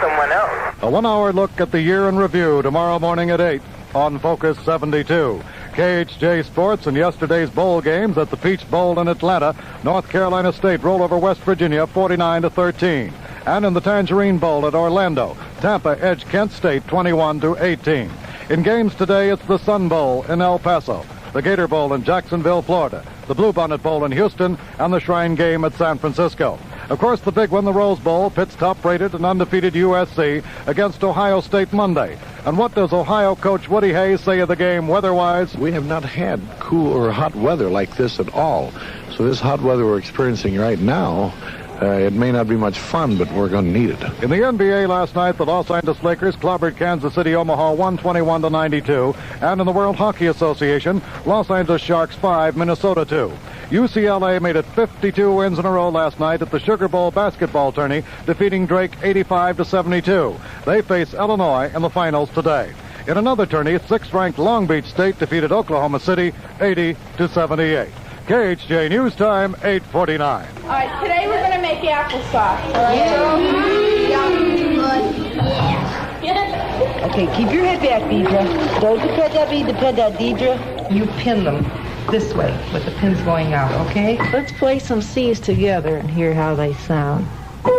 someone else. A 1-hour look at the year in review tomorrow morning at 8 on Focus 72. KHJ Sports and yesterday's bowl games at the Peach Bowl in Atlanta. North Carolina State roll over West Virginia 49-13. And in the Tangerine Bowl at Orlando, Tampa edged Kent State 21-18. In games today, it's the Sun Bowl in El Paso, the Gator Bowl in Jacksonville, Florida, the Bluebonnet Bowl in Houston, and the Shrine Game at San Francisco. Of course, the big one, the Rose Bowl, pits top-rated and undefeated USC against Ohio State Monday. And what does Ohio coach Woody Hayes say of the game weather-wise? We have not had cool or hot weather like this at all. So this hot weather we're experiencing right now, it may not be much fun, but we're going to need it. In the NBA last night, the Los Angeles Lakers clobbered Kansas City Omaha 121-92. And in the World Hockey Association, Los Angeles Sharks 5, Minnesota 2. UCLA made it 52 wins in a row last night at the Sugar Bowl basketball tourney, defeating Drake 85-72. They face Illinois in the finals today. In another tourney, 6th-ranked Long Beach State defeated Oklahoma City 80-78. KHJ News Time, 8:49. All right, today we're going to make applesauce. Okay, keep your head back, Deidre. Don't depend on Deidre. You pin them this way with the pins going out, okay? Let's play some C's together and hear how they sound. Are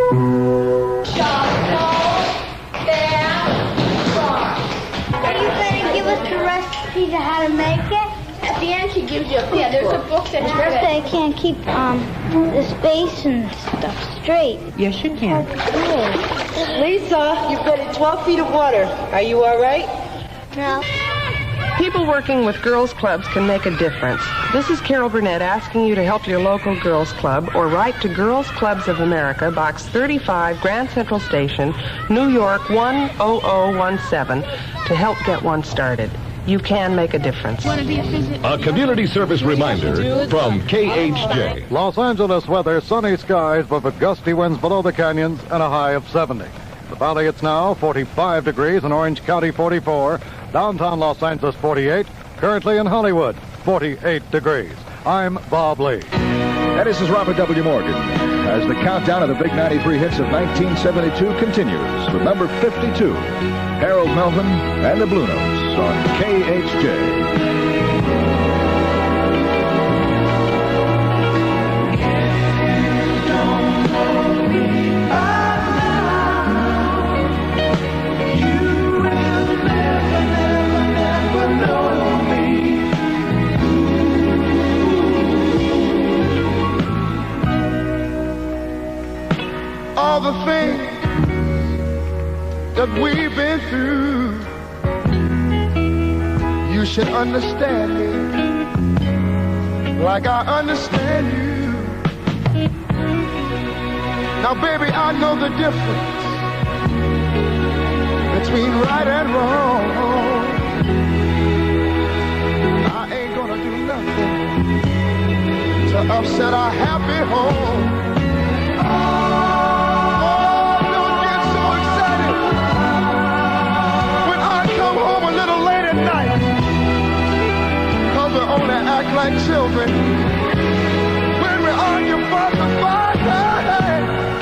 you going to give us the recipe to how to make it? At the end, she gives you a book. Yeah, there's a book that has it. I can't keep the space and stuff straight. Yes, you can. Lisa, you've been in 12 feet of water. Are you all right? No. People working with girls' clubs can make a difference. This is Carol Burnett asking you to help your local girls' club or write to Girls Clubs of America, Box 35, Grand Central Station, New York 10017, to help get one started. You can make a difference. A community service reminder from KHJ. Los Angeles weather, sunny skies, but with gusty winds below the canyons and a high of 70. The valley, it's now 45 degrees, in Orange County 44, downtown Los Angeles 48, currently in Hollywood 48 degrees. I'm Bob Lee. And this is Robert W. Morgan as the countdown of the big 93 hits of 1972 continues with number 52, Harold Melvin and the Blue Notes on KHJ. Don't know me, I we've been through, you should understand me like I understand you. Now, baby, I know the difference between right and wrong. I ain't gonna do nothing to upset our happy home. Oh, don't get so excited when I come home a little late at night, 'cause we only act like children when we argue about the fight.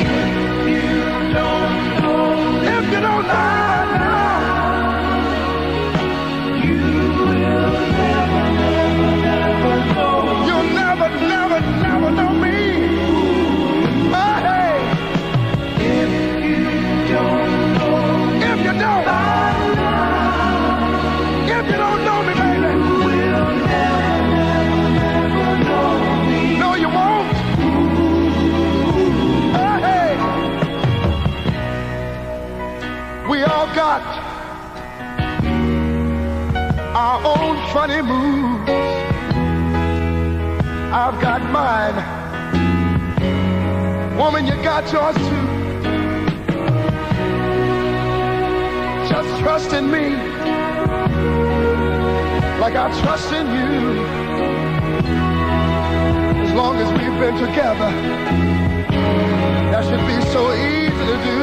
If you don't know, you will never, never, never know. You'll never, never, never know me. Hey, if you don't know, if you don't know me, baby, you will never, never, never know me. No, you won't. Hey. We all got our own funny moves. I've got mine. Woman, you got yours too. Just trust in me like I trust in you. As long as we've been together, that should be so easy to do.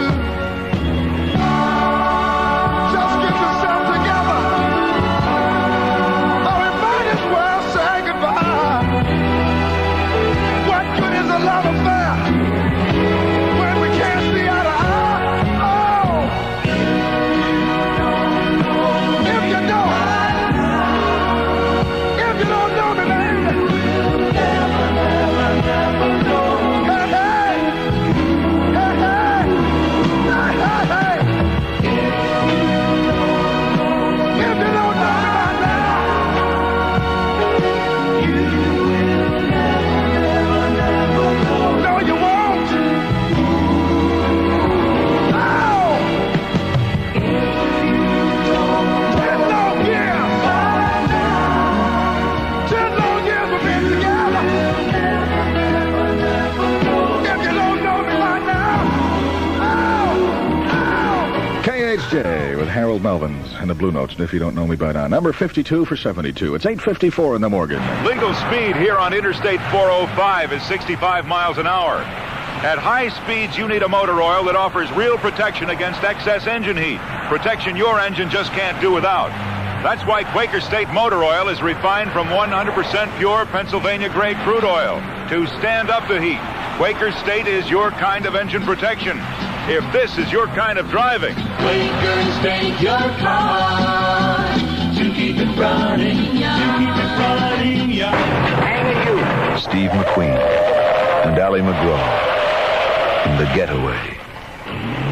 Love affair when we can't see eye to eye. Oh, if you don't know me, baby, you'll never, never, never know. Hey, hey, hey, hey, hey, hey, hey. If you don't know me by now, you will never, never. No, you won't. Oh! 10 long years. 10 long years we've been together. If you don't know me right now. Oh! KHJ with Harold Melvins and the Blue Notes. And if you don't know me by now, number 52 for 72. It's 8:54 in the Morgan. Legal speed here on Interstate 405 is 65 miles an hour. At high speeds, you need a motor oil that offers real protection against excess engine heat. Protection your engine just can't do without. That's why Quaker State Motor Oil is refined from 100% pure Pennsylvania-grade crude oil to stand up to heat. Quaker State is your kind of engine protection. If this is your kind of driving, Quaker State, your car to keep it running, to keep it running, yeah. Steve McQueen and Ally McGraw in The Getaway,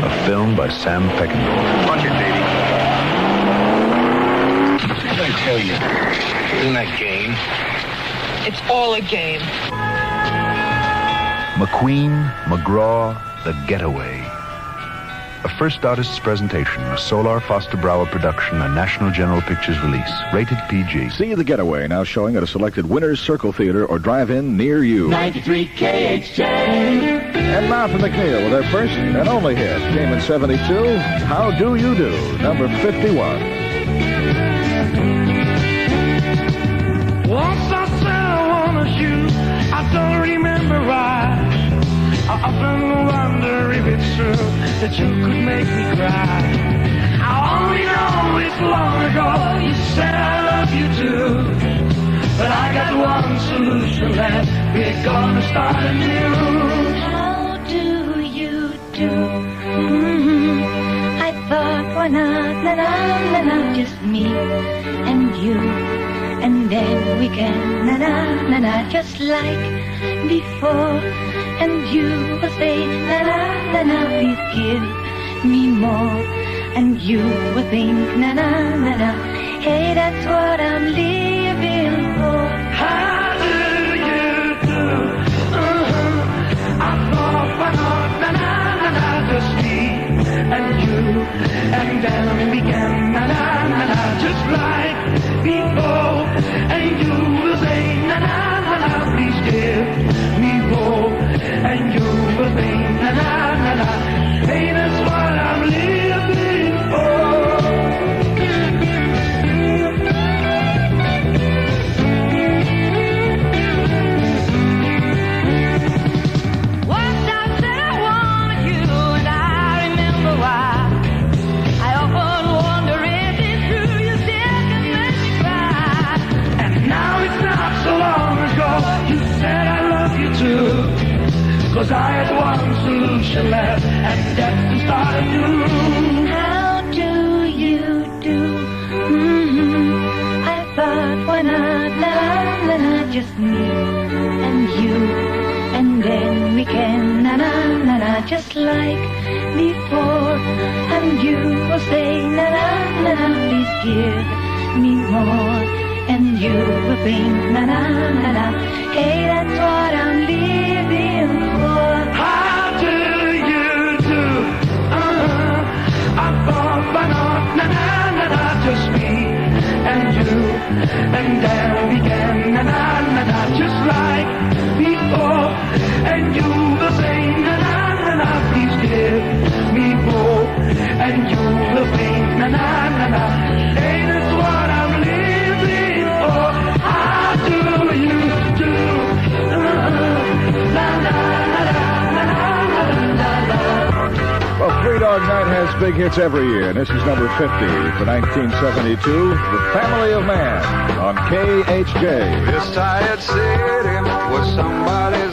a film by Sam Peckinpah. Punch it, baby. What did I tell you? Isn't that game? It's all a game. McQueen, McGraw, The Getaway. A First Artists presentation, a Solar Foster Brower production, a National General Pictures release. Rated PG. See The Getaway now showing at a selected Winners Circle Theater or drive-in near you. 93 KHJ. And Martha McNeil with her first and only hit came in 72. How Do You Do? Number 51. Once I said I wanted you, I don't remember why. I often wonder if it's true that you could make me cry. I only know it's long ago you said I love you too. But I got one solution left, we're gonna start anew. How do you do? I thought, why not, na-na, just me and you. And then we can, na-na, just like before. And you will say, na-na, please give me more. And you will think, na-na, hey, that's what I'm living for. How do you do? I thought, why not, na-na, just me and you and 'cause I had one solution left, and that's to start anew. How do you do? I thought, why not, la, just me and you, and then we can, na, just like before. And you will say, na, please give me more. And you will think, na, hey, that's what I'm living for. How do you do? I thought, why not, na, just me and you, and then we can, na, just like before. And you will say, na, please give me more. And you will think, na, hey, that's what I'm living for. How do you do? La, la, la, la, la, la, la. Well, Three Dog Night has big hits every year, and this is number 50 for 1972, The Family of Man on KHJ. This tired city was somebody